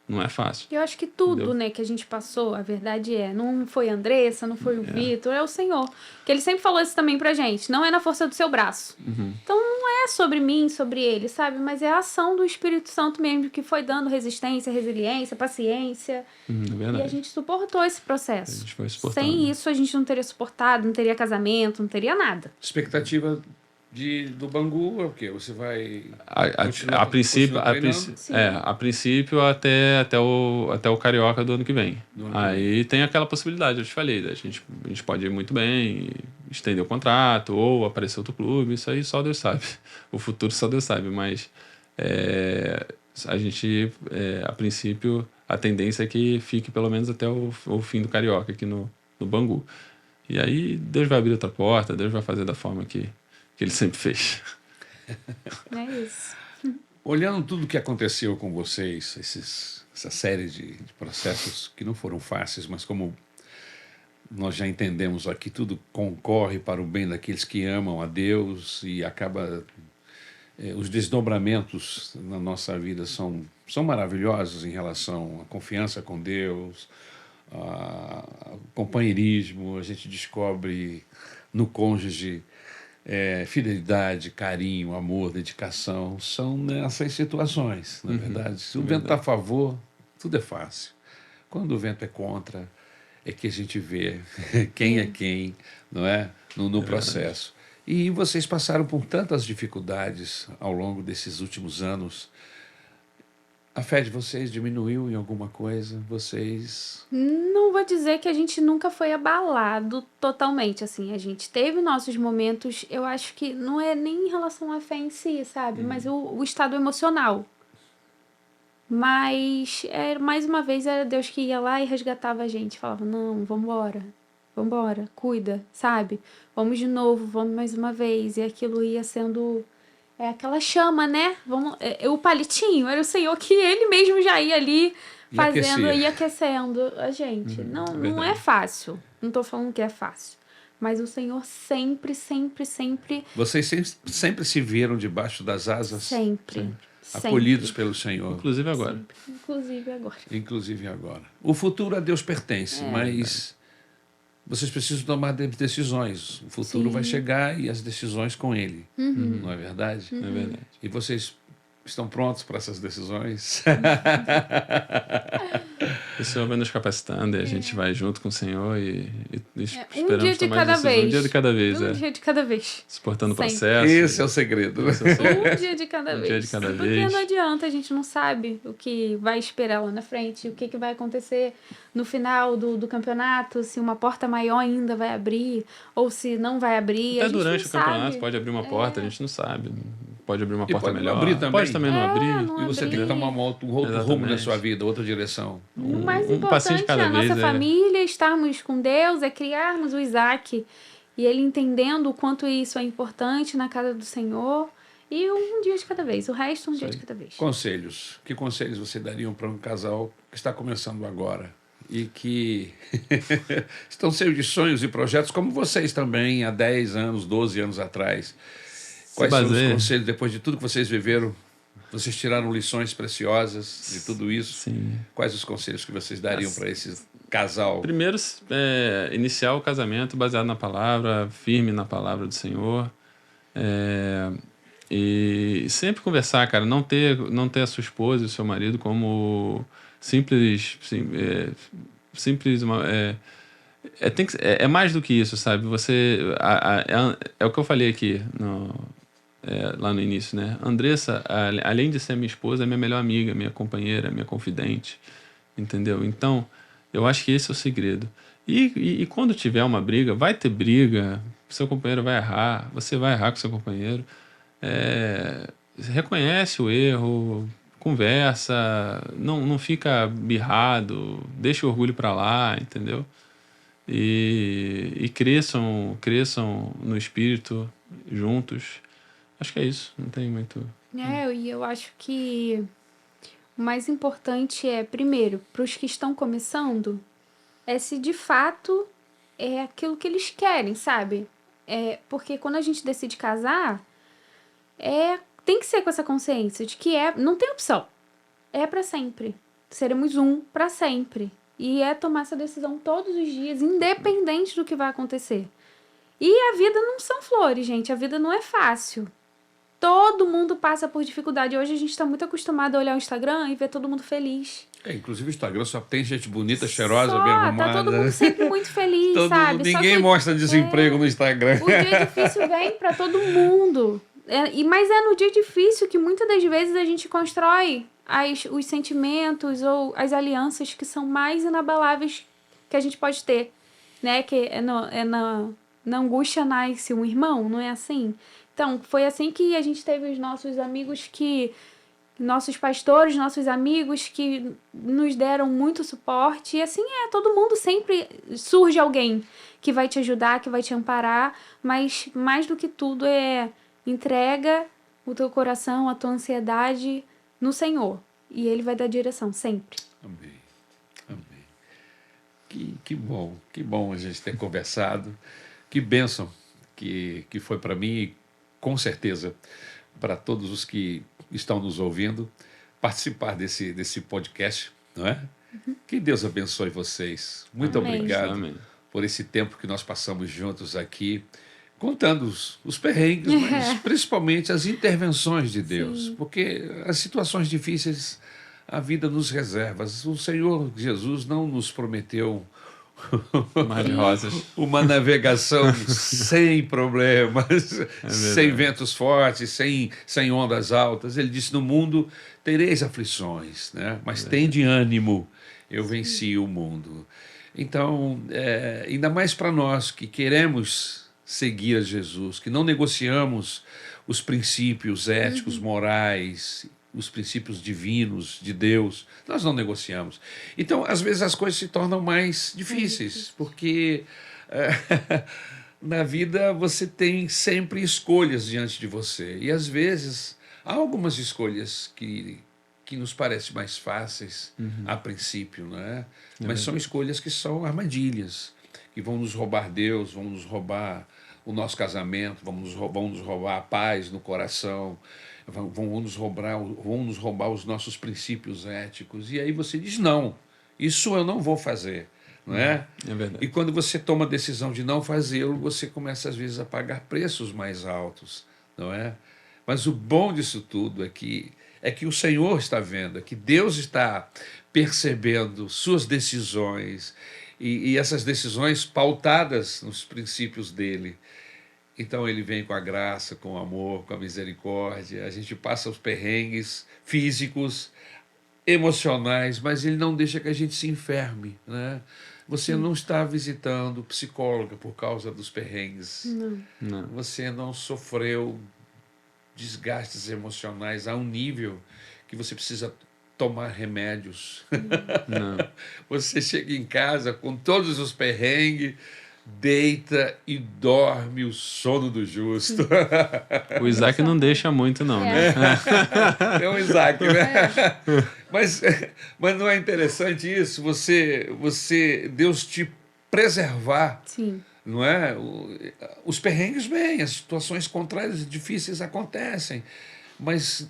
não é fácil. Eu acho que tudo, Entendeu? né, que a gente passou, a verdade não foi a Andressa, não foi o Vitor, é o Senhor. Que ele sempre falou isso também pra gente, não é na força do seu braço. Então não é sobre mim, sobre ele, sabe? Mas é a ação do Espírito Santo mesmo, que foi dando resistência, resiliência, paciência. É verdade. E a gente suportou esse processo. A gente foi suportando. Sem isso a gente não teria suportado, não teria casamento, não teria nada. Expectativa do Bangu é o quê? Você vai A princípio até o Carioca do ano que vem. Aí tem aquela possibilidade, eu te falei, a gente pode ir muito bem, estender o contrato ou aparecer outro clube, isso aí só Deus sabe. O futuro só Deus sabe, mas a gente, a princípio, a tendência é que fique pelo menos até o fim do Carioca aqui no Bangu. E aí Deus vai abrir outra porta, Deus vai fazer da forma que ele sempre fez. É isso. Olhando tudo que aconteceu com vocês, essa série de processos que não foram fáceis, mas como nós já entendemos aqui, tudo concorre para o bem daqueles que amam a Deus e acaba... os desdobramentos na nossa vida são maravilhosos em relação à confiança com Deus, ao companheirismo, a gente descobre no cônjuge fidelidade, carinho, amor, dedicação, são nessas situações, na verdade. Se o vento está a favor, tudo é fácil. Quando o vento é contra, é que a gente vê quem é quem, não é? No processo. E vocês passaram por tantas dificuldades ao longo desses últimos anos. A fé de vocês diminuiu em alguma coisa? Vocês... Não vou dizer que a gente nunca foi abalado totalmente, assim. A gente teve nossos momentos, eu acho que não é nem em relação à fé em si, sabe? Mas o estado emocional. Mas, mais uma vez, era Deus que ia lá e resgatava a gente. Falava, não, vambora, cuida, sabe? Vamos de novo, vamos mais uma vez. E aquilo ia sendo é aquela chama, né? O palitinho, era o Senhor que ele mesmo já ia ali E fazendo aquecer. e aquecendo a gente. Não é verdade. fácil. Não tô falando que é fácil. Mas o Senhor sempre, sempre, sempre, Vocês sempre se viram debaixo das asas, sempre. acolhidos pelo Senhor, Inclusive agora. Sempre. Inclusive agora. inclusive agora. O futuro a Deus pertence, mas vocês precisam tomar decisões. O futuro vai chegar e as decisões com Ele, não é verdade? É verdade. E vocês estão prontos para essas decisões? O Senhor vai nos capacitando e a gente vai junto com o Senhor e esperamos dia de tomar cada decisões. vez. Um dia de cada vez, Um dia de cada vez. Suportando o Sempre. processo. Esse é o segredo. né? Esse é o segredo. Um dia de cada Um vez. dia de cada Porque vez. não adianta, a gente não sabe o que vai esperar lá na frente, o que vai acontecer no final do campeonato, se uma porta maior ainda vai abrir, ou se não vai abrir. Até a gente durante não o campeonato sabe. pode abrir uma porta, a gente não sabe. Pode abrir uma E porta pode não melhor. abrir também. Pode também não abrir. não E você tem que abrir. tomar um outro rumo da Exatamente. sua vida, outra direção. O mais um passinho de importante cada é a vez, nossa é. família, estarmos com Deus, é criarmos o Isaac. E ele entendendo o quanto isso é importante na casa do Senhor. E um dia de cada vez, o resto um dia de cada vez. Conselhos. Que conselhos você dariam para um casal que está começando agora e que estão cheios de sonhos e projetos, como vocês também, há 10 anos, 12 anos atrás? Quais são os baseia. conselhos, depois de tudo que vocês viveram? Vocês tiraram lições preciosas de tudo isso? Sim. Quais os conselhos que vocês dariam para esse casal? Primeiro, iniciar o casamento baseado na palavra, firme na palavra do Senhor. E sempre conversar, cara. Não ter a sua esposa e o seu marido como simples. É mais do que isso, sabe? É o que eu falei aqui lá no início, né? Andressa, além de ser minha esposa, é minha melhor amiga, minha companheira, minha confidente. Entendeu? Então, eu acho que esse é o segredo. E quando tiver uma briga, vai ter briga, seu companheiro vai errar, você vai errar com seu companheiro. Reconhece o erro, conversa, não fica birrado, deixa o orgulho pra lá, entendeu? E cresçam no espírito juntos. Acho que é isso, não tem muito... E eu acho que o mais importante é, primeiro, para os que estão começando, é se de fato é aquilo que eles querem, sabe? Porque quando a gente decide casar, tem que ser com essa consciência de que não tem opção. É para sempre. Seremos um para sempre. E tomar essa decisão todos os dias, independente do que vai acontecer. E a vida não são flores, gente. A vida não é fácil. Todo mundo passa por dificuldade. Hoje a gente está muito acostumado a olhar o Instagram e ver todo mundo feliz. Inclusive o Instagram só tem gente bonita, cheirosa, Só, bem arrumada. tá todo mundo sempre muito feliz, sabe? Só Ninguém que mostra desemprego no Instagram. o dia difícil vem para todo mundo. Mas é no dia difícil que muitas das vezes a gente constrói os sentimentos ou as alianças que são mais inabaláveis que a gente pode ter, né? Que na angústia nasce um irmão, não é assim? Então, foi assim que a gente teve os nossos amigos nossos pastores, nossos amigos que nos deram muito suporte. E assim todo mundo sempre surge alguém que vai te ajudar, que vai te amparar, mas mais do que tudo entrega o teu coração, a tua ansiedade no Senhor. E Ele vai dar direção, sempre. Amém. Que bom a gente ter conversado. Que bênção que foi para mim e com certeza para todos os que estão nos ouvindo participar desse podcast, não é? Que Deus abençoe vocês. Muito Amém. obrigado Amém. por esse tempo que nós passamos juntos aqui, contando os perrengues, mas principalmente as intervenções de Deus, porque as situações difíceis a vida nos reserva. O Senhor Jesus não nos prometeu Mar de rosas. uma navegação sem problemas, sem ventos fortes, sem ondas altas. Ele disse, no mundo tereis aflições, né? Mas tende ânimo, eu venci o mundo. Então, ainda mais para nós que queremos seguir a Jesus, que não negociamos os princípios éticos, morais, os princípios divinos de Deus, nós não negociamos. Então, às vezes as coisas se tornam mais difíceis, porque na vida você tem sempre escolhas diante de você. E às vezes há algumas escolhas que nos parecem mais fáceis a princípio, não é? Mas são escolhas que são armadilhas, que vão nos roubar Deus, vão nos roubar o nosso casamento, vão nos roubar a paz no coração, vão nos roubar os nossos princípios éticos. E aí você diz, não, isso eu não vou fazer. Não é? É verdade. E quando você toma a decisão de não fazê-lo, você começa às vezes a pagar preços mais altos, não é? Mas o bom disso tudo é que o Senhor está vendo, é que Deus está percebendo suas decisões e essas decisões pautadas nos princípios dele. Então ele vem com a graça, com o amor, com a misericórdia. A gente passa os perrengues físicos, emocionais, mas ele não deixa que a gente se enferme, né? Você não está visitando psicóloga por causa dos perrengues. Não. Você não sofreu desgastes emocionais a um nível que você precisa tomar remédios. Não. Você chega em casa com todos os perrengues, deita e dorme o sono do justo. O Isaac não deixa muito, não, né? É um Isaac, né? Mas não é interessante isso? Deus te preservar. Sim. Não é? Os perrengues vêm, as situações contrárias e difíceis acontecem, mas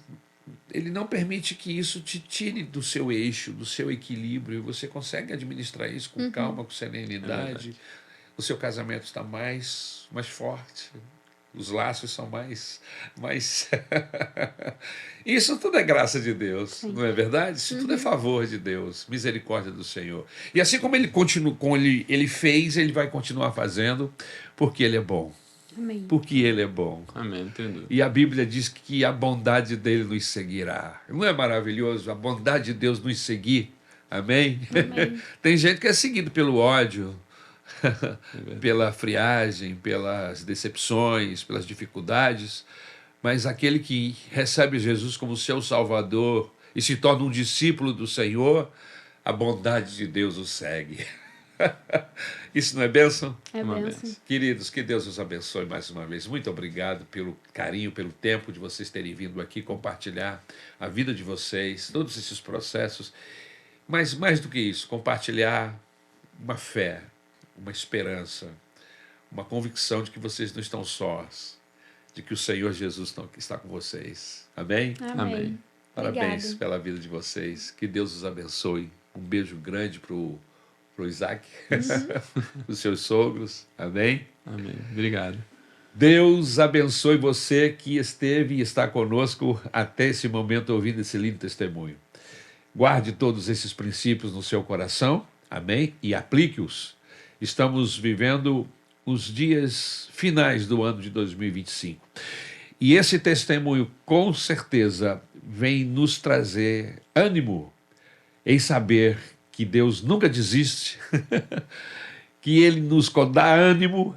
ele não permite que isso te tire do seu eixo, do seu equilíbrio. Você consegue administrar isso com calma, com serenidade. O seu casamento está mais forte. Os laços são mais... Isso tudo é graça de Deus, Sim. não é verdade? Isso tudo é favor de Deus, misericórdia do Senhor. E assim como ele fez, ele vai continuar fazendo, porque ele é bom. Amém. Porque ele é bom. Amém, entendo. E a Bíblia diz que a bondade dele nos seguirá. Não é maravilhoso a bondade de Deus nos seguir? Amém? Amém. Tem gente que é seguido pelo ódio, pela friagem, pelas decepções, pelas dificuldades, mas aquele que recebe Jesus como seu Salvador e se torna um discípulo do Senhor, a bondade de Deus o segue. Isso não é bênção? É Uma bênção. benção. Queridos, que Deus os abençoe mais uma vez. Muito obrigado pelo carinho, pelo tempo de vocês terem vindo aqui compartilhar a vida de vocês, todos esses processos. Mas mais do que isso, compartilhar uma fé, uma esperança, uma convicção de que vocês não estão sós, de que o Senhor Jesus está com vocês. Amém? Amém. Parabéns Obrigada. pela vida de vocês. Que Deus os abençoe. Um beijo grande pro Isaac, os seus sogros. Amém? Amém. Obrigado. Deus abençoe você que esteve e está conosco até esse momento ouvindo esse lindo testemunho. Guarde todos esses princípios no seu coração. Amém? E aplique-os. Estamos vivendo os dias finais do ano de 2025. E esse testemunho, com certeza, vem nos trazer ânimo em saber que Deus nunca desiste, que Ele nos dá ânimo,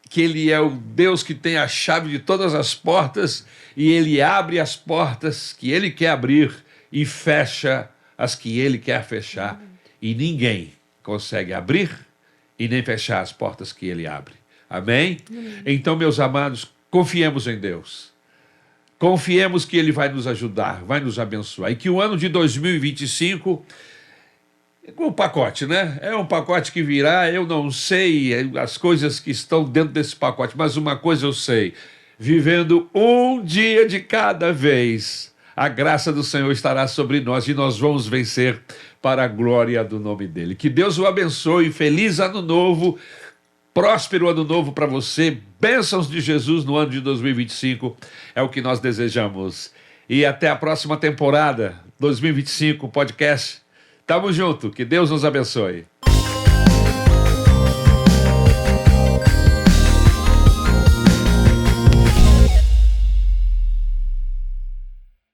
que Ele é o Deus que tem a chave de todas as portas e Ele abre as portas que Ele quer abrir e fecha as que Ele quer fechar. E ninguém consegue abrir e nem fechar as portas que Ele abre. Amém? Então, meus amados, confiemos em Deus. Confiemos que Ele vai nos ajudar, vai nos abençoar. E que o ano de 2025... o pacote, né? É um pacote que virá, eu não sei as coisas que estão dentro desse pacote, mas uma coisa eu sei, vivendo um dia de cada vez, a graça do Senhor estará sobre nós e nós vamos vencer para a glória do nome dEle. Que Deus o abençoe, feliz ano novo, próspero ano novo para você, bênçãos de Jesus no ano de 2025, é o que nós desejamos. E até a próxima temporada, 2025, podcast. Tamo junto, que Deus nos abençoe.